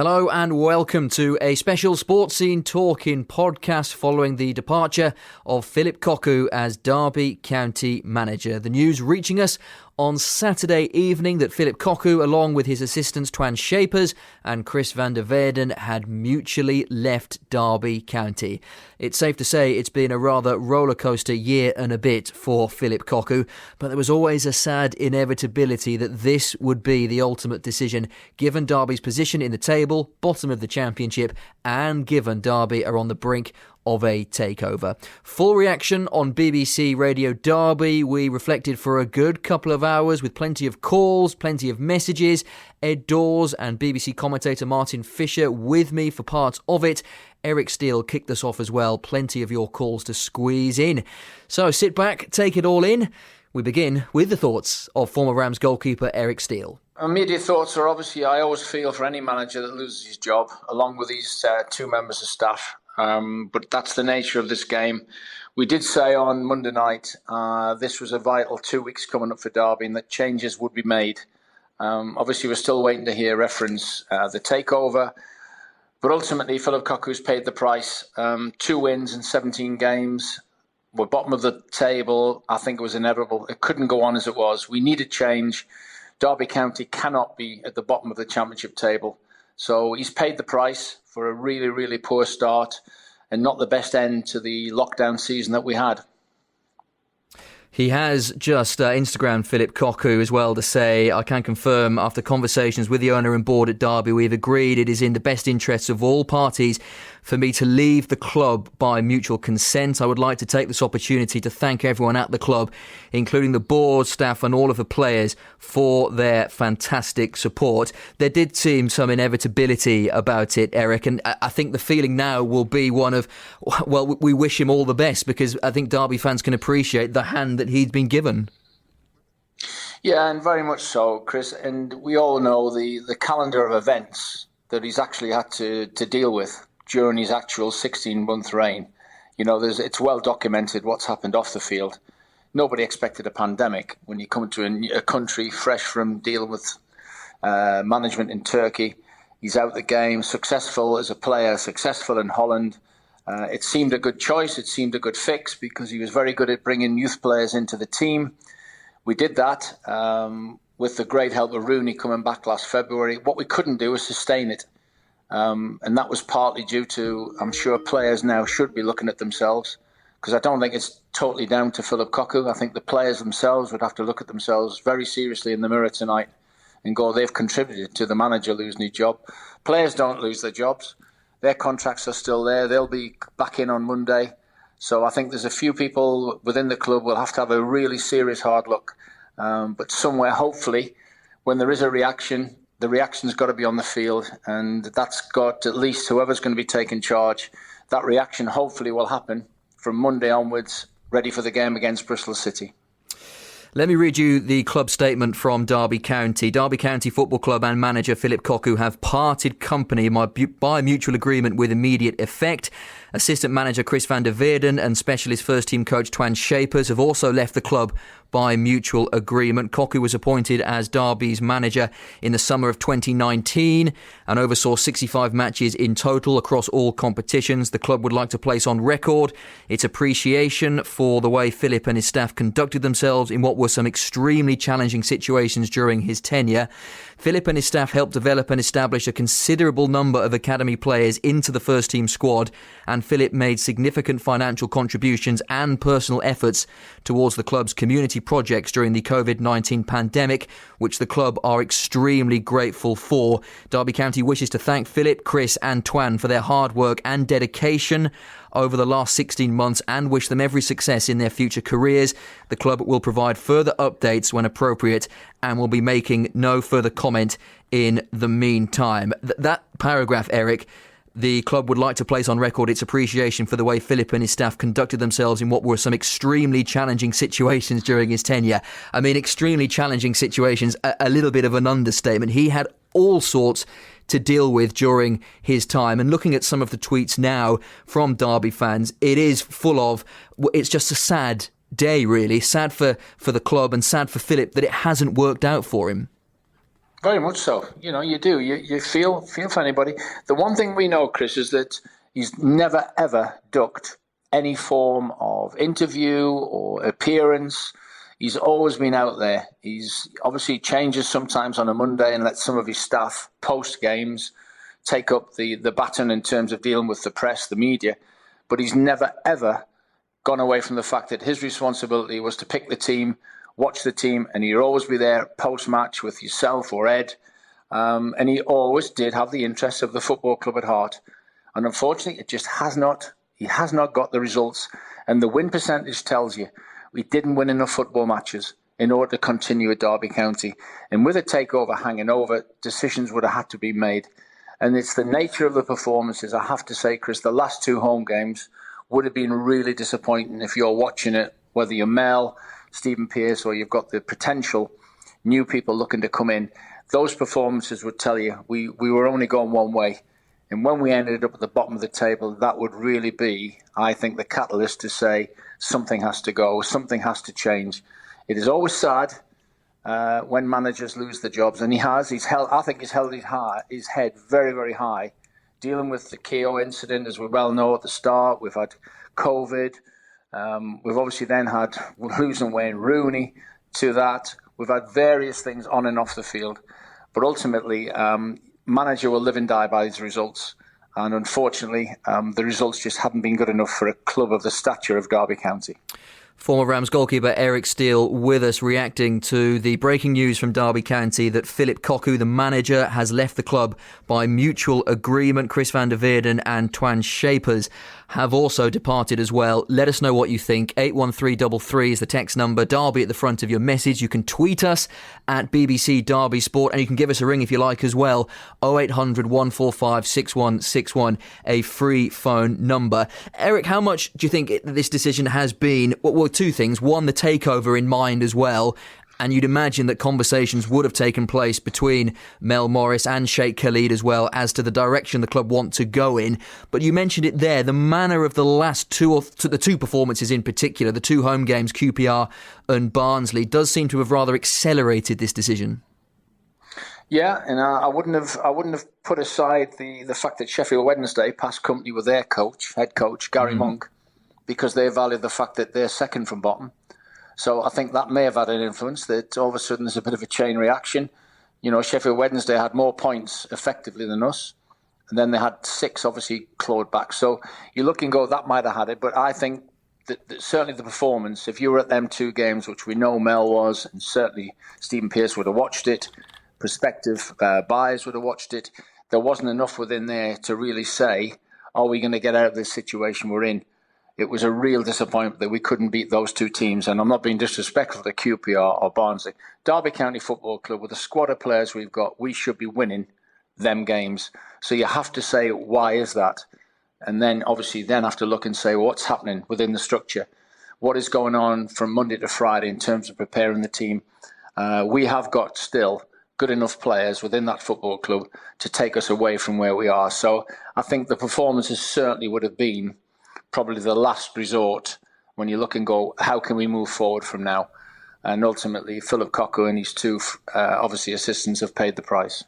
Hello and welcome to a special Sports Scene Talking podcast following the departure of Phillip Cocu as Derby County manager. The news reaching us on Saturday evening that Phillip Cocu, along with his assistants Twan Shapers and Chris van der Weerden, had mutually left Derby County. It's safe to say it's been a rather rollercoaster year and a bit for Phillip Cocu, but there was always a sad inevitability that this would be the ultimate decision, given Derby's position in the table, bottom of the championship, and given Derby are on the brink of a takeover. Full reaction on BBC Radio Derby. We reflected for a good couple of hours with plenty of calls, plenty of messages. Ed Dawes and BBC commentator Martin Fisher with me for parts of it. Eric Steele kicked us off as well. Plenty of your calls to squeeze in. So sit back, take it all in. We begin with the thoughts of former Rams goalkeeper Eric Steele. Immediate thoughts are obviously, I always feel for any manager that loses his job, along with these two members of staff. But that's the nature of this game. We did say on Monday night this was a vital 2 weeks coming up for Derby and that changes would be made. Obviously, we're still waiting to hear reference the takeover. But ultimately, Phillip Cocu's paid the price. 2 wins in 17 games. We're bottom of the table. I think it was inevitable. It couldn't go on as it was. We needed change. Derby County cannot be at the bottom of the championship table. So he's paid the price for a really, really poor start and not the best end to the lockdown season that we had. He has just Instagrammed Phillip Cocu as well to say, I can confirm after conversations with the owner and board at Derby, we've agreed it is in the best interests of all parties for me to leave the club by mutual consent. I would like to take this opportunity to thank everyone at the club, including the board, staff and all of the players for their fantastic support. There did seem some inevitability about it, Eric, and I think the feeling now will be one of, well, we wish him all the best because I think Derby fans can appreciate the hand that he'd been given. Yeah, and very much so, Chris. And we all know the calendar of events that he's actually had to deal with during his actual 16-month reign. You know, it's well documented what's happened off the field. Nobody expected a pandemic when you come to a country fresh from dealing with management in Turkey. He's out the game, successful as a player, successful in Holland. It seemed a good choice. It seemed a good fix because he was very good at bringing youth players into the team. We did that with the great help of Rooney coming back last February. What we couldn't do was sustain it. And that was partly due to, I'm sure players now should be looking at themselves, because I don't think it's totally down to Phillip Cocu. I think the players themselves would have to look at themselves very seriously in the mirror tonight and go, they've contributed to the manager losing his job. Players don't lose their jobs. Their contracts are still there. They'll be back in on Monday. So I think there's a few people within the club will have to have a really serious hard look. But somewhere, hopefully, when there is a reaction, the reaction's got to be on the field, and that's got at least whoever's going to be taking charge. That reaction hopefully will happen from Monday onwards, ready for the game against Bristol City. Let me read you the club statement from Derby County. Derby County Football Club and manager Phillip Cocu have parted company by mutual agreement with immediate effect. Assistant manager Chris van der Weerden and specialist first-team coach Twan Shapers have also left the club by mutual agreement. Cocu was appointed as Derby's manager in the summer of 2019 and oversaw 65 matches in total across all competitions. The club would like to place on record its appreciation for the way Phillip and his staff conducted themselves in what were some extremely challenging situations during his tenure. Phillip and his staff helped develop and establish a considerable number of academy players into the first-team squad, and Phillip made significant financial contributions and personal efforts towards the club's community projects during the COVID-19 pandemic, which the club are extremely grateful for. Derby County wishes to thank Phillip, Chris and Twan for their hard work and dedication over the last 16 months and wish them every success in their future careers. The club will provide further updates when appropriate and will be making no further comment in the meantime. That paragraph, Eric, the club would like to place on record its appreciation for the way Phillip and his staff conducted themselves in what were some extremely challenging situations during his tenure. I mean, extremely challenging situations, a little bit of an understatement. He had all sorts to deal with during his time. And looking at some of the tweets now from Derby fans, it is full of, it's just a sad day, really. Sad for the club and sad for Phillip that it hasn't worked out for him. Very much so. You know, you do. You feel for anybody. The one thing we know, Chris, is that he's never ever ducked any form of interview or appearance. He's always been out there. He's obviously changes sometimes on a Monday and lets some of his staff post games take up the baton in terms of dealing with the press, the media. But he's never ever gone away from the fact that his responsibility was to pick the team, watch the team, and he'd always be there post-match with yourself or Ed. And he always did have the interests of the football club at heart. And unfortunately, he has not got the results. And the win percentage tells you we didn't win enough football matches in order to continue at Derby County. And with a takeover hanging over, decisions would have had to be made. And it's the nature of the performances. I have to say, Chris, the last two home games would have been really disappointing if you're watching it, whether you're Mel, Stephen Pearce, or you've got the potential new people looking to come in. Those performances would tell you we were only going one way. And when we ended up at the bottom of the table, that would really be, I think, the catalyst to say something has to go, something has to change. It is always sad when managers lose the jobs, and he's held his head very, very high, dealing with the KO incident, as we well know at the start. We've had COVID. We've obviously then had losing Wayne Rooney to that. We've had various things on and off the field. But ultimately, manager will live and die by his results. And unfortunately, the results just haven't been good enough for a club of the stature of Derby County. Former Rams goalkeeper Eric Steele with us, reacting to the breaking news from Derby County that Phillip Cocu, the manager, has left the club by mutual agreement. Chris van der Veerden and Twan Shapers have also departed as well. Let us know what you think. 81333 is the text number. Derby at the front of your message. You can tweet us at BBC Derby Sport, and you can give us a ring if you like as well. 0800 145 6161, a free phone number. Eric, how much do you think this decision has been? Well, two things. One, the takeover in mind as well. And you'd imagine that conversations would have taken place between Mel Morris and Sheikh Khalid as well as to the direction the club want to go in. But you mentioned it there, the manner of the last the two performances in particular, the two home games, QPR and Barnsley, does seem to have rather accelerated this decision. Yeah, and I wouldn't have put aside the fact that Sheffield Wednesday passed company with their head coach, Gary Monk, because they valued the fact that they're second from bottom. So I think that may have had an influence, that all of a sudden there's a bit of a chain reaction. You know, Sheffield Wednesday had more points effectively than us, and then they had 6 obviously clawed back. So you look and go, that might have had it, but I think that certainly the performance, if you were at them 2 games, which we know Mel was, and certainly Stephen Pearce would have watched it, prospective buyers would have watched it, there wasn't enough within there to really say, are we going to get out of this situation we're in? It was a real disappointment that we couldn't beat those 2 teams. And I'm not being disrespectful to QPR or Barnsley. Derby County Football Club, with the squad of players we've got, we should be winning them games. So you have to say, why is that? And then obviously have to look and say, well, what's happening within the structure? What is going on from Monday to Friday in terms of preparing the team? We have got still good enough players within that football club to take us away from where we are. So I think the performances certainly would have been probably the last resort when you look and go, how can we move forward from now? And ultimately, Phillip Cocu and his 2 obviously assistants have paid the price.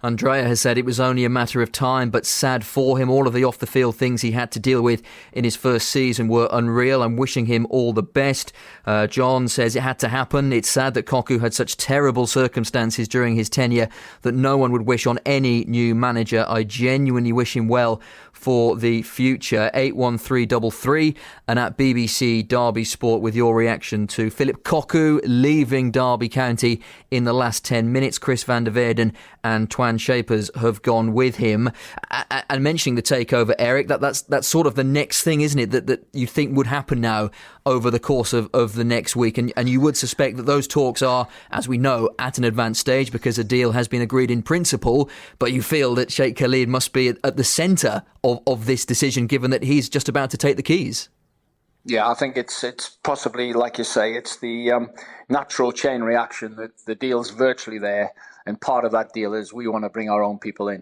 Andrea has said it was only a matter of time, but sad for him. All of the off-the-field things he had to deal with in his first season were unreal. I'm wishing him all the best. John says it had to happen. It's sad that Cocu had such terrible circumstances during his tenure that no one would wish on any new manager. I genuinely wish him well for the future. 81333 and at BBC Derby Sport with your reaction to Phillip Cocu leaving Derby County in the last 10 minutes. Chris van der Veerden and Twan Shapers have gone with him. And mentioning the takeover, Eric, that's sort of the next thing, isn't it, that you think would happen now over the course of the next week. And you would suspect that those talks are, as we know, at an advanced stage because a deal has been agreed in principle. But you feel that Sheikh Khalid must be at the centre of this decision, given that he's just about to take the keys. Yeah, I think it's possibly, like you say, it's the natural chain reaction that the deal's virtually there. And part of that deal is we want to bring our own people in.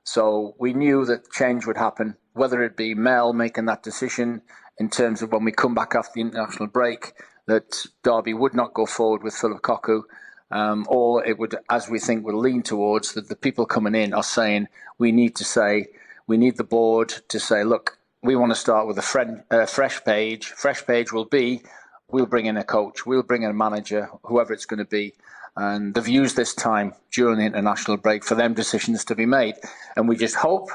So we knew that change would happen, whether it be Mel making that decision in terms of when we come back after the international break, that Derby would not go forward with Phillip Cocu. or it would, as we think, will lean towards that the people coming in are saying we need the board to say, look, we want to start with a fresh page. Fresh page will be, we'll bring in a coach, we'll bring in a manager, whoever it's going to be. And they've used this time during the international break for them decisions to be made. And we just hope,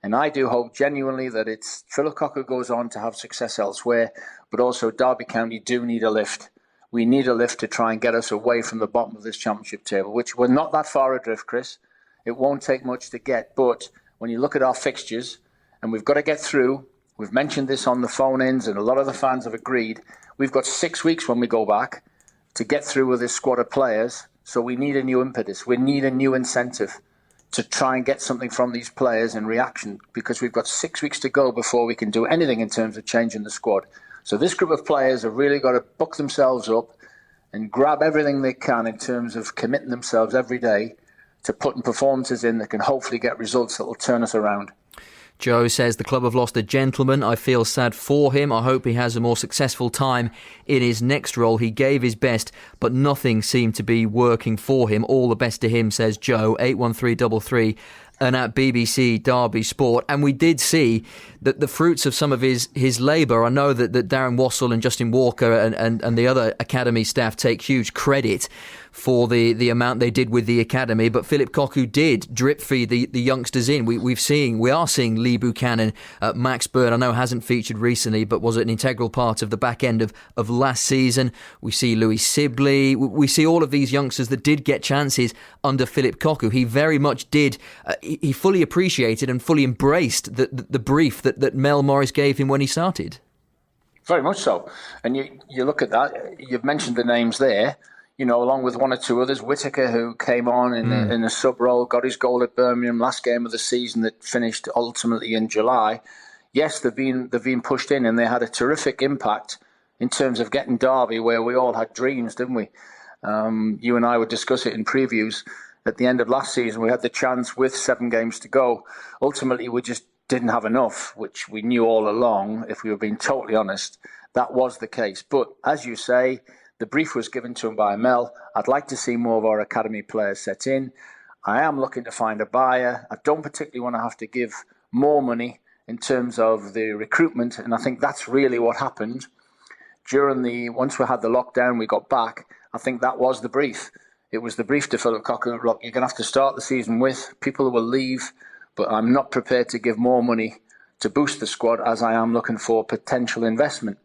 and I do hope genuinely, that it's Phillip Cocu goes on to have success elsewhere, but also Derby County do need a lift. We need a lift to try and get us away from the bottom of this championship table, which we're not that far adrift, Chris. It won't take much to get, but when you look at our fixtures, and we've got to get through, we've mentioned this on the phone-ins, and a lot of the fans have agreed, we've got 6 weeks when we go back to get through with this squad of players, so we need a new impetus. We need a new incentive to try and get something from these players in reaction, because we've got 6 weeks to go before we can do anything in terms of changing the squad. So this group of players have really got to buck themselves up and grab everything they can in terms of committing themselves every day to putting performances in that can hopefully get results that will turn us around. Joe says the club have lost a gentleman. I feel sad for him. I hope he has a more successful time in his next role. He gave his best, but nothing seemed to be working for him. All the best to him, says Joe, 81333. And at BBC Derby Sport. And we did see that the fruits of some of his labour. I know that Darren Wassell and Justin Walker and the other academy staff take huge credit for the amount they did with the academy, but Phillip Cocu did drip feed the youngsters in. We are seeing Lee Buchanan, Max Byrne, I know hasn't featured recently, but was an integral part of the back end of last season. We see Louis Sibley. We see all of these youngsters that did get chances under Phillip Cocu. He very much did. He fully appreciated and fully embraced the brief that Mel Morris gave him when he started. Very much so. And you look at that, you've mentioned the names there, along with one or two others. Whittaker, who came on in a sub role, got his goal at Birmingham, last game of the season that finished ultimately in July. Yes, they've been pushed in, and they had a terrific impact in terms of getting Derby where we all had dreams, didn't we? You and I would discuss it in previews. At the end of last season, we had the chance with 7 games to go. Ultimately, we just didn't have enough, which we knew all along, if we were being totally honest. That was the case. But as you say, the brief was given to him by Mel. I'd like to see more of our academy players set in. I am looking to find a buyer. I don't particularly want to have to give more money in terms of the recruitment, and I think that's really what happened. Once we had the lockdown, we got back, I think that was the brief. It was the brief to Phillip Cocu. Look, you're going to have to start the season with people who will leave, but I'm not prepared to give more money to boost the squad as I am looking for potential investment.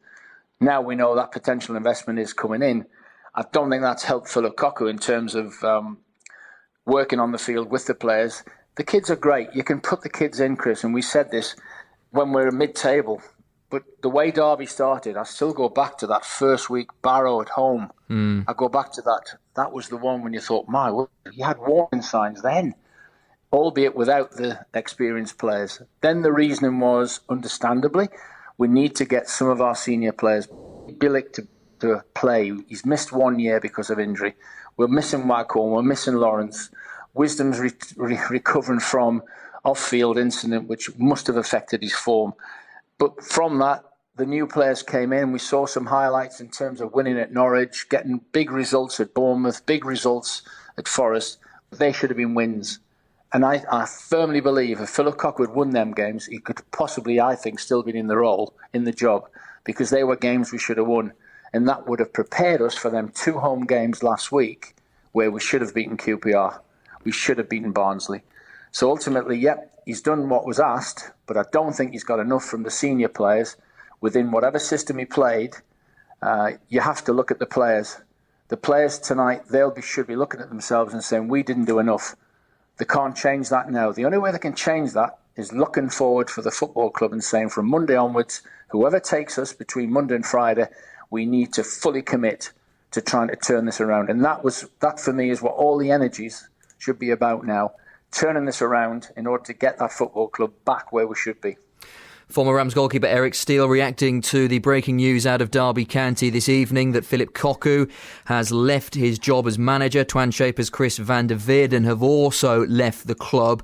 Now we know that potential investment is coming in. I don't think that's helped Phillip Cocu in terms of working on the field with the players. The kids are great. You can put the kids in, Chris, and we said this when we're mid-table. But the way Derby started, I still go back to that first week, Barrow at home. I go back to that. That was the one when you thought, you had warning signs then, albeit without the experienced players. Then the reasoning was, understandably, we need to get some of our senior players, Billick to play. He's missed 1 year because of injury. We're missing Waghorn, we're missing Lawrence. Wisdom's recovering from off-field incident, which must have affected his form. But from that, the new players came in. We saw some highlights in terms of winning at Norwich, getting big results at Bournemouth, big results at Forest. They should have been wins. And I firmly believe if Phillip Cocu had won them games, he could possibly, I think, still been in the role, in the job, because they were games we should have won. And that would have prepared us for them 2 home games last week where we should have beaten QPR. We should have beaten Barnsley. So ultimately, he's done what was asked, but I don't think he's got enough from the senior players. Within whatever system he played, you have to look at the players. The players tonight, should be looking at themselves and saying, we didn't do enough. They can't change that now. The only way they can change that is looking forward for the football club and saying from Monday onwards, whoever takes us between Monday and Friday, we need to fully commit to trying to turn this around. And that for me is what all the energies should be about now, turning this around in order to get that football club back where we should be. Former Rams goalkeeper Eric Steele reacting to the breaking news out of Derby County this evening that Phillip Cocu has left his job as manager. Twan Shapers, Chris van der Veerden have also left the club.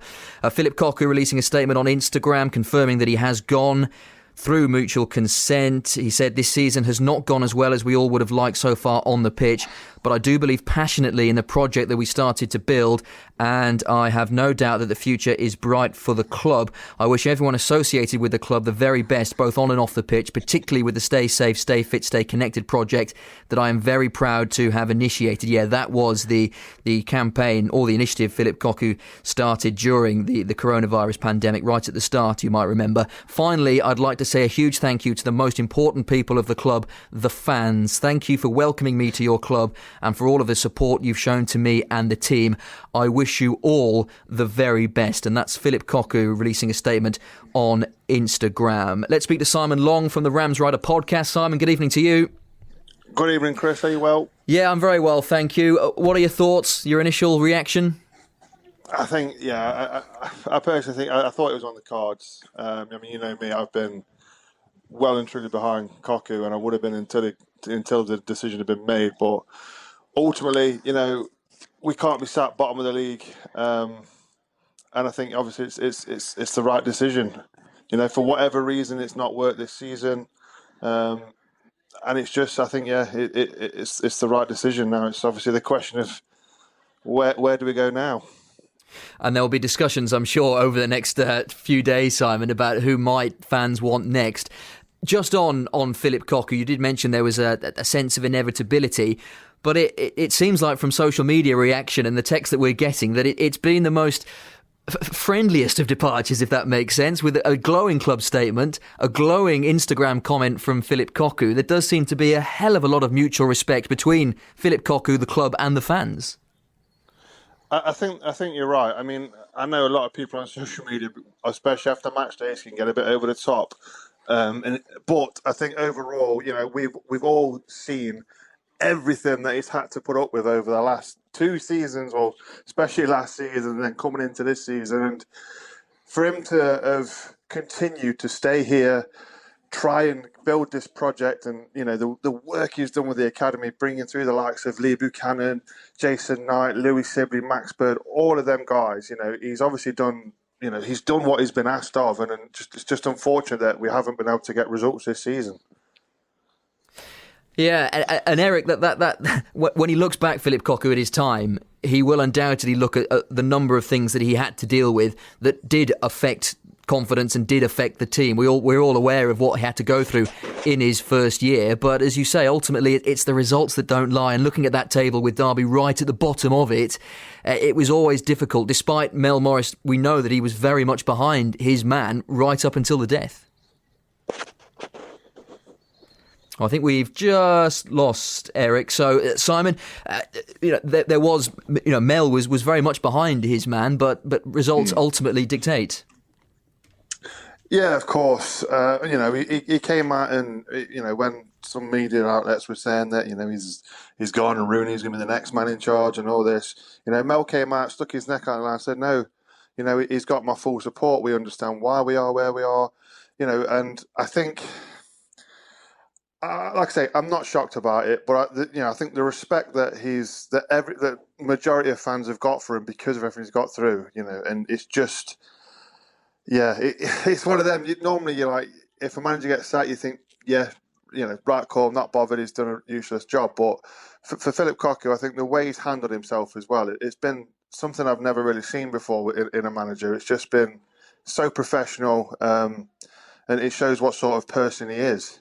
Phillip Cocu releasing a statement on Instagram confirming that he has gone through mutual consent. He said this season has not gone as well as we all would have liked so far on the pitch, but I do believe passionately in the project that we started to build, and I have no doubt that the future is bright for the club. I wish everyone associated with the club the very best, both on and off the pitch, particularly with the Stay Safe, Stay Fit, Stay Connected project that I am very proud to have initiated. Yeah, that was the campaign or the initiative Phillip Cocu started during the coronavirus pandemic, right at the start, you might remember. Finally, I'd like to say a huge thank you to the most important people of the club, the fans. Thank you for welcoming me to your club and for all of the support you've shown to me and the team. I wish you all the very best. And that's Phillip Cocu releasing a statement on Instagram. Let's speak to Simon Long from the Rams Rider podcast. Simon, good evening to you. Good evening, Chris. Are you well? Yeah, I'm very well, thank you. What are your thoughts, your initial reaction? I think, I personally think I thought it was on the cards. I mean, you know me, I've been well and truly behind Cocu, and I would have been until the decision had been made. But ultimately, you know, we can't be sat bottom of the league, and I think obviously it's the right decision. You know, for whatever reason, it's not worked this season, and it's just, I think, it's the right decision now. It's obviously the question of where do we go now. And there will be discussions, I'm sure, over the next few days, Simon, about who might fans want next. Just on Phillip Cocu, you did mention there was a sense of inevitability, but it seems like from social media reaction and the text that we're getting that it's been the most friendliest of departures, if that makes sense, with a glowing club statement, a glowing Instagram comment from Phillip Cocu. There does seem to be a hell of a lot of mutual respect between Phillip Cocu, the club, and the fans. I think you're right. I mean, I know a lot of people on social media, especially after match days, can get a bit over the top. But I think overall, you know, we've all seen everything that he's had to put up with over the last 2 seasons, or especially last season, and then coming into this season. And for him to have continued to stay here, try and build this project, and you know the work he's done with the academy, bringing through the likes of Lee Buchanan, Jason Knight, Louis Sibley, Max Bird, all of them guys. You know, he's obviously done. You know, he's done what he's been asked of, and it's just unfortunate that we haven't been able to get results this season. Yeah, and Eric, that when he looks back, Phillip Cocu, at his time, he will undoubtedly look at the number of things that he had to deal with that did affect confidence and did affect the team. We're all aware of what he had to go through in his first year, but as you say, ultimately it's the results that don't lie. And looking at that table with Derby right at the bottom of it, it was always difficult. Despite Mel Morris, we know that he was very much behind his man right up until the death. I think we've just lost Eric. So, Simon, there was, Mel was very much behind his man, but results ultimately dictate. Yeah, of course. He came out and, when some media outlets were saying that, he's gone and Rooney's going to be the next man in charge and all this, Mel came out, stuck his neck out, and I said, no, he's got my full support. We understand why we are where we are, and I think, like I say, I'm not shocked about it, but I think the respect that the majority of fans have got for him because of everything he's got through, and it's just, it's one of them. Normally, you're like, if a manager gets sacked, you think, right call, not bothered, he's done a useless job. But for Phillip Cocu, I think the way he's handled himself as well, it's been something I've never really seen before in a manager. It's just been so professional, and it shows what sort of person he is.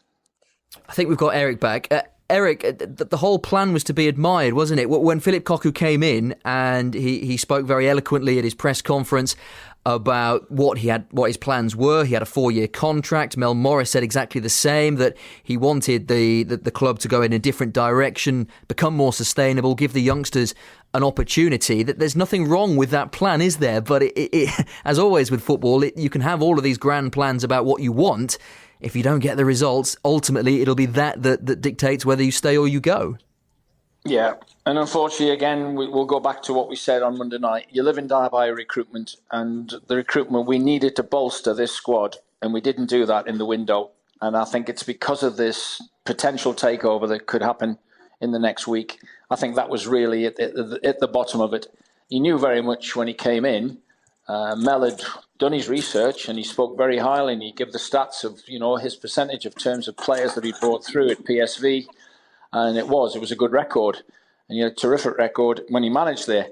I think we've got Eric back. Eric, the whole plan was to be admired, wasn't it? When Phillip Cocu came in and he spoke very eloquently at his press conference about what his plans were. He had a 4-year contract. Mel Morris said exactly the same, that he wanted the club to go in a different direction, become more sustainable, give the youngsters an opportunity. That there's nothing wrong with that plan, is there? But it as always with football, you can have all of these grand plans about what you want. If you don't get the results, ultimately it'll be that dictates whether you stay or you go. Yeah, and unfortunately, again, we'll go back to what we said on Monday night. You live and die by recruitment, and the recruitment, we needed to bolster this squad, and we didn't do that in the window. And I think it's because of this potential takeover that could happen in the next week. I think that was really at the bottom of it. He knew very much when he came in. Mel had done his research and he spoke very highly, and he gave the stats of his percentage of terms of players that he brought through at PSV, and it was a good record. and you had a terrific record when you managed there.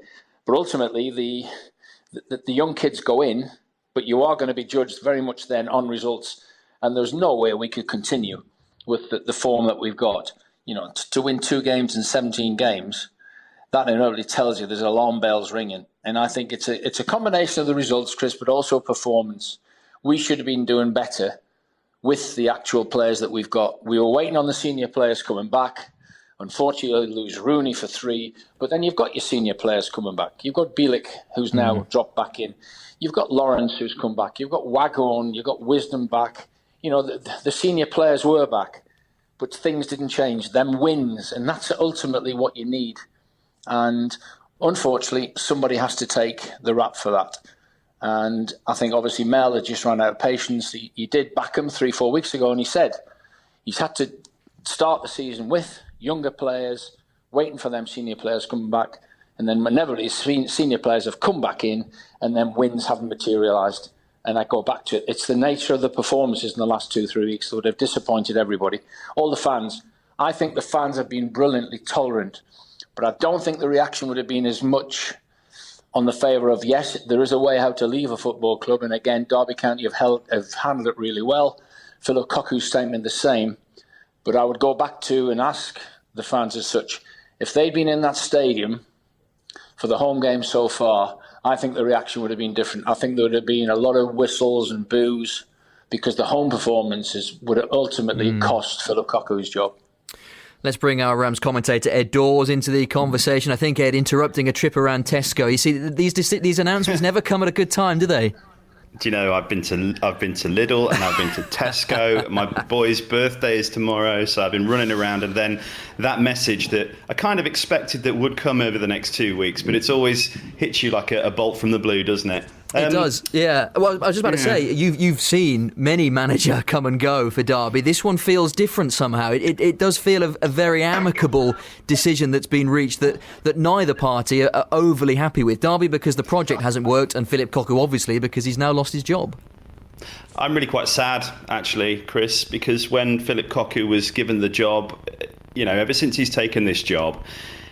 But ultimately, the young kids go in, but you are going to be judged very much then on results. And there's no way we could continue with the form that we've got. To win 2 games in 17 games, that inevitably tells you there's alarm bells ringing. And I think it's a combination of the results, Chris, but also performance. We should have been doing better with the actual players that we've got. We were waiting on the senior players coming back. Unfortunately, lose Rooney for 3, but then you've got your senior players coming back. You've got Bielik, who's now dropped back in. You've got Lawrence, who's come back. You've got Waghorn. You've got Wisdom back. The senior players were back, but things didn't change. Them wins, and that's ultimately what you need. And unfortunately, somebody has to take the rap for that. And I think obviously Mel had just run out of patience. He did back him 3-4 weeks ago, and he said he's had to start the season with younger players, waiting for them senior players coming back, and then whenever these senior players have come back in, and then wins haven't materialised. And I go back to it. It's the nature of the performances in the last 2-3 weeks that have disappointed everybody. All the fans. I think the fans have been brilliantly tolerant, but I don't think the reaction would have been as much on the favour of, yes, there is a way how to leave a football club. And again, Derby County have handled it really well. Phillip Cocu's statement the same. But I would go back to and ask the fans as such, if they'd been in that stadium for the home game so far, I think the reaction would have been different. I think there would have been a lot of whistles and boos because the home performances would have ultimately cost Phillip Cocu's job. Let's bring our Rams commentator Ed Dawes into the conversation. I think, Ed, interrupting a trip around Tesco. You see, these announcements never come at a good time, do they? Do you know, I've been to Lidl and I've been to Tesco. My boy's birthday is tomorrow, so I've been running around. And then that message that I kind of expected that would come over the next 2 weeks, but it's always hits you like a bolt from the blue, doesn't it? It does, yeah. Well, I was just about to say, you've seen many manager come and go for Derby. This one feels different somehow. It does feel a very amicable decision that's been reached that neither party are overly happy with. Derby because the project hasn't worked, and Phillip Cocu obviously because he's now lost his job. I'm really quite sad, actually, Chris, because when Phillip Cocu was given the job, ever since he's taken this job,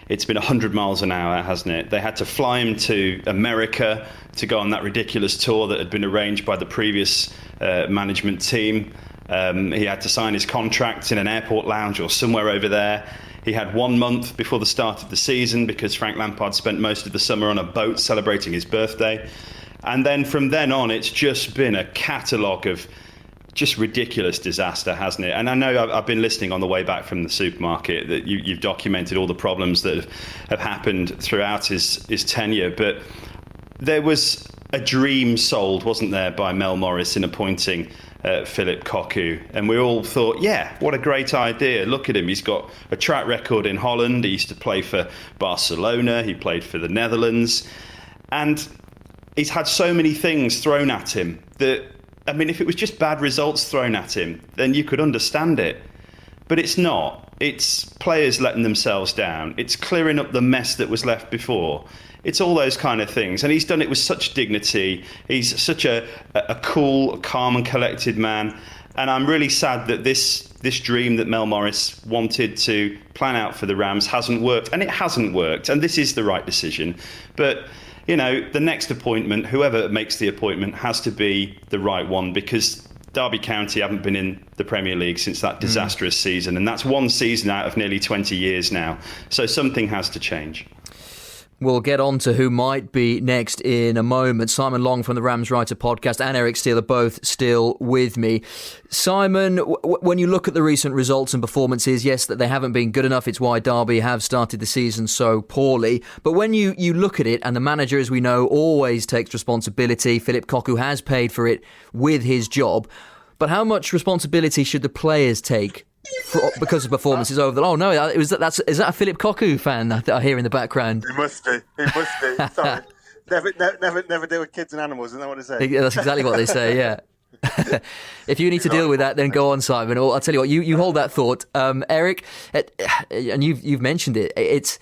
it's been 100 miles an hour, hasn't it? They had to fly him to America to go on that ridiculous tour that had been arranged by the previous management team. He had to sign his contract in an airport lounge or somewhere over there. He had 1 month before the start of the season because Frank Lampard spent most of the summer on a boat celebrating his birthday. And then from then on, it's just been a catalogue of just ridiculous disaster, hasn't it? And I know I've been listening on the way back from the supermarket that you've documented all the problems that have happened throughout his tenure. But there was a dream sold, wasn't there, by Mel Morris in appointing Phillip Cocu. And we all thought, yeah, what a great idea. Look at him. He's got a track record in Holland. He used to play for Barcelona. He played for the Netherlands. And he's had so many things thrown at him that, if it was just bad results thrown at him, then you could understand it. But it's not. It's players letting themselves down. It's clearing up the mess that was left before. It's all those kind of things. And he's done it with such dignity. He's such a cool, calm and collected man. And I'm really sad that this dream that Mel Morris wanted to plan out for the Rams hasn't worked. And it hasn't worked. And this is the right decision. But the next appointment, whoever makes the appointment, has to be the right one because Derby County haven't been in the Premier League since that disastrous season. And that's one season out of nearly 20 years now. So something has to change. We'll get on to who might be next in a moment. Simon Long from the Rams Writer podcast and Eric Steele are both still with me. Simon, when you look at the recent results and performances, yes, that they haven't been good enough. It's why Derby have started the season so poorly. But when you look at it, and the manager, as we know, always takes responsibility. Phillip Cocu has paid for it with his job. But how much responsibility should the players take because of performances over the... Oh, no, is that a Phillip Cocu fan that I hear in the background? He must be. Sorry. Never deal with kids and animals, isn't that what they say? Yeah, that's exactly what they say, yeah. If you need to deal with that, then go on, Simon. Or I'll tell you what, you hold that thought. Eric, and you've mentioned it, it's...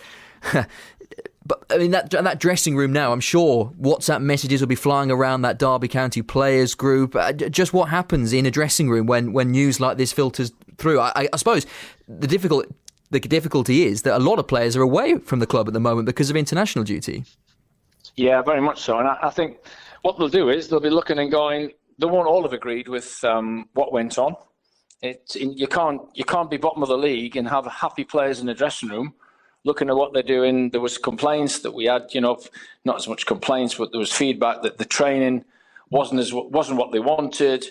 But that dressing room now, I'm sure WhatsApp messages will be flying around that Derby County players group. Just what happens in a dressing room when news like this filters through? I suppose the difficult the difficulty is that a lot of players are away from the club at the moment because of international duty. Yeah, very much so. And I think what they'll do is they'll be looking and going, they won't all have agreed with what went on. You can't be bottom of the league and have happy players in the dressing room looking at what they're doing. There was complaints that we had, not as much complaints, but there was feedback that the training wasn't what they wanted.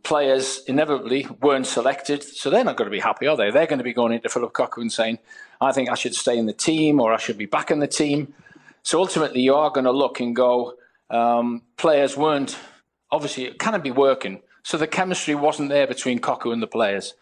Players inevitably weren't selected, so they're not going to be happy, are they? They're going to be going into Phillip Cocu and saying, I think I should stay in the team, or I should be back in the team. So ultimately, you are going to look and go, players weren't, obviously, it cannot be working. So the chemistry wasn't there between Cocu and the players.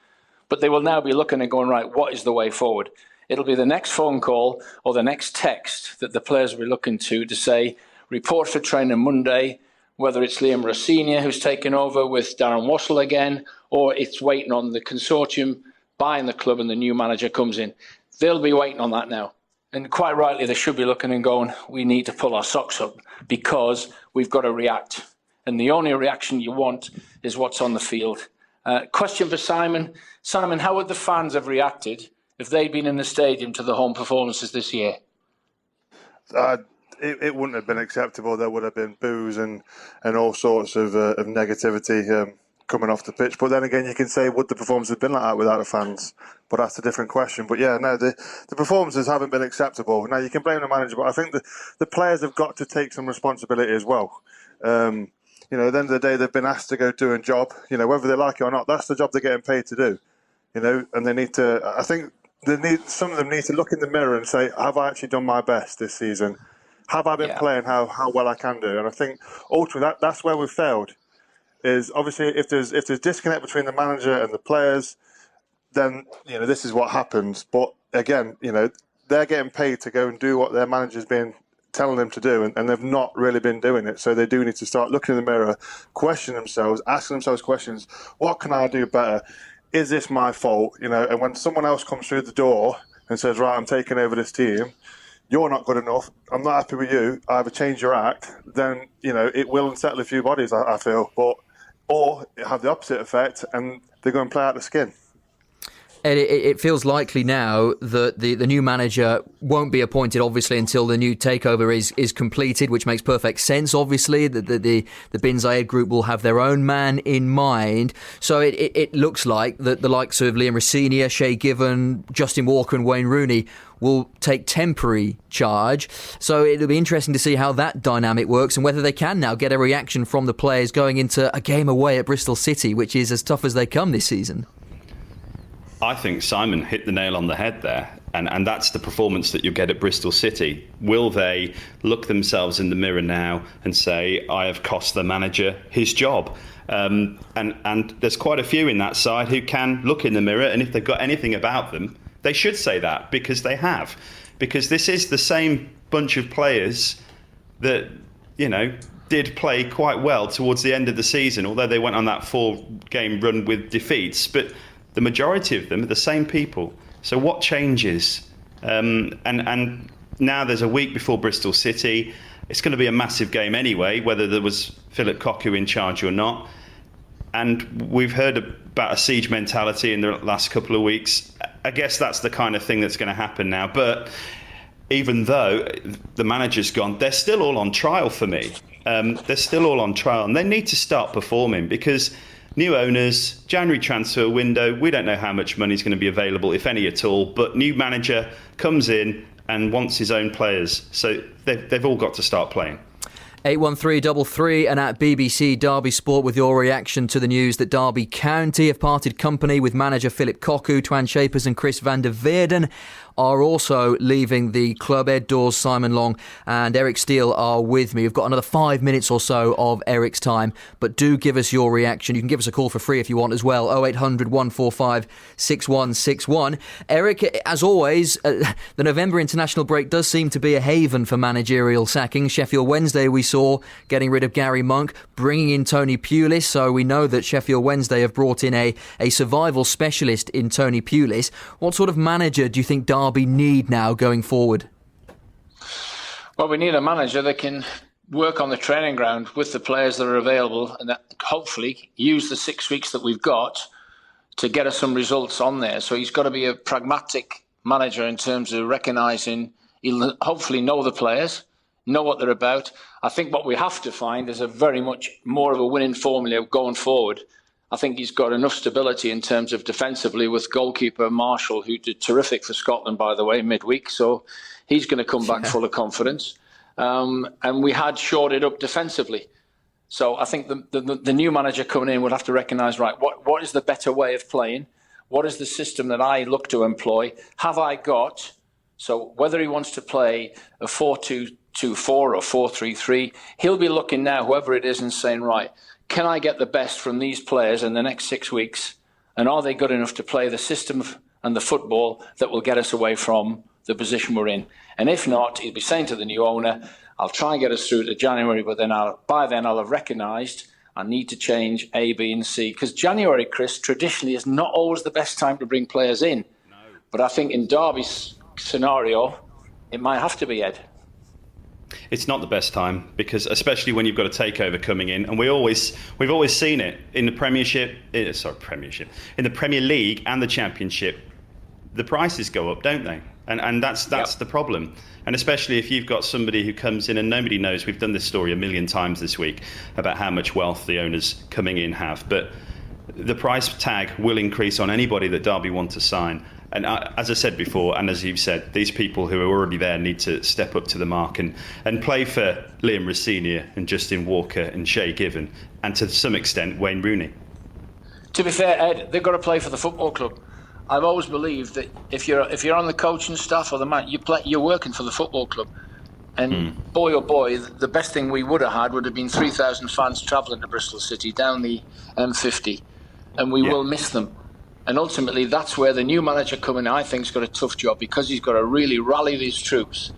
But they will now be looking and going, right, what is the way forward? It'll be the next phone call or the next text that the players will be looking to say, report for training Monday, whether it's Liam Rossignol who's taken over with Darren Wassell again, or it's waiting on the consortium buying the club and the new manager comes in. They'll be waiting on that now. And quite rightly, they should be looking and going, we need to pull our socks up because we've got to react. And the only reaction you want is what's on the field. Question for Simon. Simon, how would the fans have reacted if they'd been in the stadium to the home performances this year? It wouldn't have been acceptable. There would have been boos and all sorts of negativity coming off the pitch. But then again, you can say, would the performance have been like that without the fans? But that's a different question. But yeah, no, the performances haven't been acceptable. Now, you can blame the manager, but I think the players have got to take some responsibility as well. At the end of the day, they've been asked to go do a job, whether they like it or not. That's the job they're getting paid to do, and they need to, I think some of them need to look in the mirror and say, have I actually done my best this season? Have I been playing how well I can do? And I think ultimately that's where we've failed. Is obviously if there's disconnect between the manager and the players, then this is what happens. But again, they're getting paid to go and do what their manager's been telling them to do, and they've not really been doing it. So they do need to start looking in the mirror, questioning themselves, asking themselves questions. What can I do better? Is this my fault? And when someone else comes through the door and says, right, I'm taking over this team, you're not good enough, I'm not happy with you, either change your act, then, it will unsettle a few bodies, I feel. Or it have the opposite effect and they're going to play out the skin. And it feels likely now that the new manager won't be appointed, obviously, until the new takeover is completed, which makes perfect sense, obviously. The Bin Zayed group will have their own man in mind. So it looks like that the likes of Liam Rossignol, Shay Given, Justin Walker and Wayne Rooney will take temporary charge. So it'll be interesting to see how that dynamic works and whether they can now get a reaction from the players going into a game away at Bristol City, which is as tough as they come this season. I think Simon hit the nail on the head there, and that's the performance that you get at Bristol City. Will they look themselves in the mirror now and say, I have cost the manager his job? And there's quite a few in that side who can look in the mirror, and if they've got anything about them, they should say that, because they have. Because this is the same bunch of players that, did play quite well towards the end of the season, although they went on that 4-game run with defeats. But the majority of them are the same people. So what changes? And now there's a week before Bristol City. It's going to be a massive game anyway, whether there was Phillip Cocu in charge or not. And we've heard about a siege mentality in the last couple of weeks. I guess that's the kind of thing that's going to happen now. But even though the manager's gone, they're still all on trial for me. They're still all on trial. And they need to start performing, because new owners, January transfer window, we don't know how much money is going to be available, if any at all, but new manager comes in and wants his own players. So they've all got to start playing. 81333 and at BBC Derby Sport with your reaction to the news that Derby County have parted company with manager Phillip Cocu. Twan Shapers and Chris van der Veerden are also leaving the club. Ed Dawes, Simon Long and Eric Steele are with me. We've got another 5 minutes or so of Eric's time, but do give us your reaction. You can give us a call for free if you want as well. 0800 145 6161. Eric, as always, the November international break does seem to be a haven for managerial sackings. Sheffield Wednesday we saw getting rid of Gary Monk, bringing in Tony Pulis, so we know that Sheffield Wednesday have brought in a survival specialist in Tony Pulis. What sort of manager do you think Derby need now going forward? Well, we need a manager that can work on the training ground with the players that are available, and that hopefully use the 6 weeks that we've got to get us some results on there. So he's got to be a pragmatic manager in terms of recognising he'll hopefully know the players, know what they're about. I think what we have to find is a very much more of a winning formula going forward. I think he's got enough stability in terms of defensively with goalkeeper Marshall, who did terrific for Scotland, by the way, midweek. So he's going to come back full of confidence. And we had shored it up defensively. So I think the new manager coming in would have to recognise, right, what is the better way of playing? What is the system that I look to employ? Have I got... So whether he wants to play a 4-2-2-4 or 4-3-3, he'll be looking now, whoever it is, and saying, right, can I get the best from these players in the next 6 weeks? And are they good enough to play the system and the football that will get us away from the position we're in? And if not, he'll be saying to the new owner, I'll try and get us through to January, but then by then I'll have recognised I need to change A, B and C. Because January, Chris, traditionally is not always the best time to bring players in. No. But I think in Derby's scenario, it might have to be, Ed. It's not the best time, because especially when you've got a takeover coming in, and we've always seen it in the in the Premier League and the Championship. The prices go up, don't they? And that's the problem. And especially if you've got somebody who comes in and nobody knows. We've done this story a million times this week about how much wealth the owners coming in have, but the price tag will increase on anybody that Derby want to sign. And as I said before, and as you've said, these people who are already there need to step up to the mark and play for Liam Rosenior and Justin Walker and Shay Given, and to some extent Wayne Rooney. To be fair, Ed, they've got to play for the football club. I've always believed that if you're on the coaching staff or the man, you're working for the football club. And boy, oh boy, the best thing we would have had would have been 3,000 fans travelling to Bristol City down the M50, and we will miss them. And ultimately, that's where the new manager coming in, I think, has got a tough job, because he's got to really rally these troops,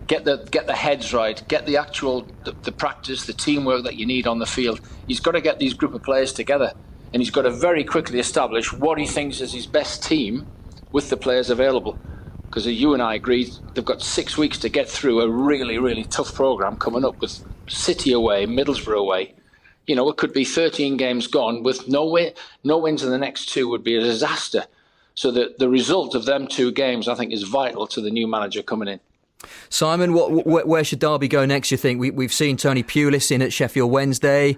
get the heads right, get the actual the practice, the teamwork that you need on the field. He's got to get these group of players together, and he's got to very quickly establish what he thinks is his best team with the players available. Because you and I agreed, they've got 6 weeks to get through a really, really tough programme coming up with City away, Middlesbrough away. You know, it could be 13 games gone with no wins in the next two would be a disaster. So the result of them 2 games, I think, is vital to the new manager coming in. Simon, where should Derby go next, you think? We've seen Tony Pulis in at Sheffield Wednesday.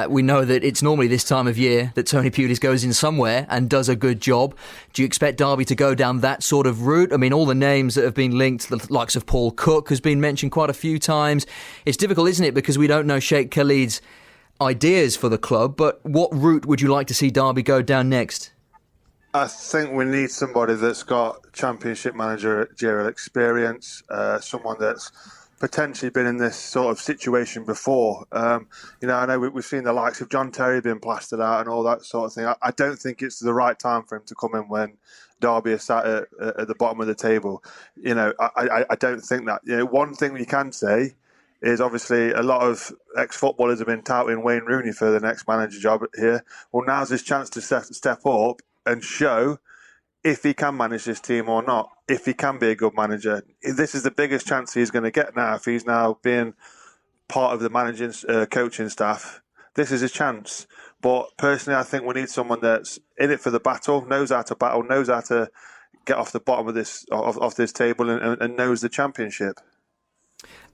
We know that it's normally this time of year that Tony Pulis goes in somewhere and does a good job. Do you expect Derby to go down that sort of route? I mean, all the names that have been linked, the likes of Paul Cook has been mentioned quite a few times. It's difficult, isn't it? Because we don't know Sheikh Khalid's ideas for the club, but what route would you like to see Derby go down next? I think we need somebody that's got championship managerial experience, someone that's potentially been in this sort of situation before. I know we've seen the likes of John Terry being plastered out and all that sort of thing. I don't think it's the right time for him to come in when Derby is sat at the bottom of the table. I don't think that. One thing we can say is obviously a lot of ex-footballers have been touting Wayne Rooney for the next manager job here. Well, now's his chance to step up and show if he can manage this team or not, if he can be a good manager. This is the biggest chance he's going to get now if he's now being part of the managing coaching staff. This is his chance. But personally, I think we need someone that's in it for the battle, knows how to battle, knows how to get off the bottom of this table and knows the championship.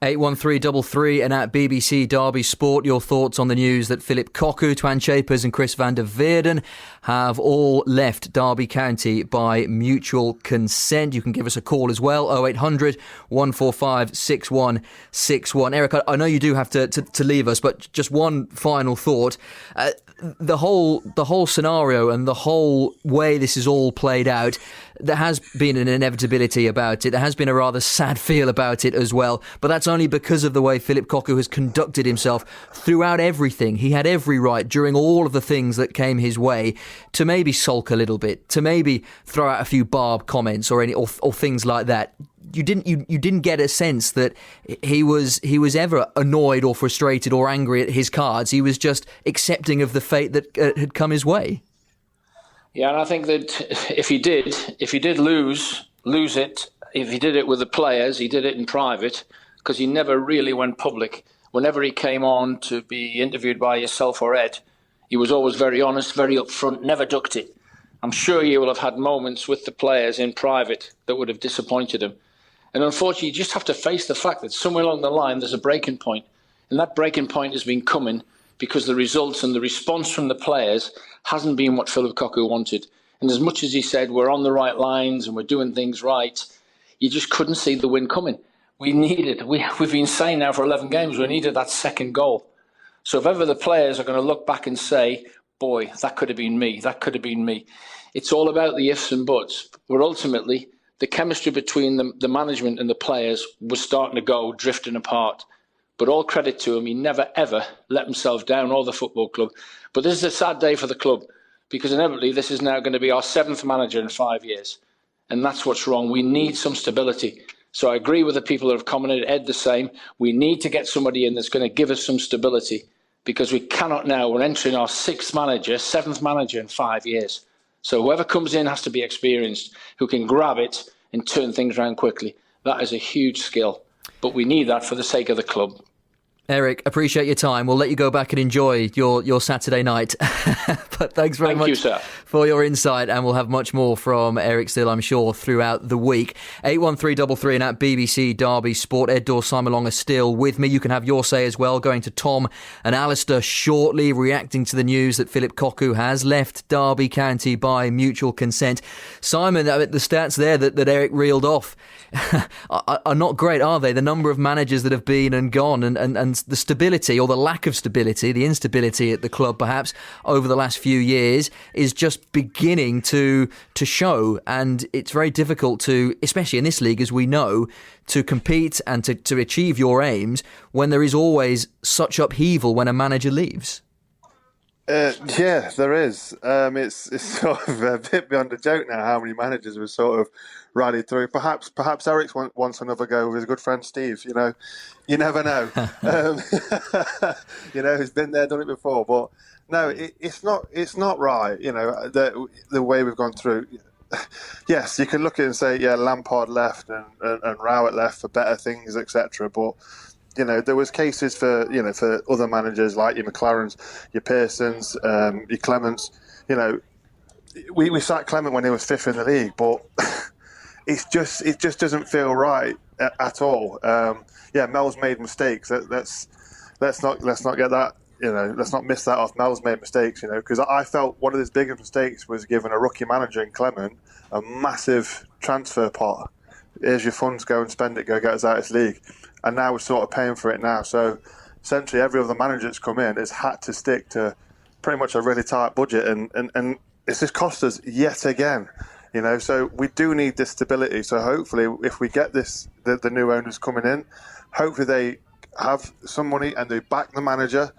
81333 and at BBC Derby Sport, your thoughts on the news that Phillip Cocu, Twan Chapers and Chris van der Veerden have all left Derby County by mutual consent. You can give us a call as well, 0800 145 6161. Eric, I know you do have to leave us, but just one final thought. The whole scenario and the whole way this is all played out, there has been an inevitability about it. There has been a rather sad feel about it as well. But that's only because of the way Phillip Cocu has conducted himself throughout everything. He had every right during all of the things that came his way to maybe sulk a little bit, to maybe throw out a few barb comments or things like that. You didn't get a sense that he was ever annoyed or frustrated or angry at his cards. He was just accepting of the fate that had come his way. Yeah, and I think that if he did lose it, if he did it with the players, he did it in private, because he never really went public. Whenever he came on to be interviewed by yourself or Ed, he was always very honest, very upfront, never ducked it. I'm sure you will have had moments with the players in private that would have disappointed him. And unfortunately, you just have to face the fact that somewhere along the line there's a breaking point. And that breaking point has been coming because the results and the response from the players hasn't been what Phillip Cocu wanted. And as much as he said we're on the right lines and we're doing things right, you just couldn't see the win coming. We've been saying now for 11 games, we needed that second goal. So if ever the players are going to look back and say, boy, that could have been me, that could have been me. It's all about the ifs and buts. But ultimately, the chemistry between the management and the players was starting to go, drifting apart. But all credit to him, he never, ever let himself down or the football club. But this is a sad day for the club because inevitably this is now going to be our 7th manager in 5 years. And that's what's wrong. We need some stability. So I agree with the people that have commented, Ed the same. We need to get somebody in that's going to give us some stability because we cannot now. We're entering our 6th manager, 7th manager in 5 years. So whoever comes in has to be experienced, who can grab it and turn things around quickly. That is a huge skill. But we need that for the sake of the club. Eric, appreciate your time. We'll let you go back and enjoy your Saturday night. But thanks very much for your insight, and we'll have much more from Eric still, I'm sure, throughout the week. 81333 and at BBC Derby Sport. Ed Dorr, Simon Long are still with me. You can have your say as well, going to Tom and Alistair shortly, reacting to the news that Phillip Cocu has left Derby County by mutual consent. Simon, the stats there that Eric reeled off are not great, are they? The number of managers that have been and gone, and the stability or the lack of stability, the instability at the club perhaps over the last few years is just beginning to show. And it's very difficult to, especially in this league, as we know, to compete and to achieve your aims when there is always such upheaval when a manager leaves. Yeah, there is. It's sort of a bit beyond a joke now how many managers were sort of rallied through. Perhaps Eric wants another go with his good friend Steve. You never know. He's been there, done it before. But no, it's not right. The way we've gone through. Yes, you can look at it and say, yeah, Lampard left and Rowett left for better things, etc. But there was cases for other managers like your McLarens, your Pearsons, your Clements. We sacked Clement when he was 5th in the league, but it just doesn't feel right at all. Mel's made mistakes. Let's not get that. Let's not miss that off. Mel's made mistakes. Because I felt one of his biggest mistakes was giving a rookie manager in Clement a massive transfer pot. Here's your funds, go and spend it, go get us out of this league. And now we're sort of paying for it now. So essentially every other manager that's come in has had to stick to pretty much a really tight budget. And it's just cost us yet again. So we do need this stability. So hopefully if we get the new owners coming in, hopefully they have some money and they back the manager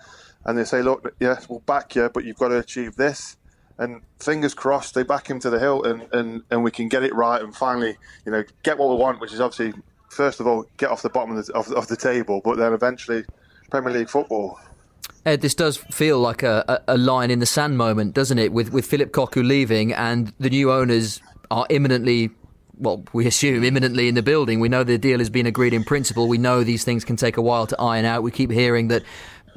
and they say, look, yes, we'll back you, but you've got to achieve this. And fingers crossed, they back him to the hilt and we can get it right and finally, get what we want, which is obviously, first of all, get off the bottom of the table, but then eventually Premier League football. Ed, this does feel like a line in the sand moment, doesn't it? With Phillip Cocu leaving and the new owners are imminently, well, we assume imminently in the building. We know the deal has been agreed in principle. We know these things can take a while to iron out. We keep hearing that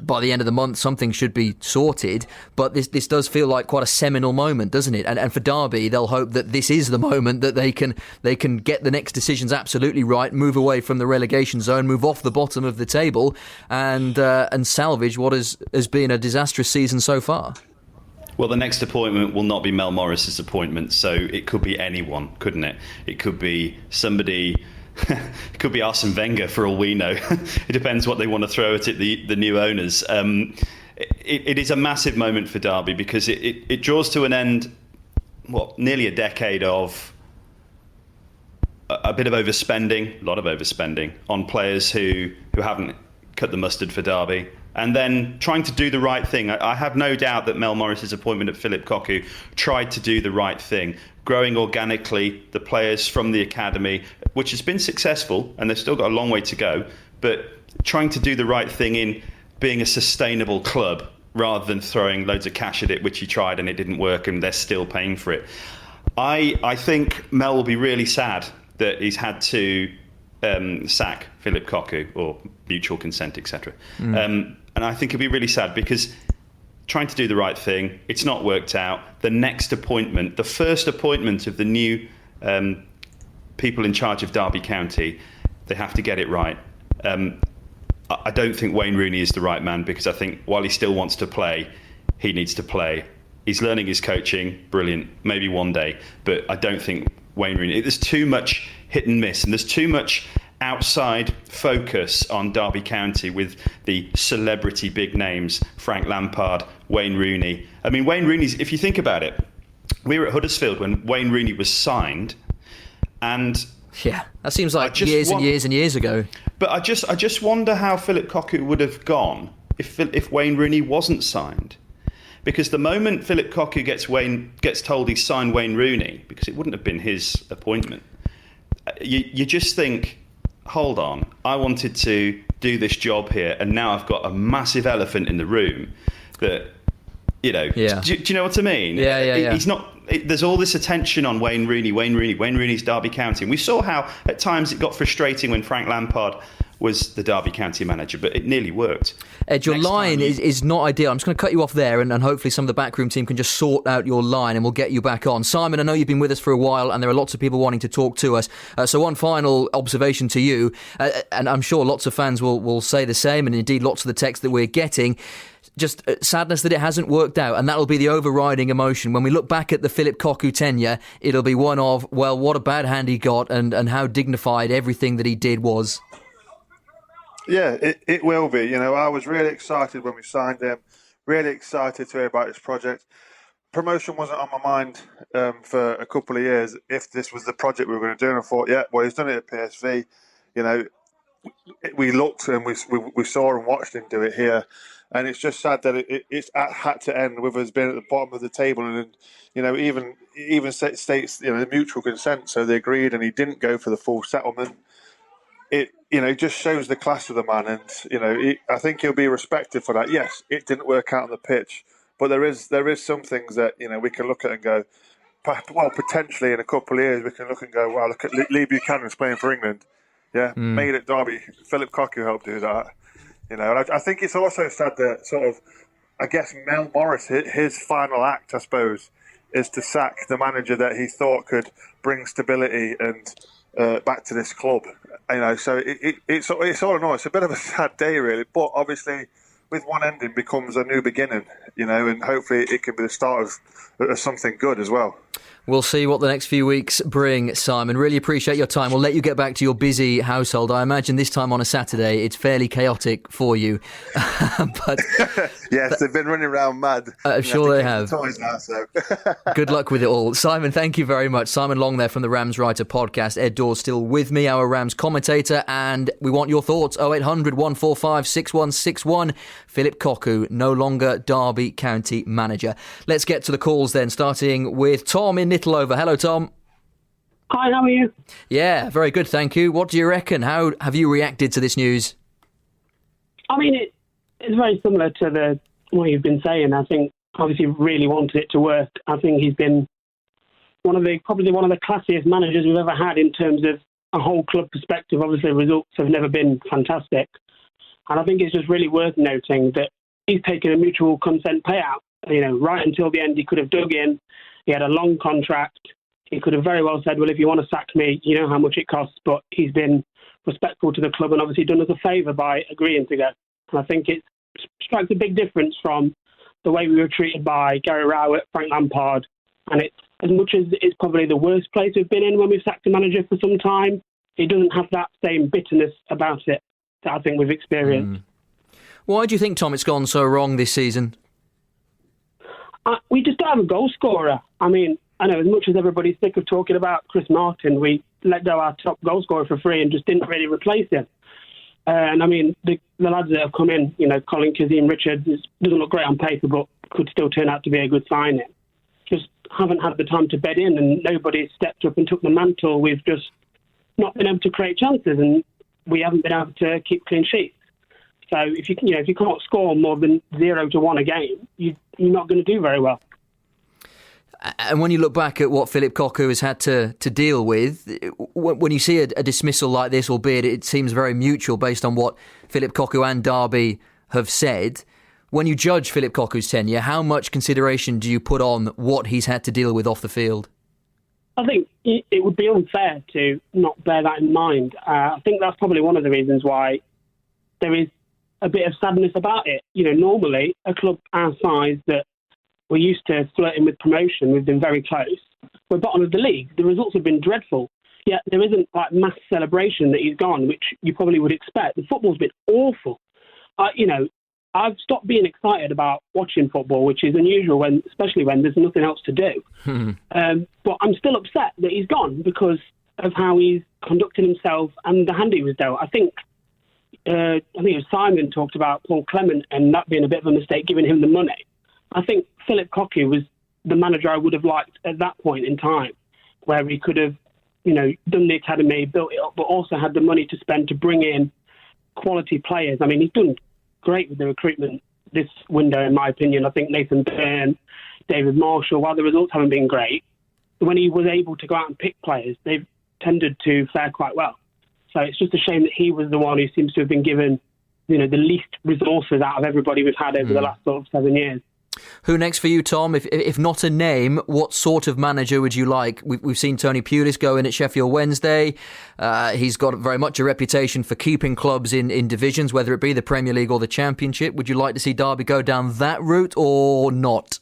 by the end of the month something should be sorted, but this does feel like quite a seminal moment, doesn't it? And for Derby, they'll hope that this is the moment that they can get the next decisions absolutely right, move away from the relegation zone, move off the bottom of the table, and salvage what has been a disastrous season so far. Well, the next appointment will not be Mel Morris's appointment, so it could be anyone, couldn't it? It could be somebody. It could be Arsene Wenger for all we know. It depends what they want to throw at it, the new owners. It is a massive moment for Derby because it draws to an end, nearly a decade of a bit of overspending, a lot of overspending on players who haven't cut the mustard for Derby. And then trying to do the right thing. I have no doubt that Mel Morris's appointment of Phillip Cocu tried to do the right thing, growing organically the players from the academy, which has been successful, and they've still got a long way to go, but trying to do the right thing in being a sustainable club rather than throwing loads of cash at it, which he tried and it didn't work and they're still paying for it. I think Mel will be really sad that he's had to sack Phillip Cocu or mutual consent, etc. And I think it'll be really sad because trying to do the right thing. It's not worked out. The next appointment, the first appointment of the new people in charge of Derby County, they have to get it right. I don't think Wayne Rooney is the right man, because I think while he still wants to play, he needs to play. He's learning his coaching, brilliant, maybe one day, but I don't think Wayne Rooney, there's too much hit and miss, and there's too much outside focus on Derby County with the celebrity big names, Frank Lampard, Wayne Rooney. I mean, Wayne Rooney's, if you think about it, we were at Huddersfield when Wayne Rooney was signed, and yeah, that seems like years and years and years ago. But I just wonder how Phillip Cocu would have gone if Wayne Rooney wasn't signed. Because the moment Phillip Cocu gets told he's signed Wayne Rooney, because it wouldn't have been his appointment, you just think, hold on, I wanted to do this job here, and now I've got a massive elephant in the room that, you know, yeah. do you know what I mean? Yeah. He's not. There's all this attention on Wayne Rooney's Derby County. And we saw how at times it got frustrating when Frank Lampard was the Derby County manager, but it nearly worked. Ed, your line is not ideal. I'm just going to cut you off there, and hopefully some of the backroom team can just sort out your line, and we'll get you back on. Simon, I know you've been with us for a while, and there are lots of people wanting to talk to us. So one final observation to you, and I'm sure lots of fans will say the same, and indeed lots of the text that we're getting. Just sadness that it hasn't worked out, and that'll be the overriding emotion. When we look back at the Phillip Cocu tenure, it'll be one of, well, what a bad hand he got, and how dignified everything that he did was. Yeah, it will be. You know, I was really excited when we signed him, really excited to hear about his project. Promotion wasn't on my mind for a couple of years if this was the project we were going to do, and I thought, yeah, well, he's done it at PSV. You know, we looked and we saw and watched him do it here. And it's just sad that it's had to end with us being at the bottom of the table, and you know, even states, you know, the mutual consent, so they agreed, and he didn't go for the full settlement. It, you know, just shows the class of the man, and you know, I think he'll be respected for that. Yes, it didn't work out on the pitch, but there is some things that, you know, we can look at and go, well, potentially in a couple of years we can look and go, well, look at Lee Buchanan's playing for England, made at Derby. Phillip Cocu helped do that. You know, and I think it's also sad that sort of, I guess, Mel Morris, his final act, I suppose, is to sack the manager that he thought could bring stability and back to this club. You know, so it's all in all, it's a bit of a sad day, really. But obviously, with one ending becomes a new beginning, you know, and hopefully it can be the start of something good as well. We'll see what the next few weeks bring, Simon. Really appreciate your time. We'll let you get back to your busy household. I imagine this time on a Saturday, it's fairly chaotic for you. But yes, they've been running around mad. I'm sure they have. Toys now, so. Good luck with it all. Simon, thank you very much. Simon Long there from the Rams Writer podcast. Ed Dawes still with me, our Rams commentator, and we want your thoughts. 0800 145 6161. Phillip Cocu, no longer Derby County manager. Let's get to the calls then, starting with Tom in Littleover. Hello, Tom. Hi, how are you? Yeah, very good, thank you. What do you reckon? How have you reacted to this news? I mean, it's very similar to what you've been saying. I think obviously really wanted it to work. I think he's been probably one of the classiest managers we've ever had in terms of a whole club perspective. Obviously, results have never been fantastic. And I think it's just really worth noting that he's taken a mutual consent payout. You know, right until the end, he could have dug in. He had a long contract. He could have very well said, well, if you want to sack me, you know how much it costs. But he's been respectful to the club and obviously done us a favour by agreeing to go. And I think it strikes a big difference from the way we were treated by Gary Rowett, Frank Lampard. And it's, as much as it's probably the worst place we've been in when we've sacked a manager for some time, it doesn't have that same bitterness about it that I think we've experienced. Why do you think, Tom, it's gone so wrong this season? We just don't have a goal scorer. I mean, I know as much as everybody's sick of talking about Chris Martin, we let go our top goal scorer for free and just didn't really replace him. And I mean, the lads that have come in, you know, Colin Kazim Richards doesn't look great on paper, but could still turn out to be a good signing. Just haven't had the time to bed in, and nobody's stepped up and took the mantle. We've just not been able to create chances, and we haven't been able to keep clean sheets. So if you can't score more than 0-1 a game, you're not going to do very well. And when you look back at what Phillip Cocu has had to deal with, when you see a dismissal like this, albeit it seems very mutual based on what Phillip Cocu and Derby have said, When you judge Phillip Cocu's tenure, how much consideration do you put on what he's had to deal with off the field? I think it would be unfair to not bear that in mind. I think that's probably one of the reasons why there is a bit of sadness about it. Normally, a club our size that we're used to flirting with promotion, we've been very close. We're bottom of the league. The results have been dreadful. Yet there isn't mass celebration that he's gone, which you probably would expect. The football's been awful. I've stopped being excited about watching football, which is unusual, especially when there's nothing else to do. But I'm still upset that he's gone because of how he's conducted himself and the hand he was dealt. I think it was Simon talked about Paul Clement and that being a bit of a mistake, giving him the money. I think Phillip Cocu was the manager I would have liked at that point in time, where he could have, done the academy, built it up, but also had the money to spend to bring in quality players. I mean, he's done great with the recruitment this window, in my opinion. I think Nathan Byrne, David Marshall, while the results haven't been great, when he was able to go out and pick players, they've tended to fare quite well. So it's just a shame that he was the one who seems to have been given, the least resources out of everybody we've had over the last sort of 7 years. Who next for you, Tom? If not a name, what sort of manager would you like? We've seen Tony Pulis go in at Sheffield Wednesday. He's got very much a reputation for keeping clubs in divisions, whether it be the Premier League or the Championship. Would you like to see Derby go down that route or not?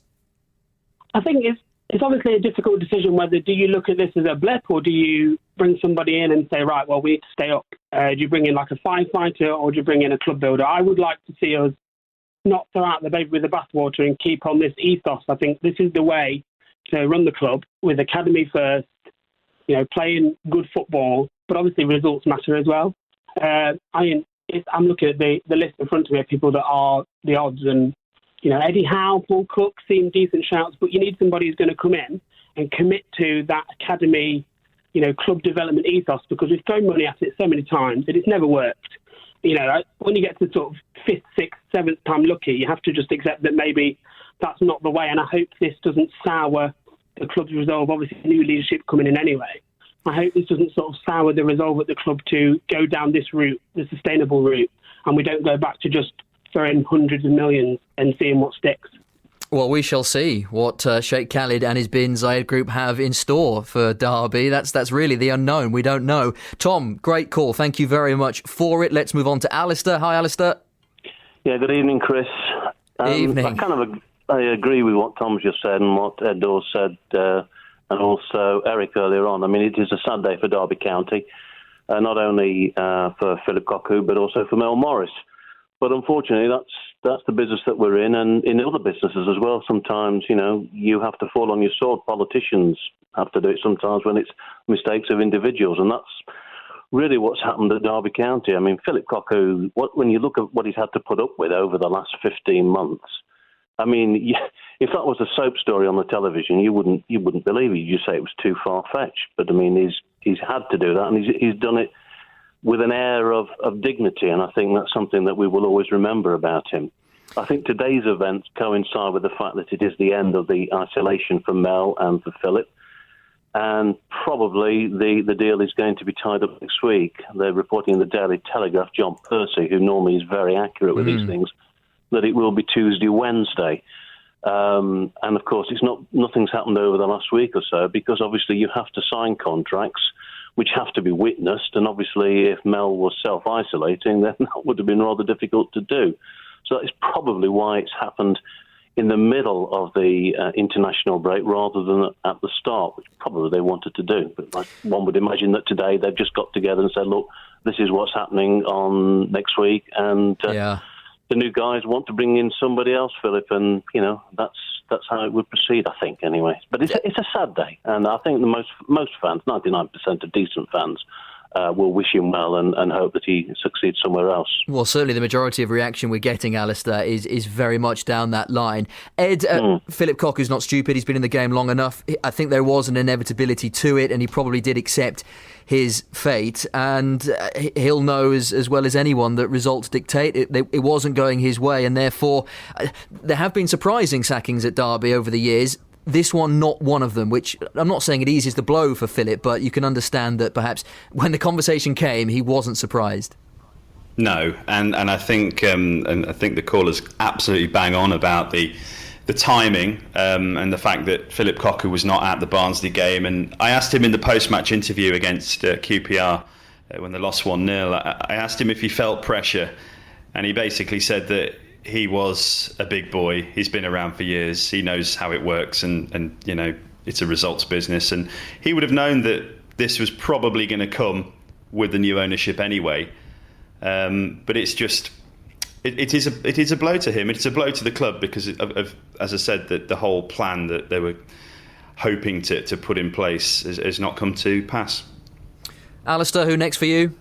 I think it's obviously a difficult decision whether do you look at this as a blip or do you bring somebody in and say, right, well, we need to stay up. Do you bring in like a firefighter or do you bring in a club builder? I would like to see us not throw out the baby with the bathwater and keep on this ethos. I think this is the way to run the club, with academy first, playing good football, but obviously results matter as well. I'm looking at the list in front of me of people that are the odds, and Eddie Howe, Paul Cook seem decent shouts, but you need somebody who's going to come in and commit to that academy, club development ethos, because we've thrown money at it so many times and it's never worked. When you get to sort of 5th, 6th, 7th time lucky, you have to just accept that maybe that's not the way. And I hope this doesn't sour the club's resolve. Obviously, new leadership coming in anyway. I hope this doesn't sort of sour the resolve at the club to go down this route, the sustainable route, and we don't go back to just throwing hundreds of millions and seeing what sticks. Well, we shall see what Sheikh Khalid and his bin Zayed group have in store for Derby. That's really the unknown. We don't know. Tom, great call. Thank you very much for it. Let's move on to Alistair. Hi, Alistair. Yeah, good evening, Chris. Evening. I agree with what Tom's just said and what Ed Dawes said, and also Eric earlier on. I mean, it is a sad day for Derby County, not only for Phillip Cocu, but also for Mel Morris. But unfortunately, that's the business that we're in, and in other businesses as well. Sometimes, you have to fall on your sword. Politicians have to do it sometimes when it's mistakes of individuals, and that's really what's happened at Derby County. I mean, Phillip Cocu, when you look at what he's had to put up with over the last 15 months, I mean, if that was a soap story on the television, you wouldn't believe it. You'd say it was too far-fetched. But I mean, he's had to do that, and he's done it with an air of dignity, and I think that's something that we will always remember about him. I think today's events coincide with the fact that it is the end of the isolation for Mel and for Phillip, and probably the deal is going to be tied up next week. They're reporting in the Daily Telegraph, John Percy, who normally is very accurate with these things, that it will be Tuesday, Wednesday. And of course, nothing's happened over the last week or so, because obviously you have to sign contracts which have to be witnessed. And obviously, if Mel was self-isolating, then that would have been rather difficult to do. So that is probably why it's happened in the middle of the international break rather than at the start, which probably they wanted to do. But one would imagine that today they've just got together and said, look, this is what's happening on next week. And the new guys want to bring in somebody else, Phillip, and, that's how it would proceed, I think, anyway. But it's a sad day, and I think the most fans, 99% of decent fans, will wish him well and hope that he succeeds somewhere else. Well, certainly the majority of reaction we're getting, Alistair, is very much down that line. Ed, Phillip Cocu's not stupid. He's been in the game long enough. I think there was an inevitability to it, and he probably did accept his fate, and he'll know as well as anyone that results dictate. It wasn't going his way, and therefore there have been surprising sackings at Derby over the years. This one, not one of them, which I'm not saying it eases the blow for Phillip, but you can understand that perhaps when the conversation came, he wasn't surprised. No, and I think the caller's absolutely bang on about the timing and the fact that Phillip Cocu was not at the Barnsley game. And I asked him in the post-match interview against QPR when they lost 1-0. I asked him if he felt pressure, and he basically said that he was a big boy. He's been around for years. He knows how it works, and you know, it's a results business. And he would have known that this was probably going to come with the new ownership anyway. But it's just, it is a blow to him. It's a blow to the club because of as I said, the whole plan that they were hoping to put in place has not come to pass. Alistair, who next for you?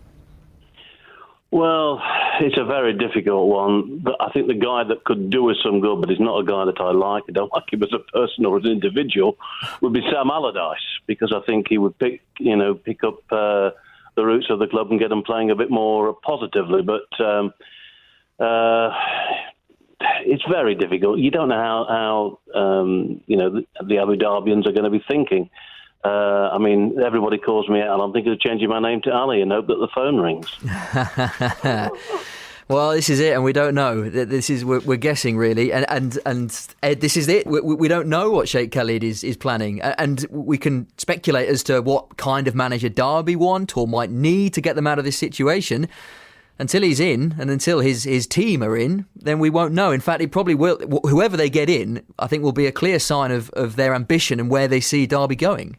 Well, it's a very difficult one. But I think the guy that could do us some good, but he's not a guy that I like, I don't like him as a person or as an individual, would be Sam Allardyce, because I think he would pick up the roots of the club and get them playing a bit more positively. But it's very difficult. You don't know how the Abu Dhabians are going to be thinking. I mean, everybody calls me Al. I'm thinking of changing my name to Ali and hope that the phone rings. Well, this is it, and we don't know. We're guessing really, and Ed, this is it. We don't know what Sheikh Khalid is planning, and we can speculate as to what kind of manager Derby want or might need to get them out of this situation. Until he's in, and until his team are in, then we won't know. In fact, it probably will. Whoever they get in, I think, will be a clear sign of their ambition and where they see Derby going.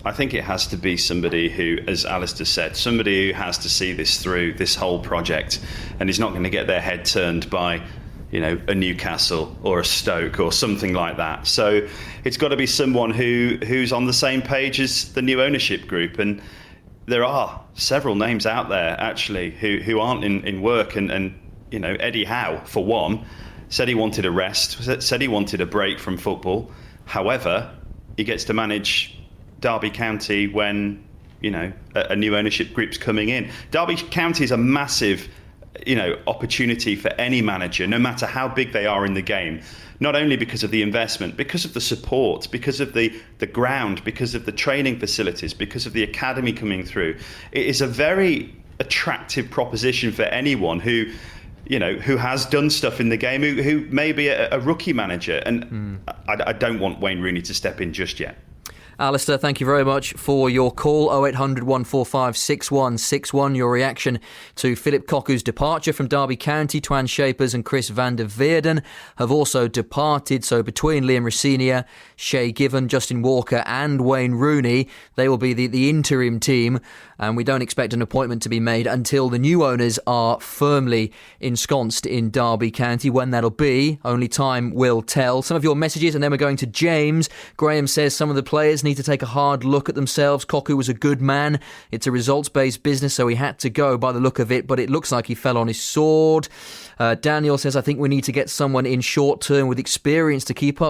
I think it has to be somebody who, as Alistair said, somebody who has to see this through, this whole project, and is not going to get their head turned by, a Newcastle or a Stoke or something like that. So it's got to be someone who's on the same page as the new ownership group. And there are several names out there, actually, who aren't in work. And Eddie Howe, for one, said he wanted a rest, said he wanted a break from football. However, he gets to manage Derby County when, a new ownership group's coming in. Derby County is a massive, opportunity for any manager, no matter how big they are in the game. Not only because of the investment, because of the support, because of the ground, because of the training facilities, because of the academy coming through. It is a very attractive proposition for anyone who has done stuff in the game, who may be a rookie manager. And I don't want Wayne Rooney to step in just yet. Alistair, thank you very much for your call. 0800 145 6161. Your reaction to Phillip Cocu's departure from Derby County. Twan Shapers and Chris van der Veerden have also departed. So between Liam Rosenior, Shay Given, Justin Walker and Wayne Rooney, they will be the interim team. And we don't expect an appointment to be made until the new owners are firmly ensconced in Derby County. When that'll be, only time will tell. Some of your messages, and then we're going to James. Graham says some of the players need to take a hard look at themselves. Cocu was a good man. It's a results-based business, so he had to go by the look of it, but it looks like he fell on his sword. Daniel says, I think we need to get someone in short term with experience to keep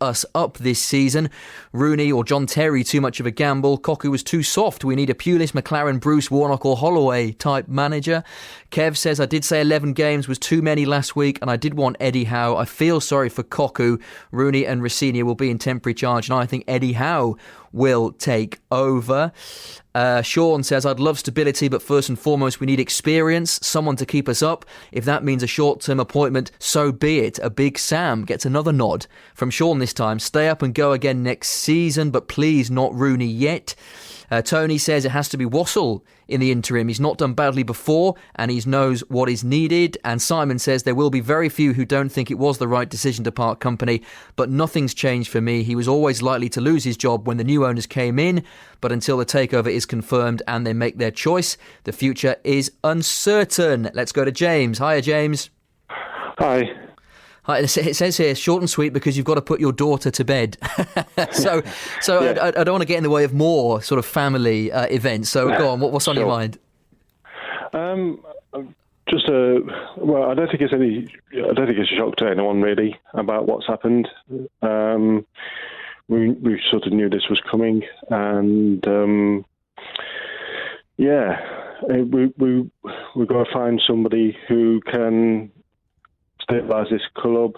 us up this season. Rooney or John Terry, too much of a gamble. Cocu was too soft. We need a Pulis, McLaren, Bruce, Warnock or Holloway type manager. Kev says, I did say 11 games was too many last week and I did want Eddie Howe. I feel sorry for Cocu. Rooney and Rosenior will be in temporary charge and I think Eddie Howe will take over. Sean says, I'd love stability, but first and foremost, we need experience, someone to keep us up. If that means a short-term appointment, so be it. A Big Sam gets another nod from Sean this time. Stay up and go again next season, but please not Rooney yet. Tony says it has to be Wassell in the interim. He's not done badly before and he knows what is needed. And Simon says there will be very few who don't think it was the right decision to part company, but nothing's changed for me. He was always likely to lose his job when the new owners came in, but until the takeover is confirmed and they make their choice, the future is uncertain. Let's go to James. Hiya, James. Hi. Hi, it says here, short and sweet, because you've got to put your daughter to bed. so yeah. I don't want to get in the way of more sort of family events. So go on, what's on your mind? Just well, I don't think it's a shock to anyone really about what's happened. We sort of knew this was coming, and we've got to find somebody who can stabilise this club,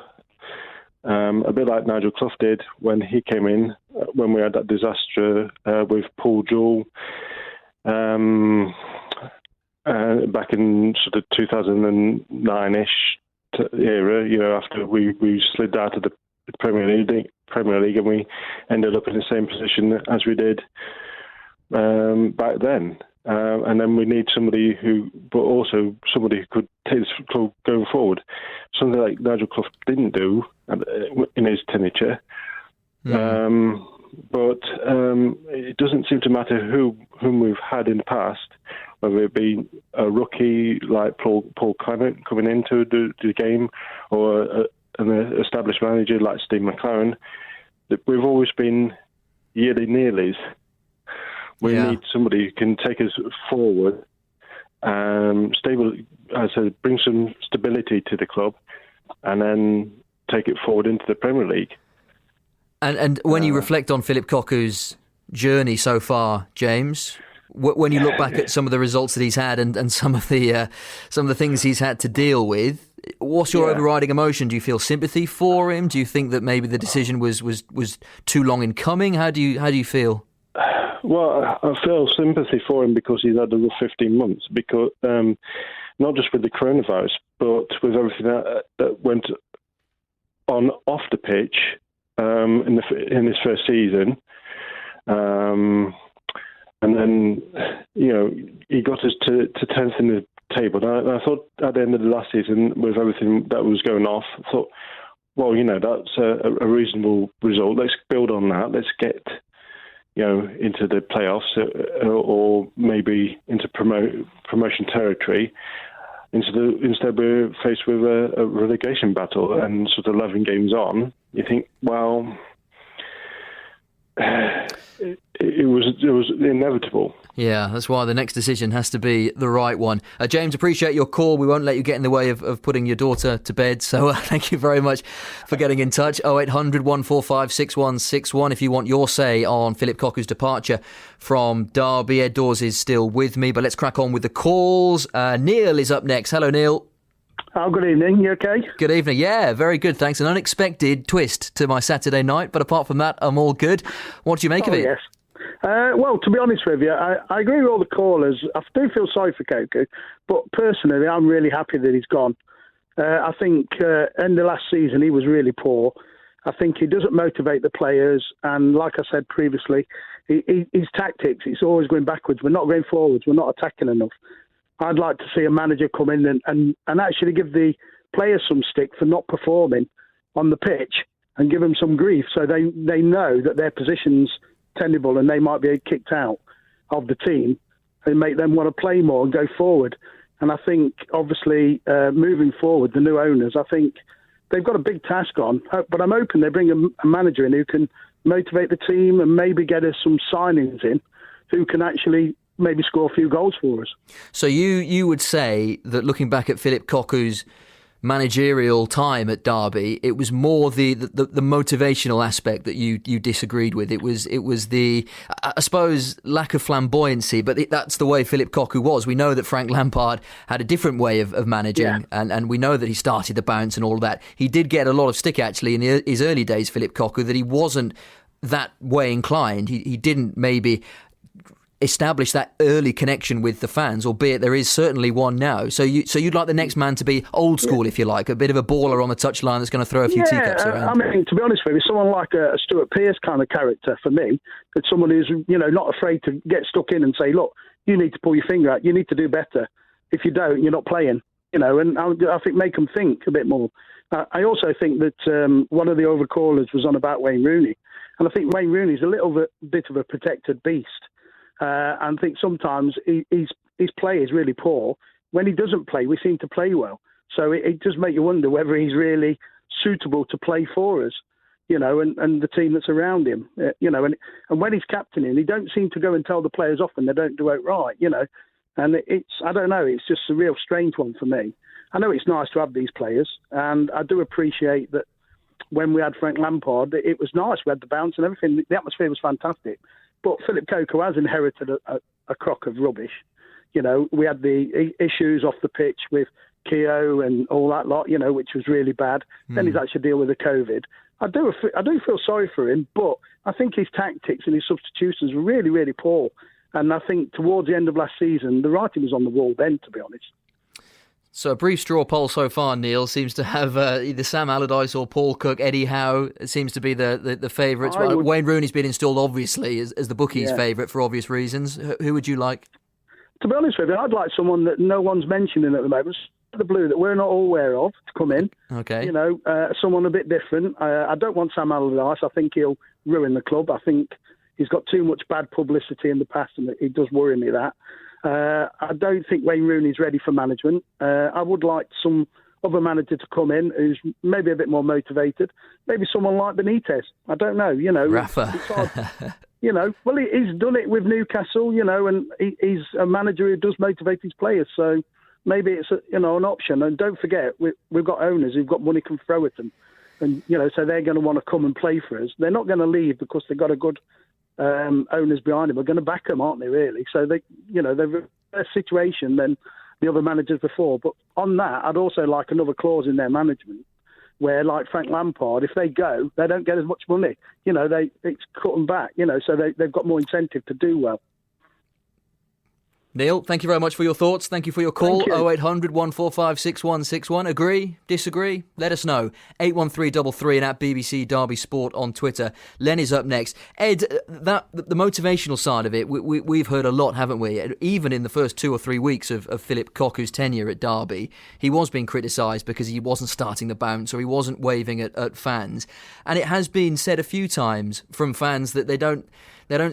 a bit like Nigel Clough did when he came in, when we had that disaster with Paul Jewell. back in sort of 2009-ish era, after we slid out of the Premier League, and we ended up in the same position as we did back then. And then we need somebody who could take this club going forward. Something like Nigel Clough didn't do in his tenure. But it doesn't seem to matter whom we've had in the past, whether it be a rookie like Paul Clement coming into the game, or an established manager like Steve McLaren. That we've always been yearly nearlies. We need somebody who can take us forward, stable. As I said, bring some stability to the club, and then take it forward into the Premier League. And when you reflect on Phillip Cocu's journey so far, James, when you look back at some of the results that he's had and some of the things he's had to deal with, what's your overriding emotion? Do you feel sympathy for him? Do you think that maybe the decision was too long in coming? How do you feel? Well, I feel sympathy for him because he's had a rough 15 months. Because not just with the coronavirus, but with everything that went on off the pitch. In his first season, and then he got us to 10th in the table. And I thought at the end of the last season, with everything that was going off, I thought, well, that's a reasonable result. Let's build on that. Let's get into the playoffs or maybe into promotion territory. Instead, we're faced with a relegation battle, and sort of 11 games on, you think, well, it was inevitable. Yeah, that's why the next decision has to be the right one. James, appreciate your call. We won't let you get in the way of putting your daughter to bed. So thank you very much for getting in touch. 0800 145 6161 if you want your say on Phillip Cocu's departure from Derby. Ed Dawes is still with me, but let's crack on with the calls. Neil is up next. Hello, Neil. Oh, good evening. You okay? Good evening. Yeah, very good. Thanks. An unexpected twist to my Saturday night, but apart from that, I'm all good. What do you make of it? Yes. Well, to be honest with you, I agree with all the callers. I do feel sorry for Cocu, but personally, I'm really happy that he's gone. I think in the last season, he was really poor. I think he doesn't motivate the players, and like I said previously, his tactics, it's always going backwards. We're not going forwards. We're not attacking enough. I'd like to see a manager come in and actually give the players some stick for not performing on the pitch and give them some grief so they know that their position's tenable and they might be kicked out of the team and make them want to play more and go forward. And I think, obviously, moving forward, the new owners, I think they've got a big task on. But I'm hoping they bring a manager in who can motivate the team and maybe get us some signings in who can actually maybe score a few goals for us. So you would say that looking back at Phillip Cocu's managerial time at Derby, it was more the motivational aspect that you disagreed with. It was the, I suppose, lack of flamboyancy, but that's the way Phillip Cocu was. We know that Frank Lampard had a different way of managing, and we know that he started the bounce and all of that. He did get a lot of stick, actually, in his early days, Phillip Cocu, that he wasn't that way inclined. He didn't maybe establish that early connection with the fans, albeit there is certainly one now. So you'd like the next man to be old school, if you like, a bit of a baller on the touchline that's going to throw a few teacups around. I mean, to be honest with you, someone like a Stuart Pearce kind of character for me, that someone who's not afraid to get stuck in and say, look, you need to pull your finger out, you need to do better. If you don't, you're not playing. And I think make them think a bit more. I also think that one of the overcallers was on about Wayne Rooney, and I think Wayne Rooney's a little bit of a protected beast. And I think sometimes his play is really poor. When he doesn't play, we seem to play well. So it does make you wonder whether he's really suitable to play for us, and the team that's around him, and when he's captaining, he don't seem to go and tell the players off when they don't do it right, and I don't know, it's just a real strange one for me. I know it's nice to have these players, and I do appreciate that when we had Frank Lampard, it was nice. We had the bounce and everything. The atmosphere was fantastic. But Phillip Cocu has inherited a crock of rubbish. We had the issues off the pitch with Keogh and all that lot, which was really bad. Then he's actually deal with the COVID. I do feel sorry for him, but I think his tactics and his substitutions were really, really poor. And I think towards the end of last season, the writing was on the wall then, to be honest. So a brief straw poll so far, Neil, seems to have either Sam Allardyce or Paul Cook. Eddie Howe seems to be the favourites. Wayne Rooney's been installed, obviously, as the bookies' favourite for obvious reasons. Who would you like? To be honest with you, I'd like someone that no one's mentioning at the moment, the blue that we're not all aware of, to come in. Okay. You know, someone a bit different. I don't want Sam Allardyce. I think he'll ruin the club. I think he's got too much bad publicity in the past, and it does worry me that. I don't think Wayne Rooney's ready for management. I would like some other manager to come in who's maybe a bit more motivated. Maybe someone like Benitez. I don't know. You know, Rafa. You know, well, he's done it with Newcastle. You know, and he's a manager who does motivate his players. So maybe it's an option. And don't forget, we've got owners who've got money can throw at them, and you know, so they're going to want to come and play for us. They're not going to leave because they've got a good owners behind them. Are going to back them, aren't they? Really? So they're a situation than the other managers before. But on that, I'd also like another clause in their management where, like Frank Lampard, if they go, they don't get as much money. You know, it's cut them back. You know, so they've got more incentive to do well. Neil, thank you very much for your thoughts. Thank you for your call. 0800 145 6161. Agree? Disagree? Let us know. 81333 and at BBC Derby Sport on Twitter. Len is up next. Ed, the motivational side of it, we've heard a lot, haven't we? Even in the first 2 or 3 weeks of Phillip Cocu's tenure at Derby, he was being criticised because he wasn't starting the bounce or he wasn't waving at fans. And it has been said a few times from fans that they don't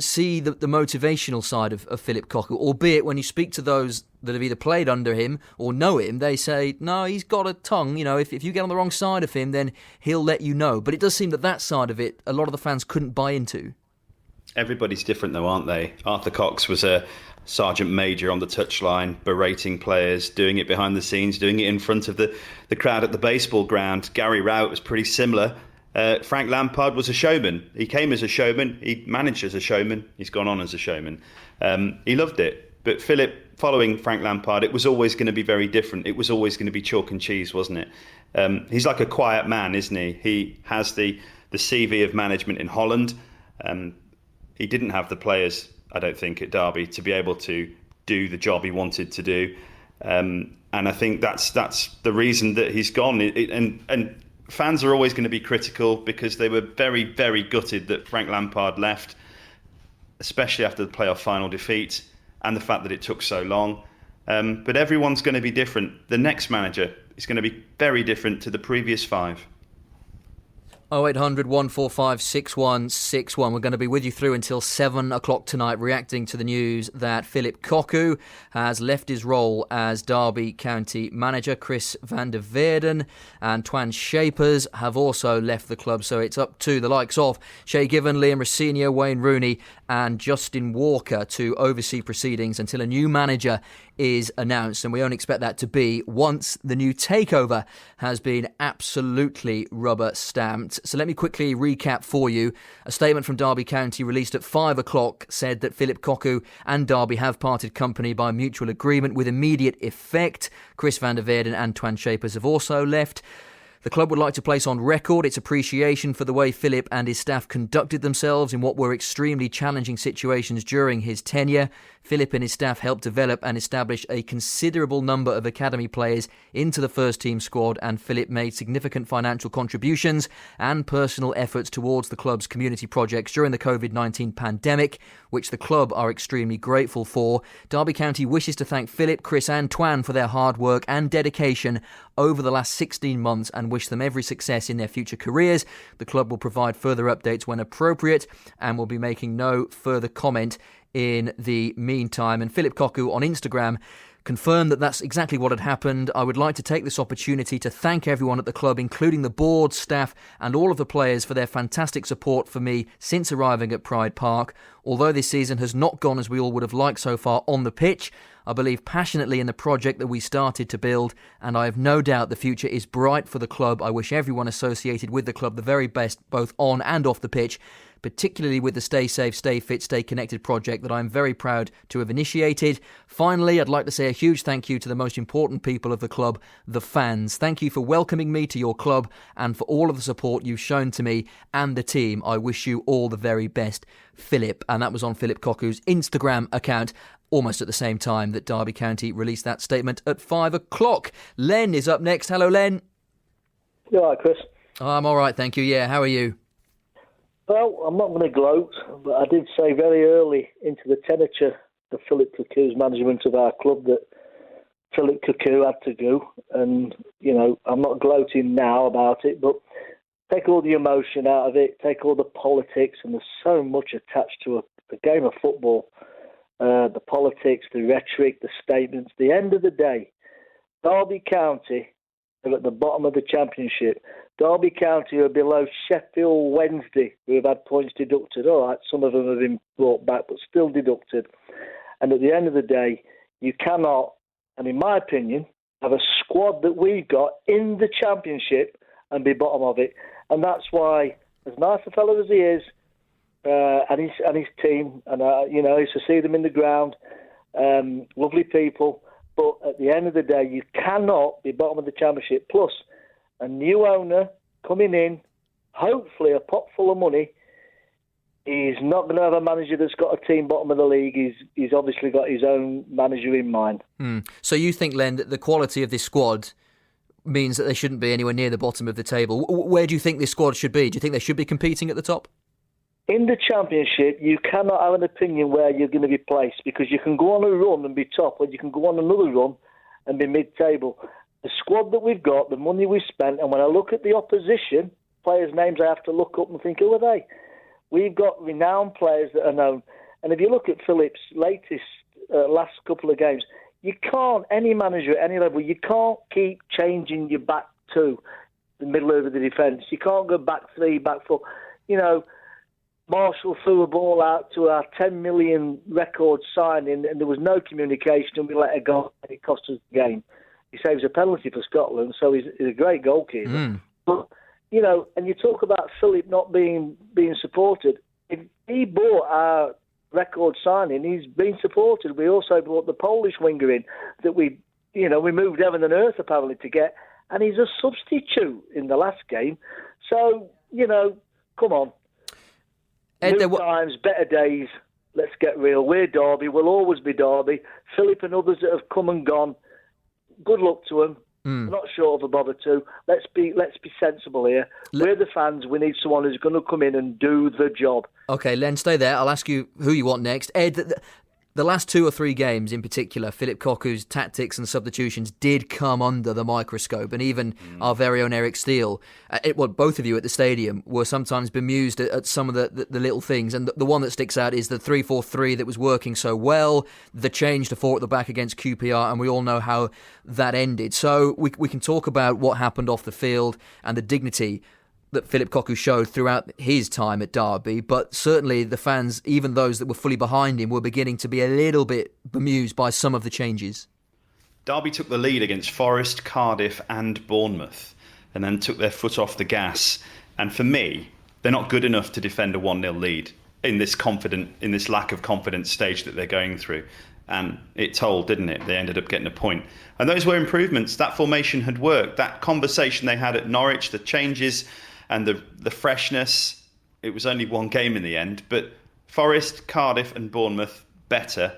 see the motivational side of Phillip Cocu, albeit when you speak to those that have either played under him or know him, they say, no, he's got a tongue. You know, if you get on the wrong side of him, then he'll let you know. But it does seem that side of it, a lot of the fans couldn't buy into. Everybody's different though, aren't they? Arthur Cox was a sergeant major on the touchline, berating players, doing it behind the scenes, doing it in front of the crowd at the baseball ground. Gary Rowett was pretty similar. Frank Lampard was a showman. He came as a showman. He managed as a showman. He's gone on as a showman. He loved it. But Philip, following Frank Lampard, it was always going to be very different. It was always going to be chalk and cheese, wasn't it? He's like a quiet man, isn't he? He has the CV of management in Holland. He didn't have the players, I don't think, at Derby to be able to do the job he wanted to do. And I think that's the reason that he's gone. And fans are always going to be critical because they were very, very gutted that Frank Lampard left, especially after the playoff final defeat and the fact that it took so long. But everyone's going to be different. The next manager is going to be very different to the previous 5. 0800 145 6161. We're going to be with you through until 7 o'clock tonight, reacting to the news that Phillip Cocu has left his role as Derby County manager. Chris van der Veerden and Twan Shapers have also left the club, so it's up to the likes of Shay Given, Liam Rosenior, Wayne Rooney and Justin Walker to oversee proceedings until a new manager is announced, and we only expect that to be once the new takeover has been absolutely rubber stamped. So let me quickly recap for you. A statement from Derby County released at 5 o'clock said that Phillip Cocu and Derby have parted company by mutual agreement with immediate effect. Chris van der Veerden and Twan Shapers have also left. The club would like to place on record its appreciation for the way Phillip and his staff conducted themselves in what were extremely challenging situations during his tenure. Phillip and his staff helped develop and establish a considerable number of academy players into the first team squad, and Phillip made significant financial contributions and personal efforts towards the club's community projects during the COVID-19 pandemic, which the club are extremely grateful for. Derby County wishes to thank Phillip, Chris and Twan for their hard work and dedication over the last 16 months and wish them every success in their future careers. The club will provide further updates when appropriate and will be making no further comment in the meantime. And Phillip Cocu on Instagram confirmed that that's exactly what had happened. I would like to take this opportunity to thank everyone at the club, including the board, staff and all of the players, for their fantastic support for me since arriving at Pride Park. Although this season has not gone as we all would have liked so far on the pitch, I believe passionately in the project that we started to build, and I have no doubt the future is bright for the club. I wish everyone associated with the club the very best, both on and off the pitch. particularly with the Stay Safe, Stay Fit, Stay Connected project that I'm very proud to have initiated. Finally, I'd like to say a huge thank you to the most important people of the club, the fans. Thank you for welcoming me to your club and for all of the support you've shown to me and the team. I wish you all the very best, Philip. And that was on Phillip Cocu's Instagram account, almost at the same time that Derby County released that statement at 5 o'clock. Len is up next. Hello, Len. You all right, Chris? I'm all right, thank you. Yeah, how are you? Well, I'm not going to gloat, but I did say very early into the tenure of Phillip Cocu's management of our club that Phillip Cocu had to go. And, I'm not gloating now about it, but take all the emotion out of it, take all the politics, and there's so much attached to a game of football. The politics, the rhetoric, the statements. At the end of the day, Derby County are at the bottom of the Championship. Derby County are below Sheffield Wednesday, who have had points deducted. All right, some of them have been brought back, but still deducted. And at the end of the day, you cannot, and in my opinion, have a squad that we've got in the Championship and be bottom of it. And that's why, as nice a fellow as he is, and his team, and I used to see them in the ground, lovely people. But at the end of the day, you cannot be bottom of the Championship. Plus, a new owner coming in, hopefully a pot full of money. He's not going to have a manager that's got a team bottom of the league. He's obviously got his own manager in mind. So you think, Len, that the quality of this squad means that they shouldn't be anywhere near the bottom of the table? Where do you think this squad should be? Do you think they should be competing at the top? In the Championship, you cannot have an opinion where you're going to be placed, because you can go on a run and be top, or you can go on another run and be mid-table. The squad that we've got, the money we've spent, and when I look at the opposition, players' names I have to look up and think, who are they? We've got renowned players that are known. And if you look at Phillip's latest last couple of games, you can't, any manager at any level, you can't keep changing your back two, the middle of the defence. You can't go back three, back four. Marshall threw a ball out to our 10 million record signing, and there was no communication, and we let it go, and it cost us the game. He saves a penalty for Scotland, so he's a great goalkeeper. But, and you talk about Phillip not being supported. If he bought our record signing, he's been supported. We also brought the Polish winger in that we moved heaven and earth apparently to get, and he's a substitute in the last game. So, come on. New times, better days. Let's get real. We're Derby. We'll always be Derby. Phillip and others that have come and gone, good luck to them. We're not short of a bother too. Let's be sensible here. We're the fans. We need someone who's going to come in and do the job. Okay, Len, stay there. I'll ask you who you want next. Ed, the last 2 or 3 games in particular, Phillip Cocu's tactics and substitutions did come under the microscope, and even our very own Eric Steele, both of you at the stadium, were sometimes bemused at some of the little things. And the one that sticks out is the 3-4-3 that was working so well, the change to 4 at the back against QPR, and we all know how that ended. So we can talk about what happened off the field and the dignity that Phillip Cocu showed throughout his time at Derby, but certainly the fans, even those that were fully behind him, were beginning to be a little bit bemused by some of the changes. Derby took the lead against Forest, Cardiff and Bournemouth, and then took their foot off the gas. And for me, they're not good enough to defend a 1-0 lead in this lack of confidence stage that they're going through. And it told, didn't it? They ended up getting a point. And those were improvements. That formation had worked. That conversation they had at Norwich, the changes and the freshness, it was only one game in the end. But Forest, Cardiff and Bournemouth, better.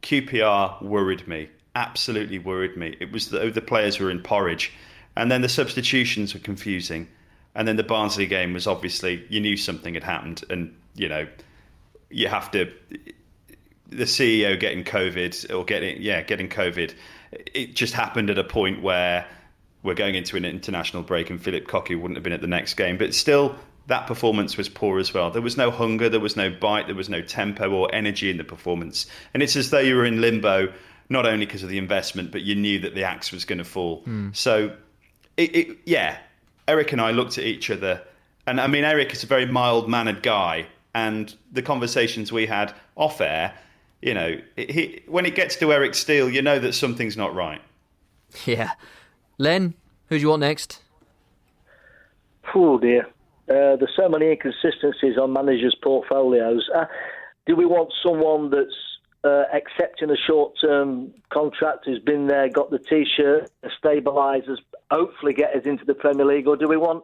QPR worried me, absolutely worried me. It was the players were in porridge. And then the substitutions were confusing. And then the Barnsley game was obviously, you knew something had happened. And, you have to... The CEO getting COVID, getting COVID, it just happened at a point where we're going into an international break and Phillip Cocu wouldn't have been at the next game. But still, that performance was poor as well. There was no hunger, there was no bite, there was no tempo or energy in the performance. And it's as though you were in limbo, not only because of the investment, but you knew that the axe was going to fall. So, Eric and I looked at each other. And I mean, Eric is a very mild-mannered guy. And the conversations we had off air, when it gets to Eric Steele, you know that something's not right. Yeah. Len, who do you want next? Oh dear. There's so many inconsistencies on managers' portfolios. Do we want someone that's accepting a short-term contract, who's been there, got the T-shirt, stabilisers, hopefully get us into the Premier League, or do we want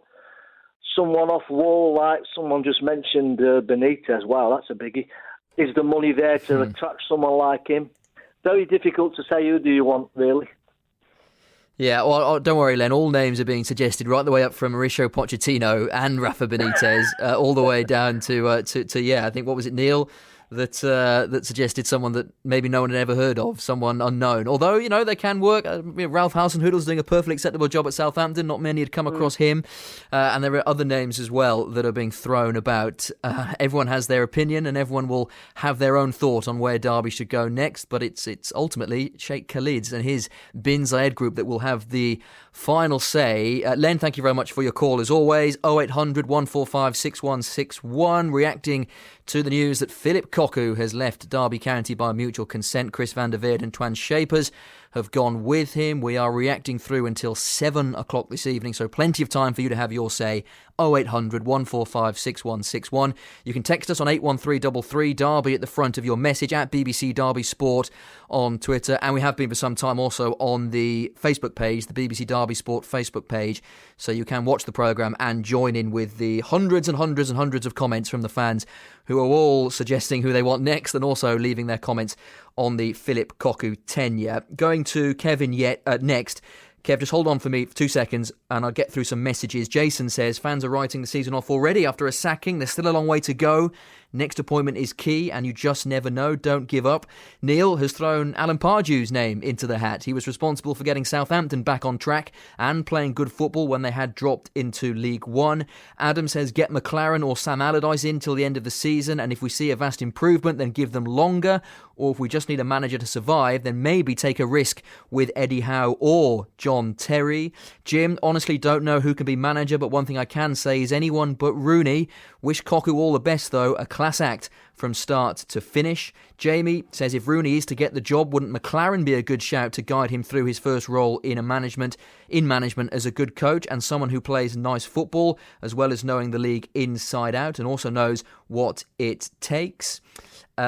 someone off wall, like someone just mentioned, Benitez? Wow, that's a biggie. Is the money there to attract someone like him? Very difficult to say. Who do you want, really? Yeah, well, don't worry, Len. All names are being suggested, right the way up from Mauricio Pochettino and Rafa Benitez, all the way down to I think, what was it, Neil, that suggested someone that maybe no one had ever heard of, someone unknown. Although, they can work. Ralph Hasenhüttl's doing a perfectly acceptable job at Southampton. Not many had come across him. And there are other names as well that are being thrown about. Everyone has their opinion and everyone will have their own thought on where Derby should go next. But it's ultimately Sheikh Khalid and his Bin Zayed group that will have the final say. Len, thank you very much for your call as always. 0800 145 6161, reacting to the news that Phillip Cocu has left Derby County by mutual consent. Chris van der Veer and Twan Shapers have gone with him. We are reacting through until 7 o'clock this evening, so plenty of time for you to have your say. 0800 145 6161. You can text us on 81333, Derby at the front of your message, at BBC Derby Sport on Twitter, and we have been for some time also on the Facebook page, the BBC Derby Sport Facebook page, so you can watch the programme and join in with the hundreds and hundreds and hundreds of comments from the fans who are all suggesting who they want next and also leaving their comments on the Phillip Cocu tenure. Going to Kevin next. Kev, just hold on for me for 2 seconds and I'll get through some messages. Jason says, fans are writing the season off already after a sacking. There's still a long way to go. Next appointment is key and you just never know. Don't give up. Neil has thrown Alan Pardew's name into the hat. He was responsible for getting Southampton back on track and playing good football when they had dropped into League One. Adam says, get McLaren or Sam Allardyce in till the end of the season, and if we see a vast improvement, then give them longer. Or if we just need a manager to survive, then maybe take a risk with Eddie Howe or John Terry. Jim, honestly don't know who can be manager, but one thing I can say is anyone but Rooney. Wish Cocu all the best though, a class act from start to finish. Jamie says if Rooney is to get the job, wouldn't McLaren be a good shout to guide him through his first role in management as a good coach and someone who plays nice football as well as knowing the league inside out and also knows what it takes.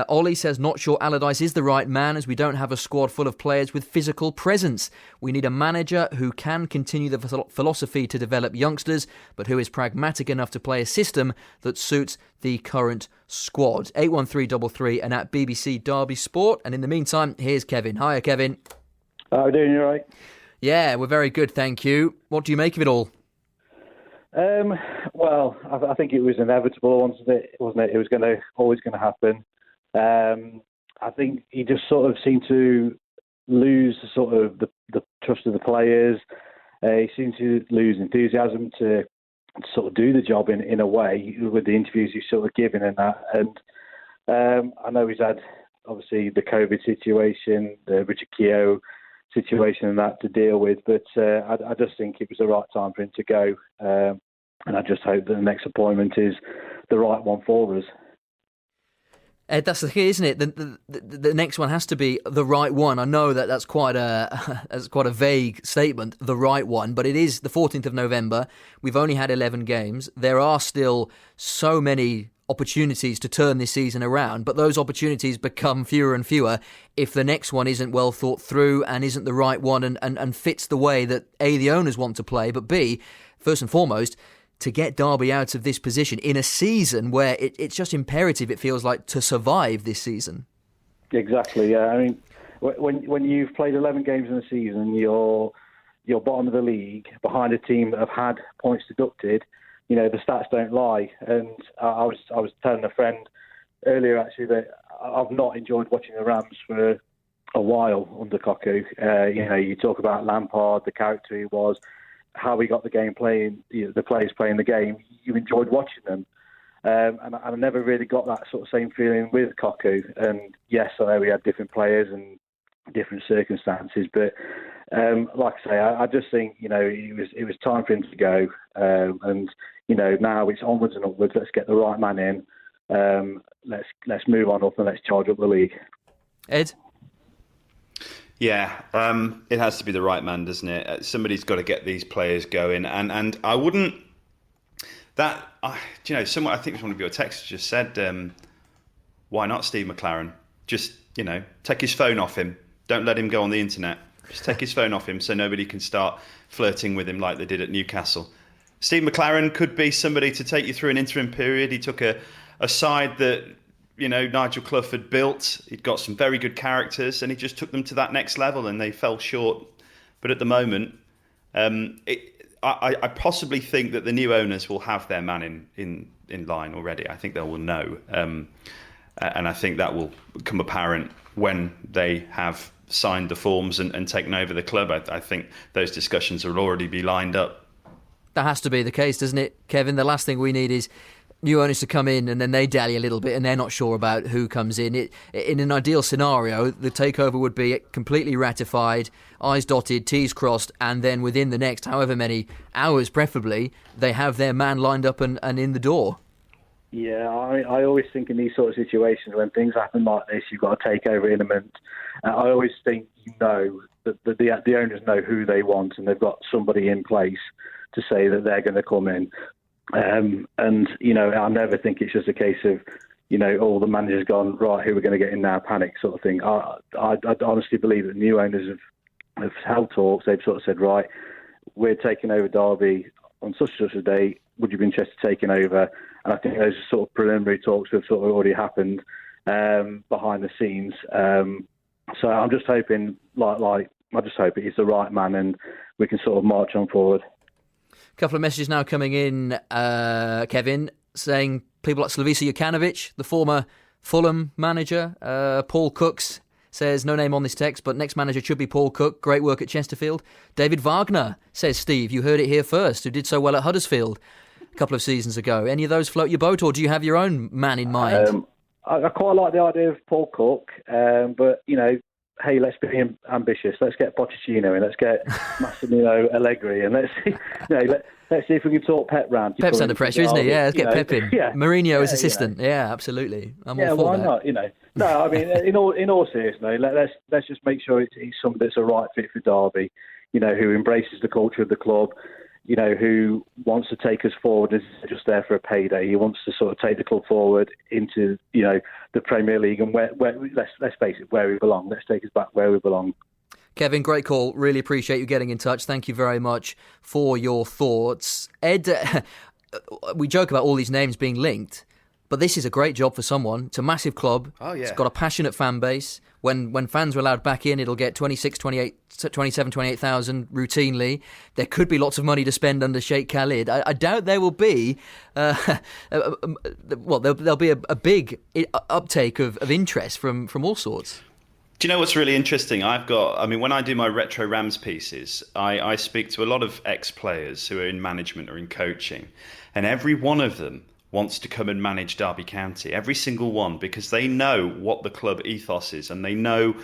Ollie says, not sure Allardyce is the right man as we don't have a squad full of players with physical presence. We need a manager who can continue the philosophy to develop youngsters, but who is pragmatic enough to play a system that suits the current squad. 81333 and at BBC Derby Sport. And in the meantime, here's Kevin. Hiya, Kevin. How are you doing? You all right? Yeah, we're very good, thank you. What do you make of it all? Well, I think it was inevitable, wasn't it? It was always going to happen. I think he just sort of seemed to lose sort of the trust of the players. He seemed to lose enthusiasm to sort of do the job in a way with the interviews he's sort of given and that. And I know he's had obviously the COVID situation, the Richard Keogh situation and that to deal with, but I just think it was the right time for him to go. And I just hope that the next appointment is the right one for us. That's the thing, isn't it? The next one has to be the right one. I know that's quite a vague statement, the right one, but it is the 14th of November. We've only had 11 games. There are still so many opportunities to turn this season around, but those opportunities become fewer and fewer if the next one isn't well thought through and isn't the right one and fits the way that A, the owners want to play, but B, first and foremost, to get Derby out of this position in a season where it's just imperative, it feels like, to survive this season. Exactly, yeah. I mean, when you've played 11 games in a season, you're bottom of the league, behind a team that have had points deducted, the stats don't lie. And I was telling a friend earlier, actually, that I've not enjoyed watching the Rams for a while under Cocu. You talk about Lampard, the character he was, how we got the game playing, the players playing the game, you enjoyed watching them. And I never really got that sort of same feeling with Cocu. And yes, I know we had different players and different circumstances, but like I say, I just think, it was time for him to go. And now it's onwards and upwards. Let's get the right man in. Let's move on up and let's charge up the league. Ed? Yeah, it has to be the right man, doesn't it? Somebody's got to get these players going, and I wouldn't. Someone, I think it was one of your texts, just said, why not Steve McLaren? Just, take his phone off him. Don't let him go on the internet. Just take his phone off him so nobody can start flirting with him like they did at Newcastle. Steve McLaren could be somebody to take you through an interim period. He took a side that, Nigel Clough had built. He'd got some very good characters and he just took them to that next level and they fell short. But at the moment, I possibly think that the new owners will have their man in line already. I think they will know. And I think that will become apparent when they have signed the forms and taken over the club. I think those discussions will already be lined up. That has to be the case, doesn't it, Kevin? The last thing we need is new owners to come in and then they dally a little bit and they're not sure about who comes in. In an ideal scenario, the takeover would be completely ratified, I's dotted, T's crossed, and then within the next however many hours, preferably, they have their man lined up and in the door. Yeah, I always think in these sort of situations when things happen like this, you've got a takeover element. I always think that the owners know who they want and they've got somebody in place to say that they're going to come in. And I never think it's just a case of, all the managers gone, right, who we're going to get in now, panic sort of thing. I honestly believe that new owners have held talks. They've sort of said, right, we're taking over Derby on such and such a day. Would you be interested in taking over? And I think those sort of preliminary talks have sort of already happened behind the scenes. So I'm just hoping, I just hope it's the right man and we can sort of march on forward. A couple of messages now coming in, Kevin, saying people like Slavisa Jokanovic, the former Fulham manager, Paul Cooks says, no name on this text, but next manager should be Paul Cook. Great work at Chesterfield. David Wagner says, Steve, you heard it here first, who did so well at Huddersfield a couple of seasons ago. Any of those float your boat, or do you have your own man in mind? I quite like the idea of Paul Cook, but, hey, let's be ambitious. Let's get Pochettino in. Let's get Massimiliano Allegri, and let's see, let's see if we can talk Pep round. Pep's under pressure, isn't he? Yeah, let's get Pep in. Yeah. Mourinho as assistant. Yeah, absolutely. I'm all for why that. not? No, I mean, in all seriousness, let's just make sure he's somebody that's a right fit for Derby. Who embraces the culture of the club. Who wants to take us forward, is just there for a payday. He wants to sort of take the club forward into, the Premier League and where let's face it, where we belong. Let's take us back where we belong. Kevin, great call. Really appreciate you getting in touch. Thank you very much for your thoughts. Ed, we joke about all these names being linked, but this is a great job for someone. It's a massive club. Oh, yeah. It's got a passionate fan base. When fans are allowed back in, it'll get 27,000 routinely. There could be lots of money to spend under Sheikh Khalid. I doubt there will be, there'll be a big uptake of interest from all sorts. Do you know what's really interesting? When I do my Retro Rams pieces, I speak to a lot of ex-players who are in management or in coaching, and every one of them wants to come and manage Derby County, every single one, because they know what the club ethos is and they know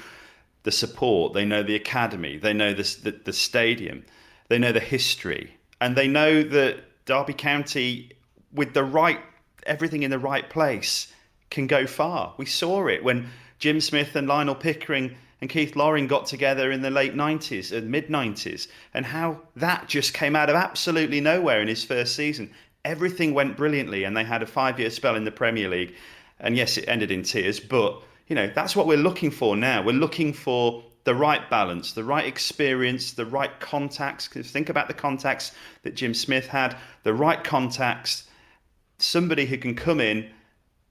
the support, they know the academy, they know the stadium, they know the history, and they know that Derby County, with everything in the right place, can go far. We saw it when Jim Smith and Lionel Pickering and Keith Loring got together in the late 90s and mid-90s, and how that just came out of absolutely nowhere in his first season. Everything went brilliantly and they had a 5-year spell in the Premier League. And yes, it ended in tears, but that's what we're looking for now. We're looking for the right balance, the right experience, the right contacts. Because think about the contacts that Jim Smith had, the right contacts, somebody who can come in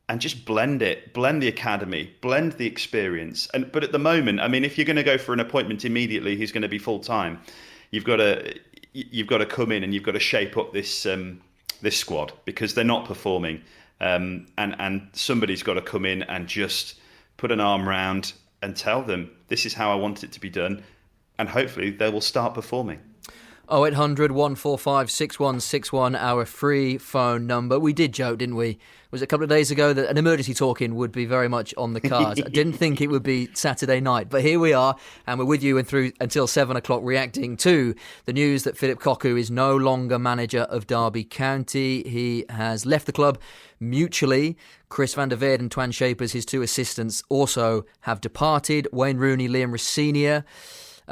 and just blend the academy, blend the experience. But at the moment, if you're going to go for an appointment immediately, who's going to be full time, you've got to come in and you've got to shape up this squad, because they're not performing, and somebody's got to come in and just put an arm round and tell them, this is how I want it to be done, and hopefully they will start performing. 0800 145 6161, our free phone number. We did joke, didn't we? Was it a couple of days ago that an emergency talk-in would be very much on the cards? I didn't think it would be Saturday night, but here we are, and we're with you until 7 o'clock reacting to the news that Phillip Cocu is no longer manager of Derby County. He has left the club mutually. Chris van der Veer and Twan Shapers, his two assistants, also have departed. Wayne Rooney, Liam Rossinier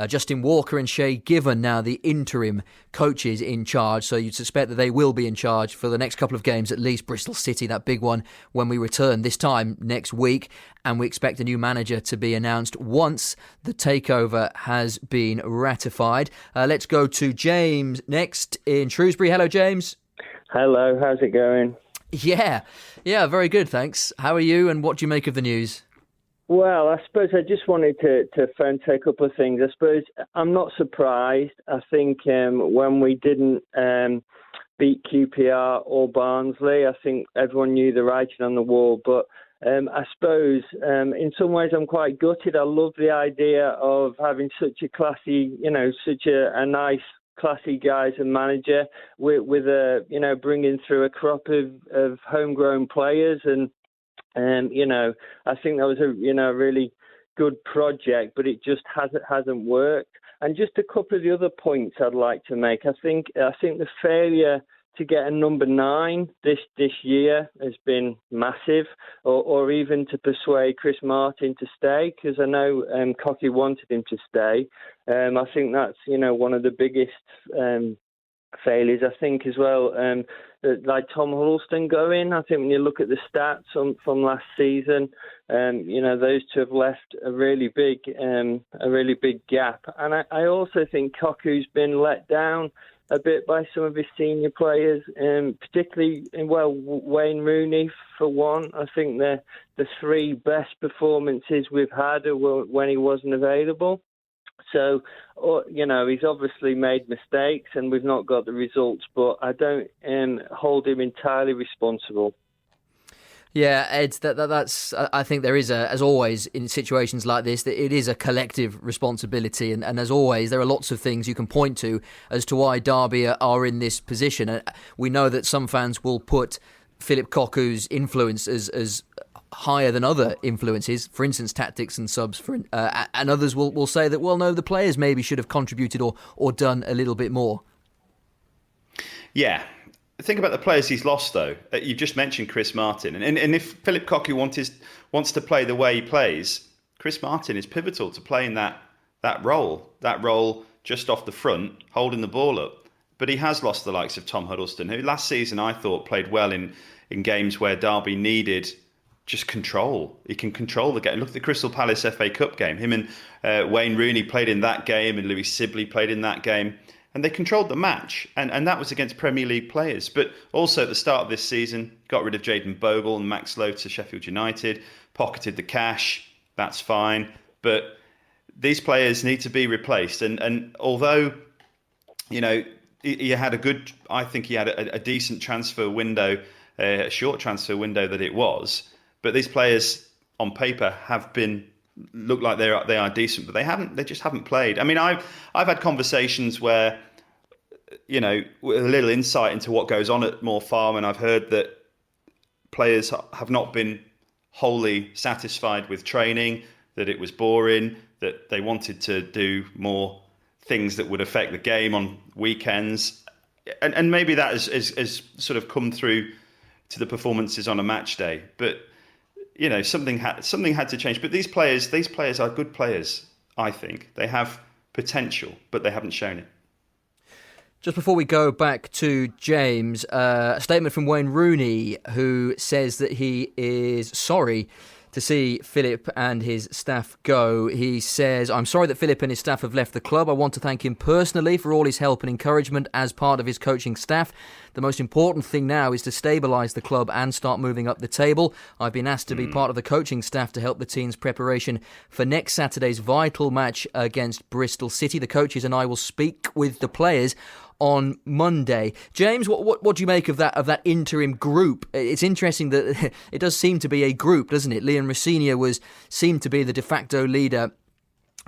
Justin Walker and Shay Given now the interim coaches in charge, so you'd suspect that they will be in charge for the next couple of games, at least Bristol City, that big one when we return this time next week, and we expect a new manager to be announced once the takeover has been ratified. Let's go to James next in Shrewsbury. Hello, James. Hello, how's it going? Yeah, very good, thanks. How are you, and what do you make of the news? Well, I suppose I just wanted to phone take a couple of things. I suppose I'm not surprised. I think when we didn't beat QPR or Barnsley, I think everyone knew the writing on the wall. But I suppose in some ways I'm quite gutted. I love the idea of having such a classy, such a nice, classy guy as a manager with a, bringing through a crop of homegrown players and. I think that was a really good project, but it just hasn't worked. And just a couple of the other points I'd like to make. I think the failure to get a number 9 this year has been massive, or even to persuade Chris Martin to stay, because I know Cocu wanted him to stay. I think that's one of the biggest failures. I think as well, like Tom Huddleston going. I think when you look at the stats from last season, those two have left a really big gap. And I also think Cocu's been let down a bit by some of his senior players, particularly Wayne Rooney for one. I think the 3 best performances we've had were when he wasn't available. So, he's obviously made mistakes and we've not got the results, but I don't hold him entirely responsible. Yeah, Ed, that's. I think there is as always in situations like this, that it is a collective responsibility, and as always, there are lots of things you can point to as to why Derby are in this position. We know that some fans will put Phillip Cocu's influence as higher than other influences, for instance, tactics and subs, and others will say that, well, no, the players maybe should have contributed or done a little bit more. Yeah. Think about the players he's lost, though. You've just mentioned Chris Martin. And if Phillip Cocu wants to play the way he plays, Chris Martin is pivotal to playing that role just off the front, holding the ball up. But he has lost the likes of Tom Huddleston, who last season I thought played well in games where Derby needed just control. He can control the game. Look at the Crystal Palace FA Cup game. Him and Wayne Rooney played in that game, and Louis Sibley played in that game. And they controlled the match. And that was against Premier League players. But also at the start of this season, got rid of Jayden Bogle and Max Lowe to Sheffield United, pocketed the cash. That's fine. But these players need to be replaced. And although, he had I think he had a decent transfer window, a short transfer window that it was. But these players on paper look like they are decent, but they just haven't played. I mean, I've had conversations where, with a little insight into what goes on at Moor Farm, and I've heard that players have not been wholly satisfied with training, that it was boring, that they wanted to do more things that would affect the game on weekends, and maybe that has sort of come through to the performances on a match day, but. Something had to change. But these players are good players, I think. They have potential, but they haven't shown it. Just before we go back to James, a statement from Wayne Rooney, who says that he is sorry to see Phillip and his staff go. He says, "I'm sorry that Phillip and his staff have left the club. I want to thank him personally for all his help and encouragement as part of his coaching staff. The most important thing now is to stabilise the club and start moving up the table. I've been asked to be part of the coaching staff to help the team's preparation for next Saturday's vital match against Bristol City. The coaches and I will speak with the players on Monday." James, what do you make of that interim group? It's interesting that it does seem to be a group, doesn't it? Liam Rosenior seemed to be the de facto leader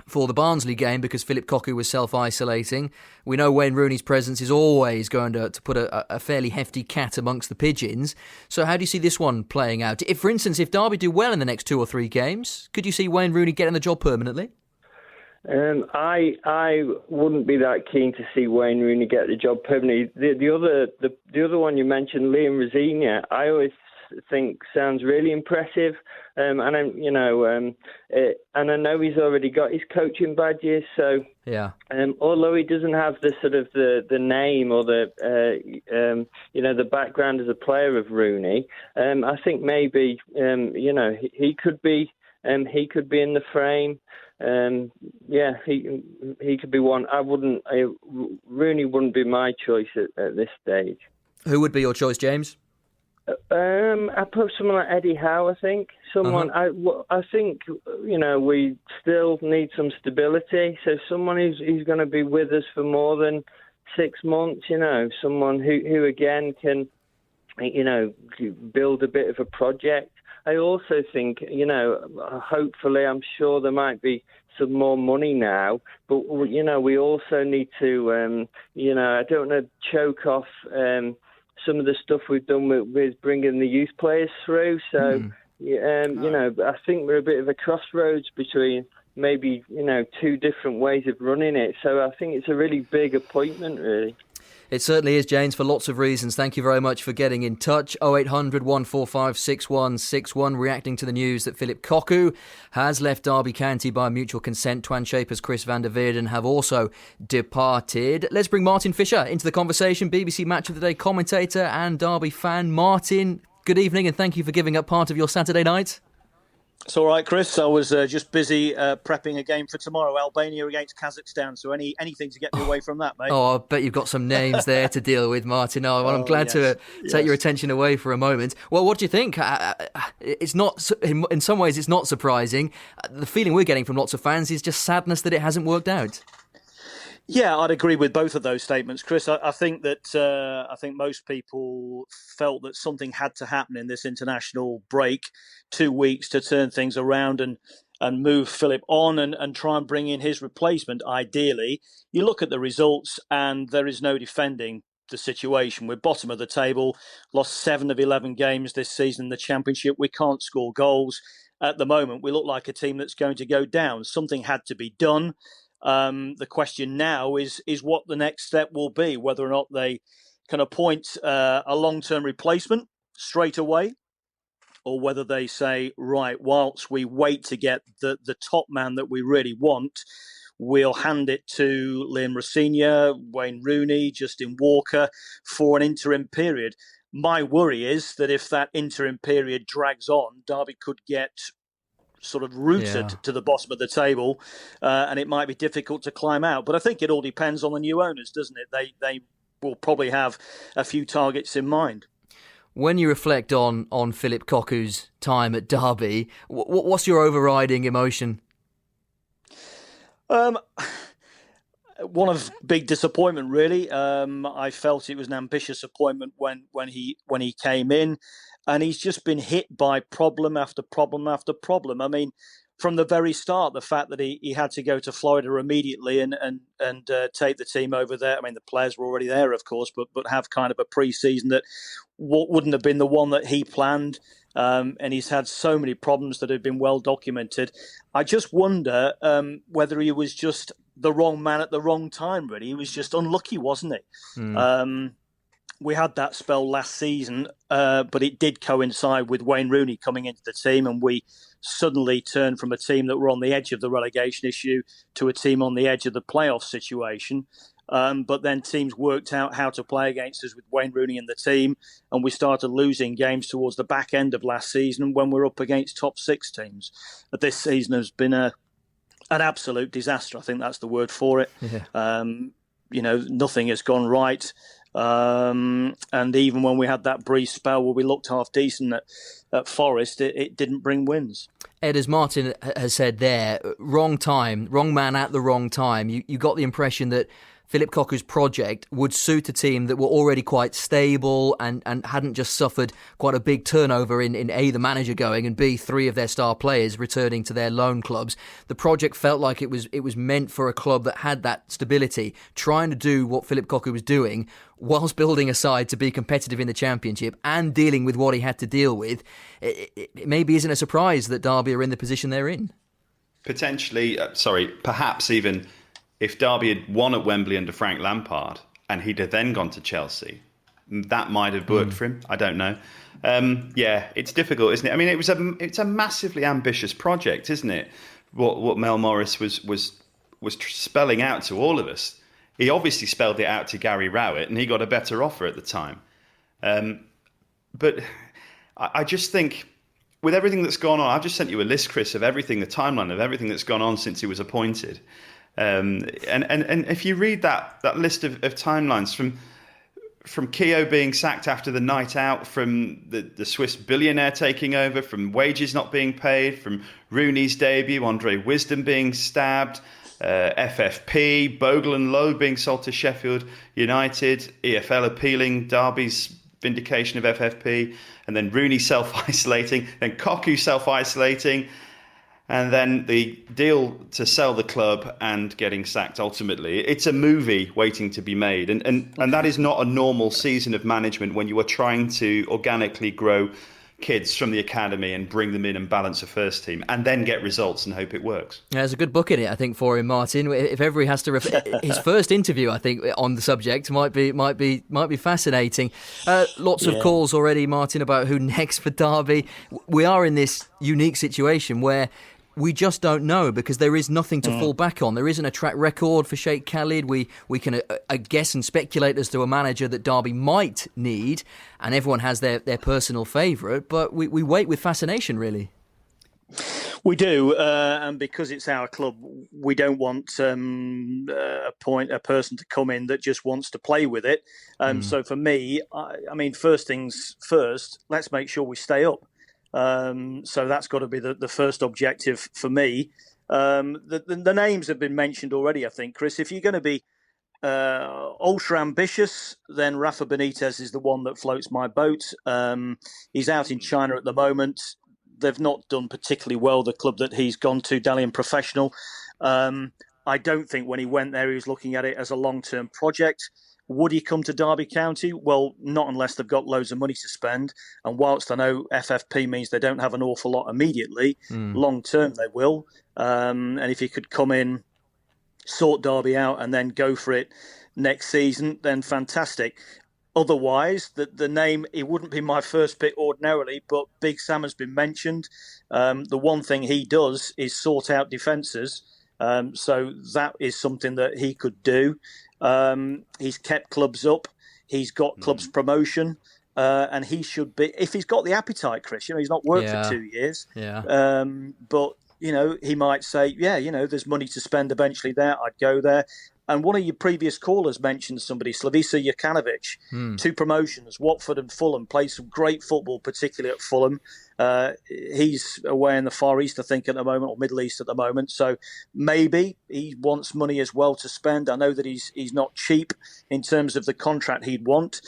for the Barnsley game because Phillip Cocu was self-isolating. We know Wayne Rooney's presence is always going to put a fairly hefty cat amongst the pigeons. So how do you see this one playing out? For instance, if Derby do well in the next 2 or 3 games, could you see Wayne Rooney getting the job permanently? I wouldn't be that keen to see Wayne Rooney get the job permanently. The other one you mentioned, Liam Rosenior, I always think sounds really impressive. And I know he's already got his coaching badges. So yeah. Although he doesn't have the sort of the name or the the background as a player of Rooney, I think maybe he could be in the frame. He could be one. Rooney wouldn't be my choice at this stage. Who would be your choice, James? I put someone like Eddie Howe. I think someone. I think we still need some stability. So someone who's going to be with us for more than 6 months. Someone who again can build a bit of a project. I also think hopefully, I'm sure there might be some more money now, but we also need to I don't want to choke off some of the stuff we've done with bringing the youth players through. So, I think we're a bit of a crossroads between maybe, two different ways of running it. So I think it's a really big appointment, really. It certainly is, James, for lots of reasons. Thank you very much for getting in touch. 0800 145 6161, reacting to the news that Phillip Cocu has left Derby County by mutual consent. Twan Shapers, Chris van der Veerden have also departed. Let's bring Martin Fisher into the conversation, BBC Match of the Day commentator and Derby fan. Martin, good evening and thank you for giving up part of your Saturday night. It's all right, Chris. I was just busy prepping a game for tomorrow, Albania against Kazakhstan. So anything to get me away from that, mate. Oh, I bet you've got some names there to deal with, Martin. Oh, well, I'm glad to take your attention away for a moment. Well, what do you think? It's not, in some ways, it's not surprising. The feeling we're getting from lots of fans is just sadness that it hasn't worked out. Yeah, I'd agree with both of those statements, Chris. I think that I think most people felt that something had to happen in this international break, 2 weeks to turn things around and move Phillip on and try and bring in his replacement. Ideally, you look at the results and there is no defending the situation. We're bottom of the table, lost 7 of 11 games this season in the Championship. We can't score goals. At the moment, we look like a team that's going to go down. Something had to be done. The question now is what the next step will be, whether or not they can appoint a long-term replacement straight away, or whether they say, right, whilst we wait to get the top man that we really want, we'll hand it to Liam Rosenior, Wayne Rooney, Justin Walker for an interim period. My worry is that if that interim period drags on, Derby could get sort of rooted to the bottom of the table, and it might be difficult to climb out. But I think it all depends on the new owners, doesn't it? They will probably have a few targets in mind. When you reflect on Phillip Cocu's time at Derby, what's your overriding emotion? One of big disappointment, really. I felt it was an ambitious appointment when he came in. And he's just been hit by problem after problem after problem. I mean, from the very start, the fact that he had to go to Florida immediately and take the team over there. I mean, the players were already there, of course, but have kind of a pre-season that wouldn't have been the one that he planned. And he's had so many problems that have been well documented. I just wonder whether he was just the wrong man at the wrong time, really. He was just unlucky, wasn't he? We had that spell last season, but it did coincide with Wayne Rooney coming into the team, and we suddenly turned from a team that were on the edge of the relegation issue to a team on the edge of the playoff situation. But then teams worked out how to play against us with Wayne Rooney in the team, and we started losing games towards the back end of last season when we're up against top 6 teams. But this season has been an absolute disaster. I think that's the word for it. Yeah. Nothing has gone right. And even when we had that brief spell where we looked half decent at Forest, it didn't bring wins. Ed, as Martin has said there, wrong time, wrong man at the wrong time. You got the impression that Phillip Cocu's project would suit a team that were already quite stable and hadn't just suffered quite a big turnover in A, the manager going, and B, 3 of their star players returning to their loan clubs. The project felt like it was meant for a club that had that stability, trying to do what Phillip Cocu was doing whilst building a side to be competitive in the Championship and dealing with what he had to deal with. It maybe isn't a surprise that Derby are in the position they're in. Perhaps even if Derby had won at Wembley under Frank Lampard and he'd have then gone to Chelsea, that might have worked for him. I don't know. Yeah, it's difficult, isn't it? I mean, it's a massively ambitious project, isn't it? What Mel Morris was spelling out to all of us. He obviously spelled it out to Gary Rowett, and he got a better offer at the time. But I just think, with everything that's gone on, I've just sent you a list, Chris, of everything, the timeline of everything that's gone on since he was appointed. And if you read that list of timelines from Keogh being sacked after the night out, from the Swiss billionaire taking over, from wages not being paid, from Rooney's debut, Andre Wisdom being stabbed, FFP, Bogle and Lowe being sold to Sheffield United, EFL appealing Derby's vindication of FFP, and then Rooney self-isolating, then Cocu self-isolating, and then the deal to sell the club and getting sacked ultimately. It's a movie waiting to be made. And that is not a normal season of management when you are trying to organically grow kids from the academy and bring them in and balance a first team and then get results and hope it works. Yeah, there's a good book in it, I think, for him, Martin. If ever he has to his first interview, I think, on the subject might be fascinating. Lots of calls already, Martin, about who next for Derby. We are in this unique situation where we just don't know, because there is nothing to fall back on. There isn't a track record for Sheikh Khalid. We can guess and speculate as to a manager that Derby might need, and everyone has their personal favourite, but we wait with fascination, really. We do, and because it's our club, we don't want a person to come in that just wants to play with it. So for me, I mean, first things first, let's make sure we stay up. So that's got to be the first objective for me. The names have been mentioned already, I think, Chris. If you're going to be ultra ambitious, then Rafa Benitez is the one that floats my boat. He's out in China at the moment. They've not done particularly well, the club that he's gone to, Dalian Professional. I don't think when he went there, he was looking at it as a long-term project. Would he come to Derby County? Well, not unless they've got loads of money to spend. And whilst I know FFP means they don't have an awful lot immediately, long term they will. And if he could come in, sort Derby out and then go for it next season, then fantastic. Otherwise, the name, it wouldn't be my first pick ordinarily, but Big Sam has been mentioned. The one thing he does is sort out defences. So that is something that he could do. He's kept clubs up. He's got clubs promotion. And he should be, if he's got the appetite, Chris, he's not worked for 2 years. But, he might say, there's money to spend eventually there. I'd go there. And one of your previous callers mentioned somebody, Slavica Jokanovic, 2 promotions, Watford and Fulham, played some great football, particularly at Fulham. He's away in the Far East, I think, at the moment, or Middle East at the moment. So maybe he wants money as well to spend. I know that he's not cheap in terms of the contract he'd want.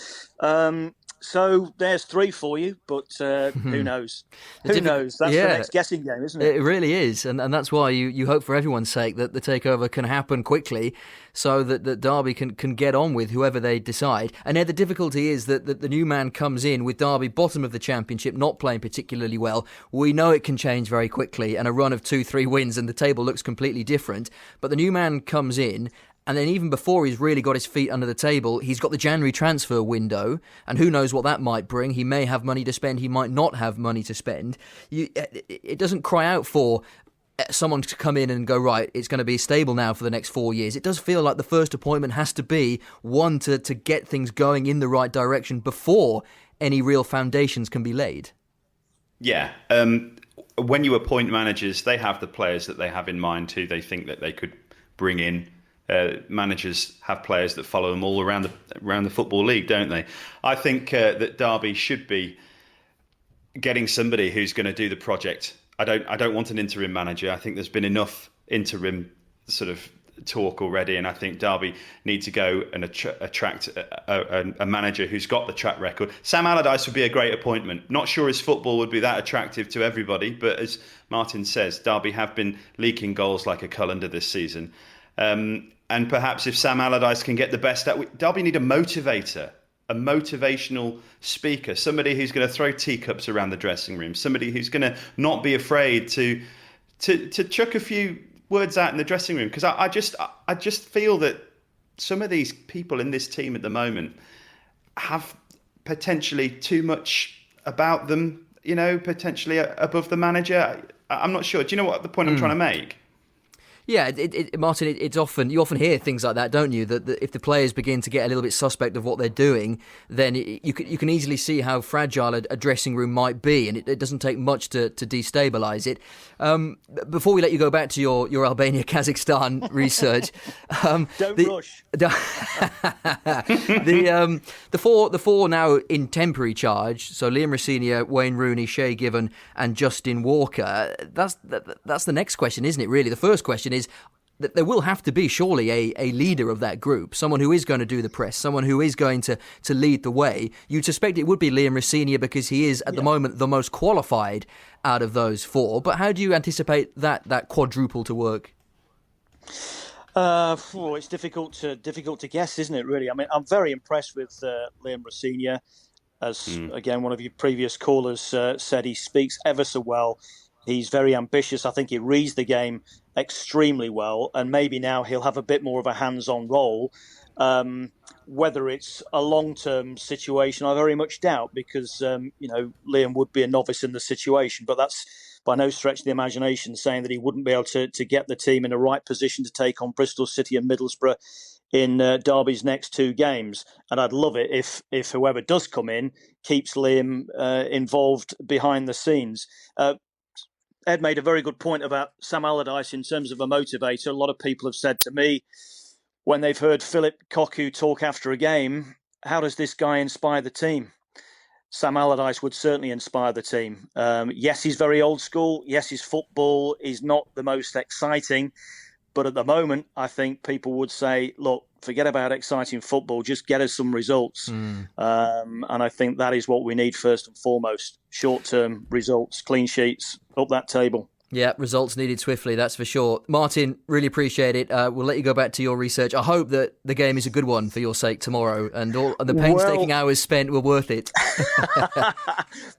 So there's 3 for you, but who knows? Who knows? That's the next guessing game, isn't it? It really is, and that's why you hope for everyone's sake that the takeover can happen quickly, so that Derby can get on with whoever they decide. And the difficulty is that the new man comes in with Derby bottom of the Championship, not playing particularly well. We know it can change very quickly, and a run of 2-3 wins and the table looks completely different. But the new man comes in, and then even before he's really got his feet under the table, he's got the January transfer window, and who knows what that might bring. He may have money to spend, he might not have money to spend. It doesn't cry out for someone to come in and go, right, it's going to be stable now for the next 4 years. It does feel like the first appointment has to be one to get things going in the right direction before any real foundations can be laid. Yeah. When you appoint managers, they have the players that they have in mind who they think that they could bring in. Managers have players that follow them all around the Football League, don't they? I think that Derby should be getting somebody who's going to do the project. I don't want an interim manager. I think there's been enough interim sort of talk already, and I think Derby need to go and attract a manager who's got the track record. Sam Allardyce would be a great appointment. Not sure his football would be that attractive to everybody, but as Martin says, Derby have been leaking goals like a colander this season. And perhaps if Sam Allardyce can get the best out, Derby need a motivator, a motivational speaker, somebody who's going to throw teacups around the dressing room, somebody who's going to not be afraid to chuck a few words out in the dressing room. Because I just feel that some of these people in this team at the moment have potentially too much about them, potentially above the manager? I'm not sure. Do you know what the point I'm trying to make? Yeah, Martin, you often hear things like that, don't you? That if the players begin to get a little bit suspect of what they're doing, then you can easily see how fragile a dressing room might be, and it doesn't take much to destabilise it. Before we let you go back to your Albania-Kazakhstan research, don't rush. The four now in temporary charge. So Liam Rosenior, Wayne Rooney, Shay Given, and Justin Walker. That's the next question, isn't it? Really, the first question is that there will have to be surely a leader of that group, someone who is going to do the press, someone who is going to lead the way. You'd suspect it would be Liam Rosenior because he is at the moment the most qualified out of those four. But how do you anticipate that quadruple to work? It's difficult to guess, isn't it? Really, I mean, I'm very impressed with Liam Rosenior. As again, one of your previous callers said, he speaks ever so well. He's very ambitious. I think he reads the game extremely well, and maybe now he'll have a bit more of a hands-on role. Whether it's a long-term situation, I very much doubt, because Liam would be a novice in the situation, but that's by no stretch of the imagination saying that he wouldn't be able to get the team in the right position to take on Bristol City and Middlesbrough in Derby's next two games. And I'd love it if whoever does come in keeps Liam involved behind the scenes. Ed made a very good point about Sam Allardyce in terms of a motivator. A lot of people have said to me when they've heard Phillip Cocu talk after a game, how does this guy inspire the team? Sam Allardyce would certainly inspire the team. Yes, he's very old school. Yes, his football is not the most exciting. But at the moment, I think people would say, look, forget about exciting football, just get us some results. And I think that is what we need first and foremost. Short-term results, clean sheets, up that table. Yeah, results needed swiftly, that's for sure. Martin, really appreciate it. We'll let you go back to your research. I hope that the game is a good one for your sake tomorrow, and the painstaking hours spent were worth it.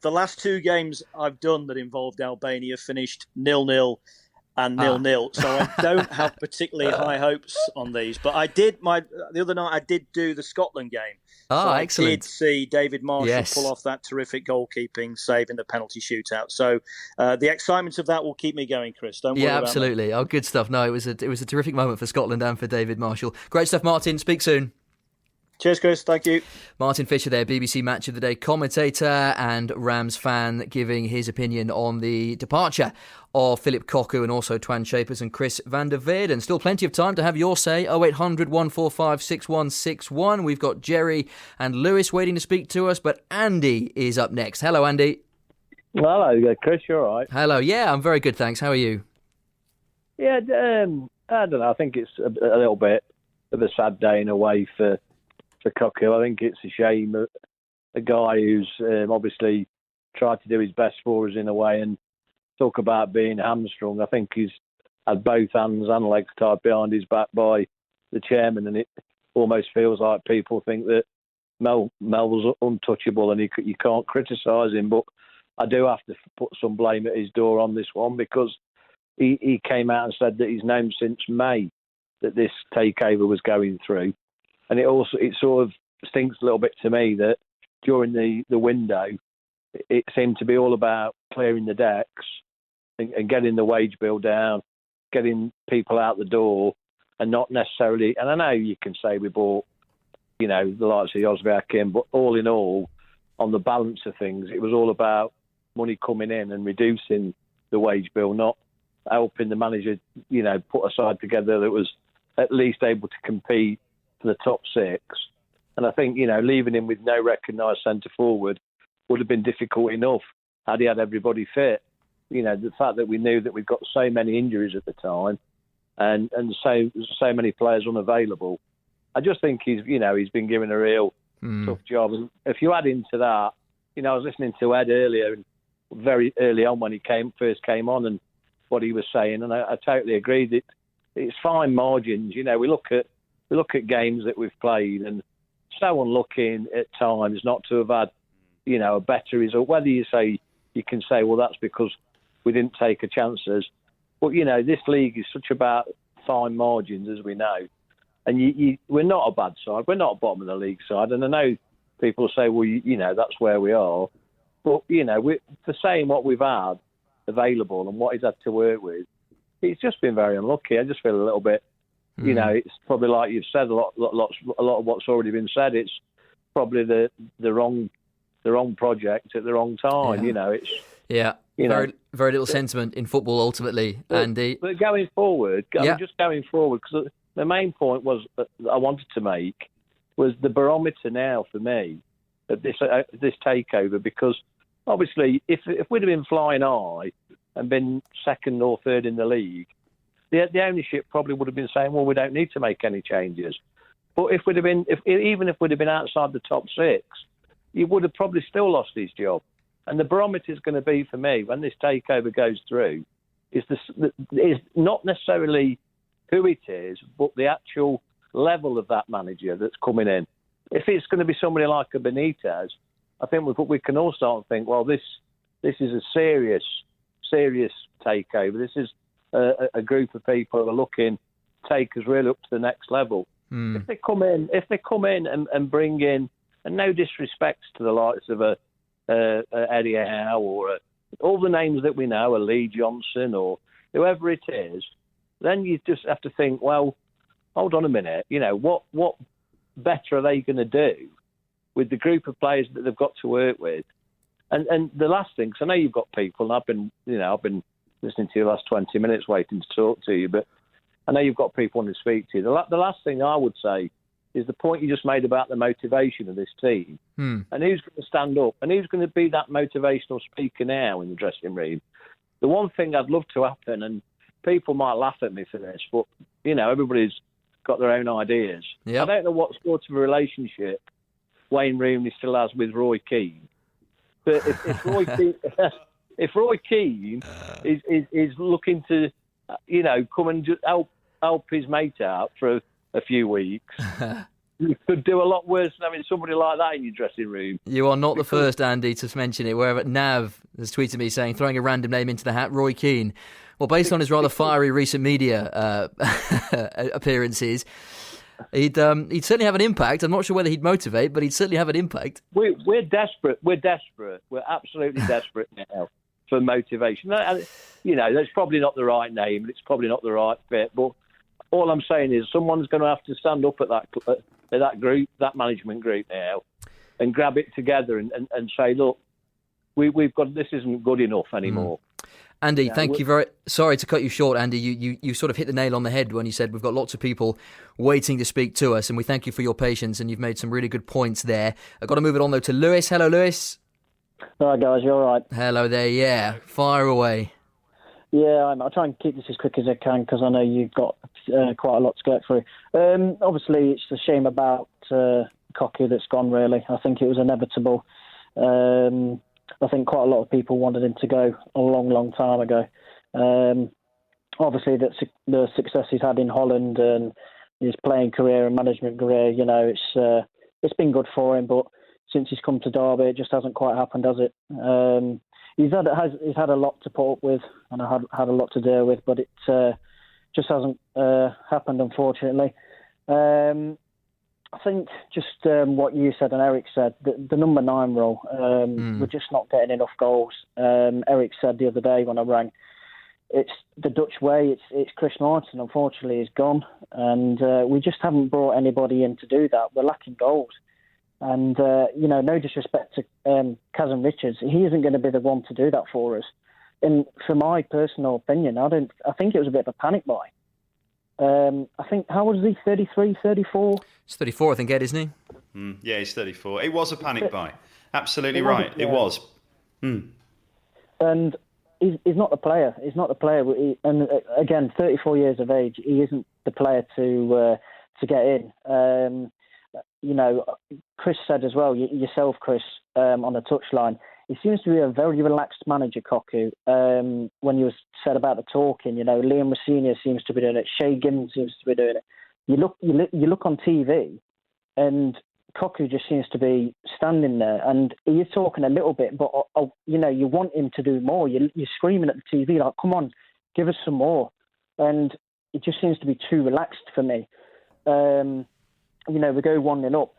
The last two games I've done that involved Albania finished 0-0 and 0-0, so I don't have particularly high hopes on these. But the other night I did do the Scotland game. Excellent. I did see David Marshall pull off that terrific goalkeeping save in the penalty shootout. So the excitement of that will keep me going, Chris. Don't worry about that. Absolutely. Oh, good stuff. No, it was a terrific moment for Scotland and for David Marshall. Great stuff, Martin. Speak soon. Cheers, Chris. Thank you. Martin Fisher there, BBC Match of the Day commentator and Rams fan, giving his opinion on the departure of Phillip Cocu and also Twan Shapers and Chris van der Veerden. Still plenty of time to have your say. 0800 145 6161. We've got Jerry and Lewis waiting to speak to us, but Andy is up next. Hello, Andy. Hello, Chris. You all right? Hello. Yeah, I'm very good, thanks. How are you? Yeah, I don't know. I think it's a little bit of a sad day in a way for Cocu. I think it's a shame a guy who's obviously tried to do his best for us in a way, and talk about being hamstrung. I think he's had both hands and legs tied behind his back by the chairman, and it almost feels like people think that Mel was untouchable and you can't criticise him. But I do have to put some blame at his door on this one, because he came out and said that he's known since May that this takeover was going through. And it sort of stinks a little bit to me that during the window, it seemed to be all about clearing the decks and getting the wage bill down, getting people out the door, and not necessarily. And I know you can say we bought, the likes of Jozviak in, but all in all, on the balance of things, it was all about money coming in and reducing the wage bill, not helping the manager, put a side together that was at least able to compete for the top six. And I think, leaving him with no recognised centre forward would have been difficult enough had he had everybody fit. The fact that we knew that we've got so many injuries at the time and so many players unavailable, I just think he's been given a real tough job. And if you add into that, I was listening to Ed earlier, and very early on when he first came on, and what he was saying, and I totally agree that it's fine margins. We look at games that we've played, and so unlucky at times not to have had, a better result. Whether you can say, well, that's because we didn't take a chances. But, this league is such about fine margins, as we know. And we're not a bad side. We're not a bottom of the league side. And I know people say, well, that's where we are. But, for saying what we've had available and what he's had to work with, it's just been very unlucky. I just feel a little bit, it's probably like you've said, a lot of what's already been said. It's probably the wrong project at the wrong time. Yeah. Very, very little sentiment in football ultimately, Andy. But going forward, just going forward, because the main point was that I wanted to make was the barometer now for me at this takeover, because obviously if we'd have been flying high and been second or third in the league, the ownership probably would have been saying, well, we don't need to make any changes. But even if we'd have been outside the top six, he would have probably still lost his job. And the barometer is going to be for me when this takeover goes through is not necessarily who it is, but the actual level of that manager that's coming in. If it's going to be somebody like a Benitez, I think we can all start to think, well, this is a serious takeover. This is a group of people who are looking to take us really up to the next level. If they come in and bring in, and no disrespect to the likes of Eddie Howe or all the names that we know, a Lee Johnson or whoever it is, then you just have to think, well, hold on a minute, what better are they going to do with the group of players that they've got to work with? And the last thing, because I know you've got people, and I've been listening to you the last 20 minutes waiting to talk to you, but I know you've got people wanting to speak to you. The last thing I would say is the point you just made about the motivation of this team. And who's going to stand up and who's going to be that motivational speaker now in the dressing room. The one thing I'd love to happen, and people might laugh at me for this, but, everybody's got their own ideas. Yep. I don't know what sort of a relationship Wayne Rooney still has with Roy Keane. But if Roy Keane is looking to, come and just help his mate out for a few weeks, you could do a lot worse than having somebody like that in your dressing room. You are not the first, Andy, to mention it. Wherever Nav has tweeted me saying, throwing a random name into the hat, Roy Keane. Well, based on his rather fiery recent media appearances, he'd certainly have an impact. I'm not sure whether he'd motivate, but he'd certainly have an impact. We're desperate. We're absolutely desperate now for motivation. That's probably not the right name. It's probably not the right fit. But all I'm saying is someone's going to have to stand up at that group, that management group now, and grab it together and say, look, we've got, this isn't good enough anymore. Andy, thank you very... Sorry to cut you short, Andy. You sort of hit the nail on the head when you said we've got lots of people waiting to speak to us, and we thank you for your patience, and you've made some really good points there. I've got to move it on, though, to Lewis. Hello, Lewis. Hi, guys. You all right? Hello there, yeah. Fire away. Yeah, I'll try and keep this as quick as I can because I know you've got quite a lot to get through. Obviously, it's a shame about Cocu that's gone, really. I think it was inevitable. I think quite a lot of people wanted him to go a long, long time ago. Obviously, the success he's had in Holland and his playing career and management career, it's been good for him. But since he's come to Derby, it just hasn't quite happened, has it? He's had a lot to put up with, and I had a lot to deal with, but it just hasn't happened, unfortunately. I think just what you said and Eric said, the number 9 role, we're just not getting enough goals. Eric said the other day when I rang, it's the Dutch way. It's Chris Martin, unfortunately, is gone, and we just haven't brought anybody in to do that. We're lacking goals. And, no disrespect to Kazim Richards, he isn't going to be the one to do that for us. And for my personal opinion, I think it was a bit of a panic buy. I think, how old is he, 33, 34? He's 34, I think, Ed, isn't he? Yeah, he's 34. It was a panic buy. Absolutely right. It was. And he's not the player. He's not the player. And again, 34 years of age, he isn't the player to get in. Chris said as well, yourself, Chris, on the touchline, he seems to be a very relaxed manager, Cocu. When you said about the talking, Liam Senior seems to be doing it. Shay Gibbons seems to be doing it. You look on TV, and Cocu just seems to be standing there, and he is talking a little bit, but you want him to do more. You're screaming at the TV like, "Come on, give us some more," and it just seems to be too relaxed for me. We go 1-0 up.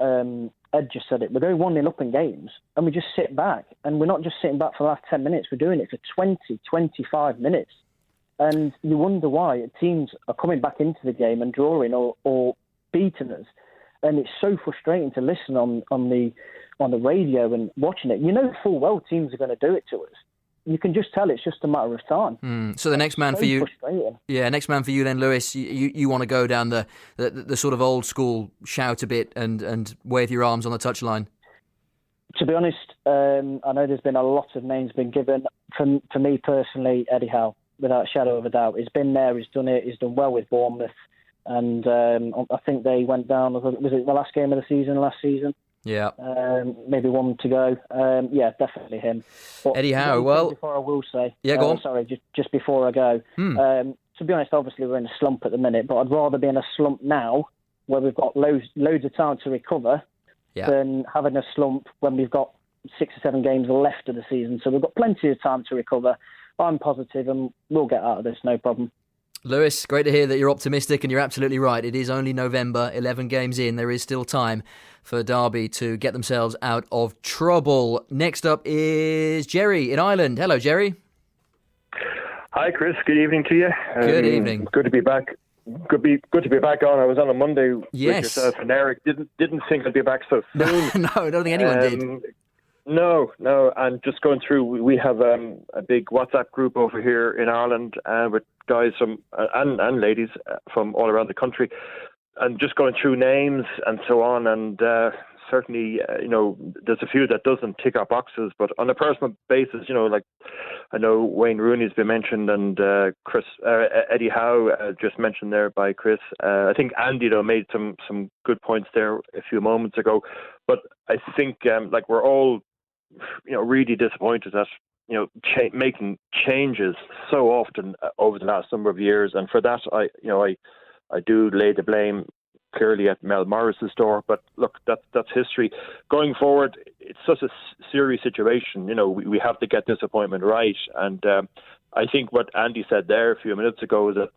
Ed just said it, we go 1-0 up in games and we just sit back. And we're not just sitting back for the last 10 minutes, we're doing it for 20, 25 minutes. And you wonder why teams are coming back into the game and drawing or beating us. And it's so frustrating to listen on the radio and watching it. You know full well teams are going to do it to us. You can just tell it's just a matter of time. So the next man for you, next man for you then, Lewis. You want to go down the sort of old school shout a bit and wave your arms on the touchline. To be honest, I know there's been a lot of names been given. For me personally, Eddie Howe, without a shadow of a doubt, he's been there, he's done it, he's done well with Bournemouth, and I think they went down. Was it the last game of the season last season? Yeah. Maybe one to go. Yeah, definitely him. But Eddie Howe, well... Before I will say... Yeah, go on. Sorry, just before I go. To be honest, obviously we're in a slump at the minute, but I'd rather be in a slump now where we've got loads of time to recover than having a slump when we've got 6 or 7 games left of the season. So we've got plenty of time to recover. I'm positive and we'll get out of this, no problem. Lewis, great to hear that you're optimistic, and you're absolutely right. It is only November, 11 games in. There is still time for Derby to get themselves out of trouble. Next up is Jerry in Ireland. Hello, Jerry. Hi, Chris. Good evening to you. Good evening. Good to be back. Good to be back on. I was on a Monday with Yes. yourself and Eric. Didn't think I'd be back so soon. No, I don't think anyone did. No, and just going through, we have a big WhatsApp group over here in Ireland with guys from and ladies from all around the country, and just going through names and so on. And certainly, there's a few that doesn't tick our boxes, but on a personal basis, like I know Wayne Rooney's been mentioned, and Eddie Howe just mentioned there by Chris. I think Andy though made some good points there a few moments ago, but I think we're all really disappointed that making changes so often over the last number of years, and for that I do lay the blame clearly at Mel Morris's door. But look, that's history. Going forward, it's such a serious situation. We have to get disappointment right, and I think what Andy said there a few minutes ago is that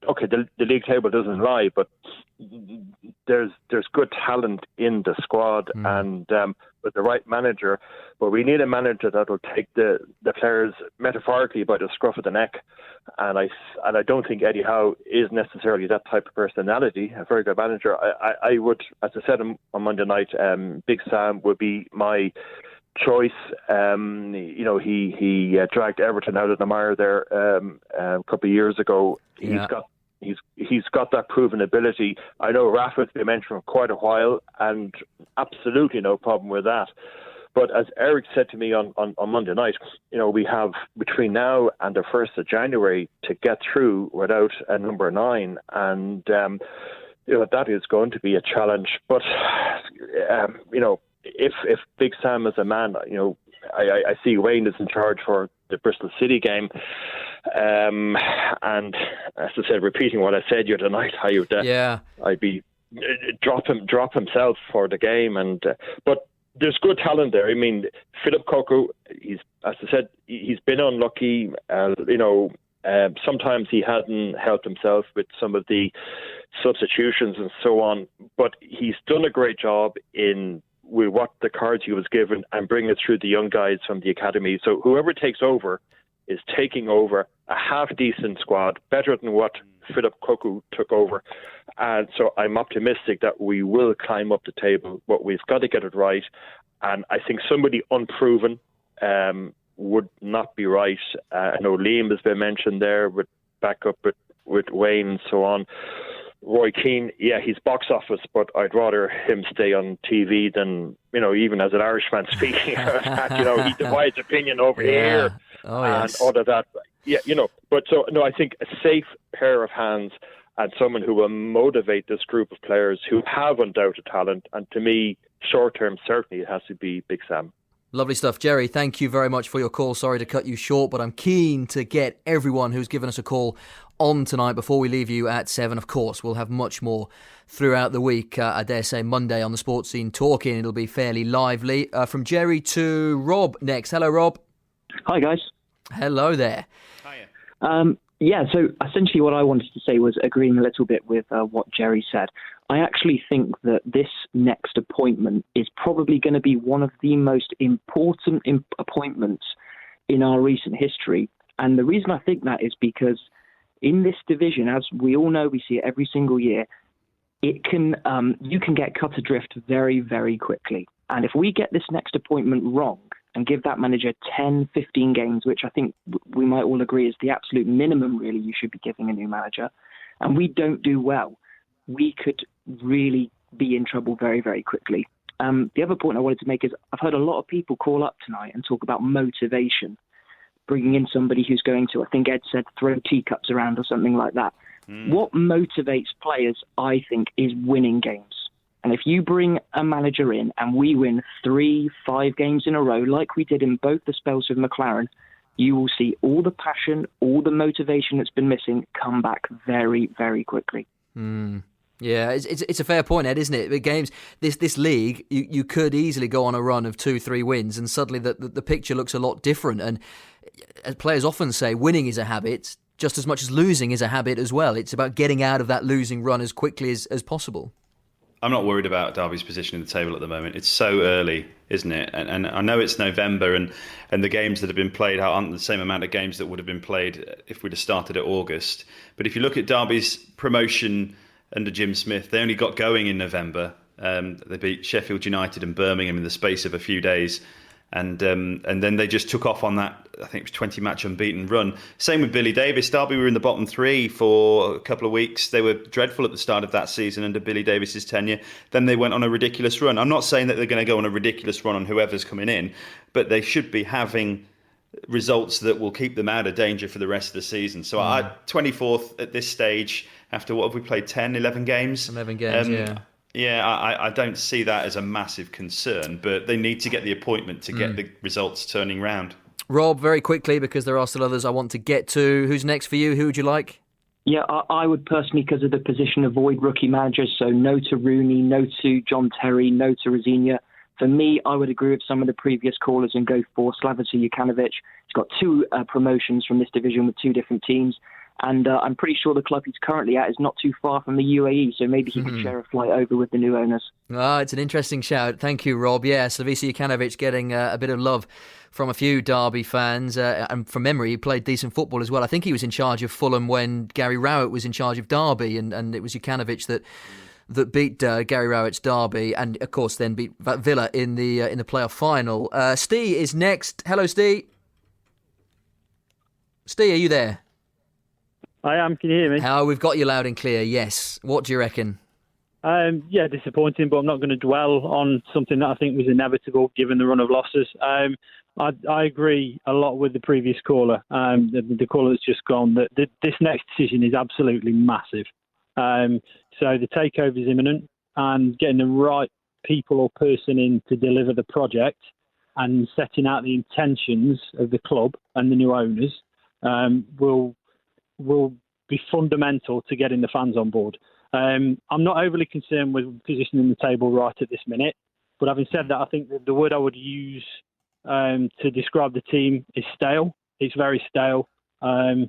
okay, the league table doesn't lie, but there's good talent in the squad, and with the right manager. But we need a manager that will take the players metaphorically by the scruff of the neck. And I don't think Eddie Howe is necessarily that type of personality. A very good manager. I would, as I said on Monday night, Big Sam would be my choice. He dragged Everton out of the mire there a couple of years ago. He's got that proven ability. I know Rafa's been mentioned for quite a while, and absolutely no problem with that. But as Eric said to me on Monday night, we have between now and the 1st of January to get through without a number 9, and that is going to be a challenge. But if Big Sam is a man, I see Wayne is in charge for the Bristol City game. And as I said, repeating what I said the other night, I'd be drop himself for the game, and but there's good talent there. I mean, Phillip Cocu, as I said, he's been unlucky. Sometimes he hasn't helped himself with some of the substitutions and so on, but he's done a great job with what the cards he was given and bring it through the young guys from the academy. So whoever takes over is taking over a half-decent squad, better than what Phillip Cocu took over. And so I'm optimistic that we will climb up the table, but we've got to get it right. And I think somebody unproven would not be right. I know Liam has been mentioned there, with backup with Wayne and so on. Roy Keane, he's box office, but I'd rather him stay on TV than, even as an Irishman speaking, he divides opinion over here and all of that. But so, no, I think a safe pair of hands and someone who will motivate this group of players who have undoubted talent. And to me, short term, certainly it has to be Big Sam. Lovely stuff. Jerry, thank you very much for your call. Sorry to cut you short, but I'm keen to get everyone who's given us a call on tonight before we leave you at 7. Of course, we'll have much more throughout the week. I dare say Monday on the Sports Scene Talking, it'll be fairly lively. From Jerry to Rob next. Hello, Rob. Hi, guys. Hello there. Hiya. Yeah, so essentially what I wanted to say was agreeing a little bit with what Jerry said. I actually think that this next appointment is probably going to be one of the most important appointments in our recent history. And the reason I think that is because in this division, as we all know, we see it every single year, it can you can get cut adrift very, very quickly. And if we get this next appointment wrong and give that manager 10, 15 games, which I think we might all agree is the absolute minimum, really, you should be giving a new manager, and we don't do well, we could really be in trouble very, very quickly. The other point I wanted to make is I've heard a lot of people call up tonight and talk about motivation, bringing in somebody who's going to, I think Ed said, throw teacups around or something like that. What motivates players, I think, is winning games. And if you bring a manager in and we win 3-5 games in a row, like we did in both the spells with McLaren, you will see all the passion, all the motivation that's been missing come back very, very quickly. Yeah, it's a fair point, Ed, isn't it? The games, this league, you could easily go on a run of 2-3 wins, and suddenly the picture looks a lot different. And as players often say, winning is a habit just as much as losing is a habit as well. It's about getting out of that losing run as quickly as possible. I'm not worried about Derby's position in the table at the moment. It's so early, isn't it? And I know it's November, and the games that have been played aren't the same amount of games that would have been played if we'd have started at August. But if you look at Derby's promotion under Jim Smith, they only got going in November. They beat Sheffield United and Birmingham in the space of a few days. And then they just took off on that, I think it was 20-match unbeaten run. Same with Billy Davis. Derby were in the bottom three for a couple of weeks. They were dreadful at the start of that season under Billy Davis's tenure. Then they went on a ridiculous run. I'm not saying that they're going to go on a ridiculous run on whoever's coming in, but they should be having results that will keep them out of danger for the rest of the season. So 24th at this stage, after what have we played, 10, 11 games? 11 games, yeah. Yeah, I don't see that as a massive concern, but they need to get the appointment to get the results turning round. Rob, very quickly, because there are still others I want to get to. Who's next for you? Who would you like? Yeah, I would personally, because of the position, avoid rookie managers. So no to Rooney, no to John Terry, no to Rosinia. For me, I would agree with some of the previous callers and go for Slavica Jukanovic. He's got 2 promotions from this division with 2 different teams. And I'm pretty sure the club he's currently at is not too far from the UAE, so maybe he could share a flight over with the new owners. It's an interesting shout. Thank you, Rob. Yeah, Slavica Jukanovic getting a bit of love from a few Derby fans. And from memory, he played decent football as well. I think he was in charge of Fulham when Gary Rowett was in charge of Derby, and it was Jukanovic that beat Gary Rowett's Derby, and of course then beat Villa in the playoff final. Steve is next. Hello, Steve. Steve, are you there? I am. Can you hear me? We've got you loud and clear, yes. What do you reckon? Yeah, disappointing, but I'm not going to dwell on something that I think was inevitable given the run of losses. I agree a lot with the previous caller, the caller that's just gone, that this next decision is absolutely massive. So the takeover is imminent, and getting the right people or person in to deliver the project and setting out the intentions of the club and the new owners will be fundamental to getting the fans on board. I'm not overly concerned with positioning the table right at this minute, but having said that, I think that the word I would use to describe the team is stale. It's very stale, and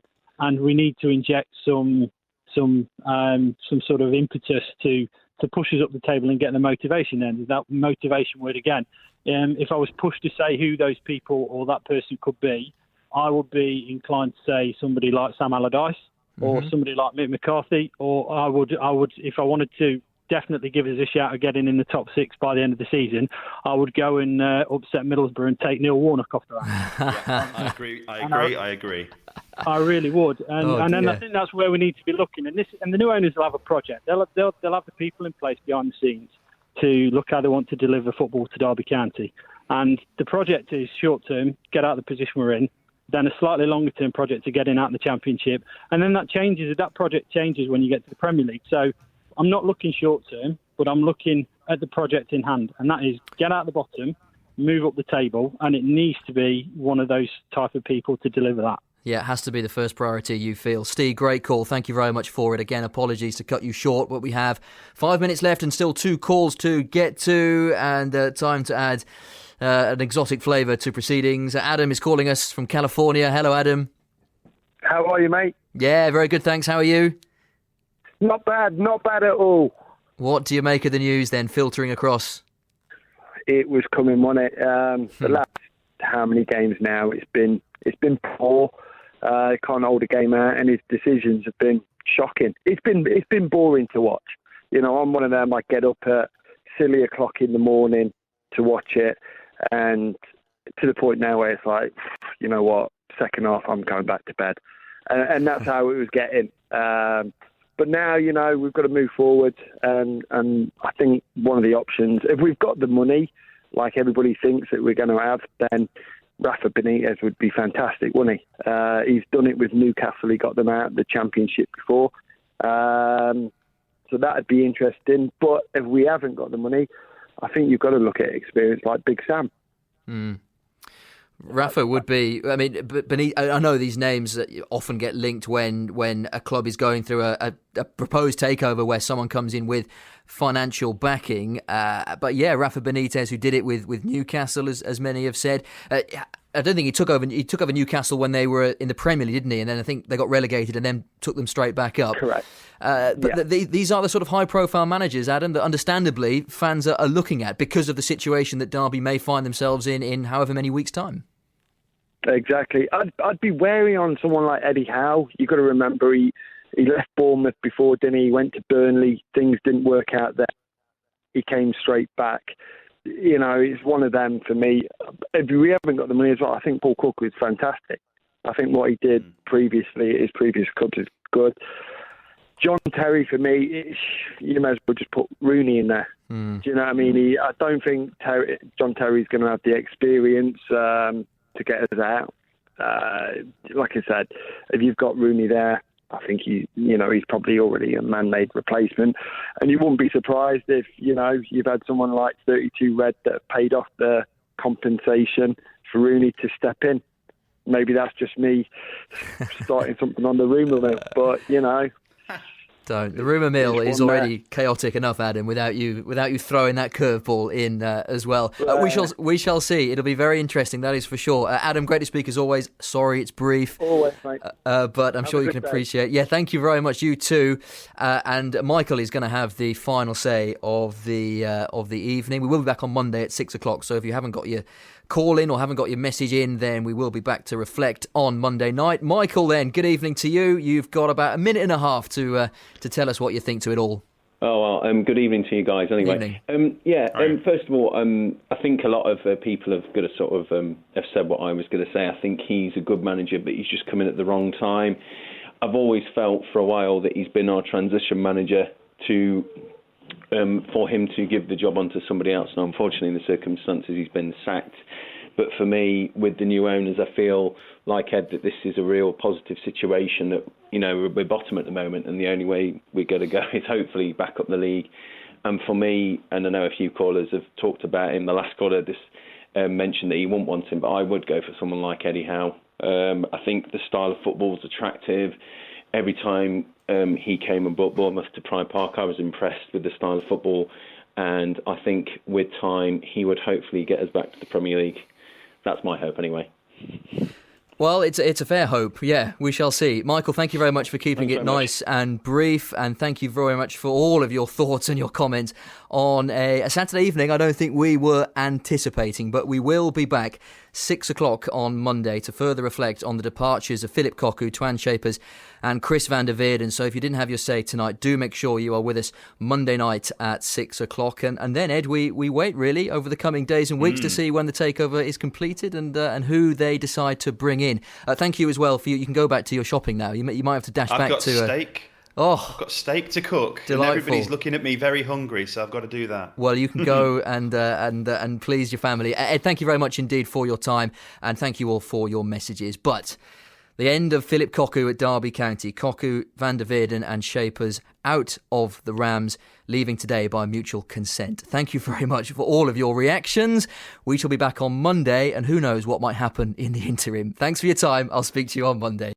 we need to inject some sort of impetus to push us up the table and get the motivation in. That motivation word again. If I was pushed to say who those people or that person could be, I would be inclined to say somebody like Sam Allardyce or somebody like Mick McCarthy, or I would, if I wanted to definitely give us a shout at getting in the top 6 by the end of the season, I would go and upset Middlesbrough and take Neil Warnock off the rank. I agree. I really would, and then I think that's where we need to be looking. And the new owners will have a project. They'll have the people in place behind the scenes to look how they want to deliver football to Derby County. And the project is short term, get out of the position we're in. Then a slightly longer term project to getting out in the Championship, and then that project changes when you get to the Premier League. So I'm not looking short term, but I'm looking at the project in hand, and that is get out the bottom, move up the table, and it needs to be one of those type of people to deliver that. Yeah, it has to be the first priority, you feel. Steve, great call. Thank you very much for it. Again, apologies to cut you short, but we have 5 minutes left and still 2 calls to get to, and time to add an exotic flavour to proceedings. Adam is calling us from California. Hello, Adam. How are you, mate? Yeah, very good, thanks. How are you? Not bad at all. What do you make of the news then, filtering across? It was coming, wasn't it? The last how many games now? It's been poor. Can't hold a game out, and his decisions have been shocking. It's been boring to watch. You know, I'm one of them. I get up at silly o'clock in the morning to watch it, and to the point now where it's like, you know what? Second half, I'm going back to bed, and that's how it was getting. But now, you know, we've got to move forward, and I think one of the options, if we've got the money, like everybody thinks that we're going to have, then Rafa Benitez would be fantastic, wouldn't he? He's done it with Newcastle. He got them out of the Championship before. So that'd be interesting. But if we haven't got the money, I think you've got to look at experience like Big Sam. Rafa would be. I mean, I know these names often get linked when a club is going through a proposed takeover where someone comes in with financial backing. But yeah, Rafa Benitez, who did it with Newcastle, as many have said. I don't think he took over Newcastle when they were in the Premier League, didn't he? And then I think they got relegated and then took them straight back up. Correct. But these are the sort of high-profile managers, Adam, that understandably fans are looking at because of the situation that Derby may find themselves in however many weeks' time. Exactly. I'd be wary on someone like Eddie Howe. You've got to remember he left Bournemouth before, didn't he? He went to Burnley. Things didn't work out there. He came straight back. You know, it's one of them for me. If we haven't got the money as well, I think Paul Cocu is fantastic. I think what he did previously at his previous clubs is good. John Terry, for me, you may as well just put Rooney in there. Do you know what I mean? I don't think John Terry's going to have the experience to get us out. Like I said, if you've got Rooney there, I think he's probably already a man-made replacement. And you wouldn't be surprised if, you know, you've had someone like 32 Red that paid off the compensation for Rooney to step in. Maybe that's just me starting something on the rumour mill, but, you know. Don't. The rumour mill is already chaotic enough, Adam, without you throwing that curveball in as well. We shall see. It'll be very interesting, that is for sure. Adam, great to speak as always. Sorry it's brief. Always, mate. But I'm sure you can appreciate. Yeah, thank you very much. You too. And Michael is going to have the final say of the evening. We will be back on Monday at 6:00. So if you haven't got your call in or haven't got your message in, then we will be back to reflect on Monday night. Michael, then, good evening to you. You've got about a minute and a half to tell us what you think to it all. Oh, well, good evening to you guys anyway. First of all, I think a lot of people have got to sort of have said what I was going to say. I think he's a good manager, but he's just come in at the wrong time. I've always felt for a while that he's been our transition manager for him to give the job on to somebody else. Now, unfortunately, in the circumstances, he's been sacked. But for me, with the new owners, I feel like, Ed, that this is a real positive situation, that, you know, we're bottom at the moment, and the only way we're going to go is hopefully back up the league. And for me, and I know a few callers have talked about him, the last caller just mentioned that he wouldn't want him, but I would go for someone like Eddie Howe. I think the style of football is attractive. Every time he came and brought Bournemouth to Pride Park, I was impressed with the style of football, and I think with time he would hopefully get us back to the Premier League. That's my hope anyway. Well, it's a fair hope. Yeah, we shall see. Michael, thank you very much for keeping it nice and brief, and thank you very much for all of your thoughts and your comments on a Saturday evening I don't think we were anticipating, but we will be back 6:00 on Monday to further reflect on the departures of Phillip Cocu, Twan Shapers and Chris van der Veerden. So if you didn't have your say tonight, do make sure you are with us Monday night at 6:00. And then, Ed, we wait really over the coming days and weeks to see when the takeover is completed and who they decide to bring in. Thank you as well for you can go back to your shopping now. You might have to dash back to... I've got steak to cook. Delightful. And everybody's looking at me very hungry, so I've got to do that. Well, you can go and please your family. Ed, thank you very much indeed for your time, and thank you all for your messages. But the end of Phillip Cocu at Derby County. Cocu, van der Veerden and Shapers out of the Rams, leaving today by mutual consent. Thank you very much for all of your reactions. We shall be back on Monday, and who knows what might happen in the interim. Thanks for your time. I'll speak to you on Monday.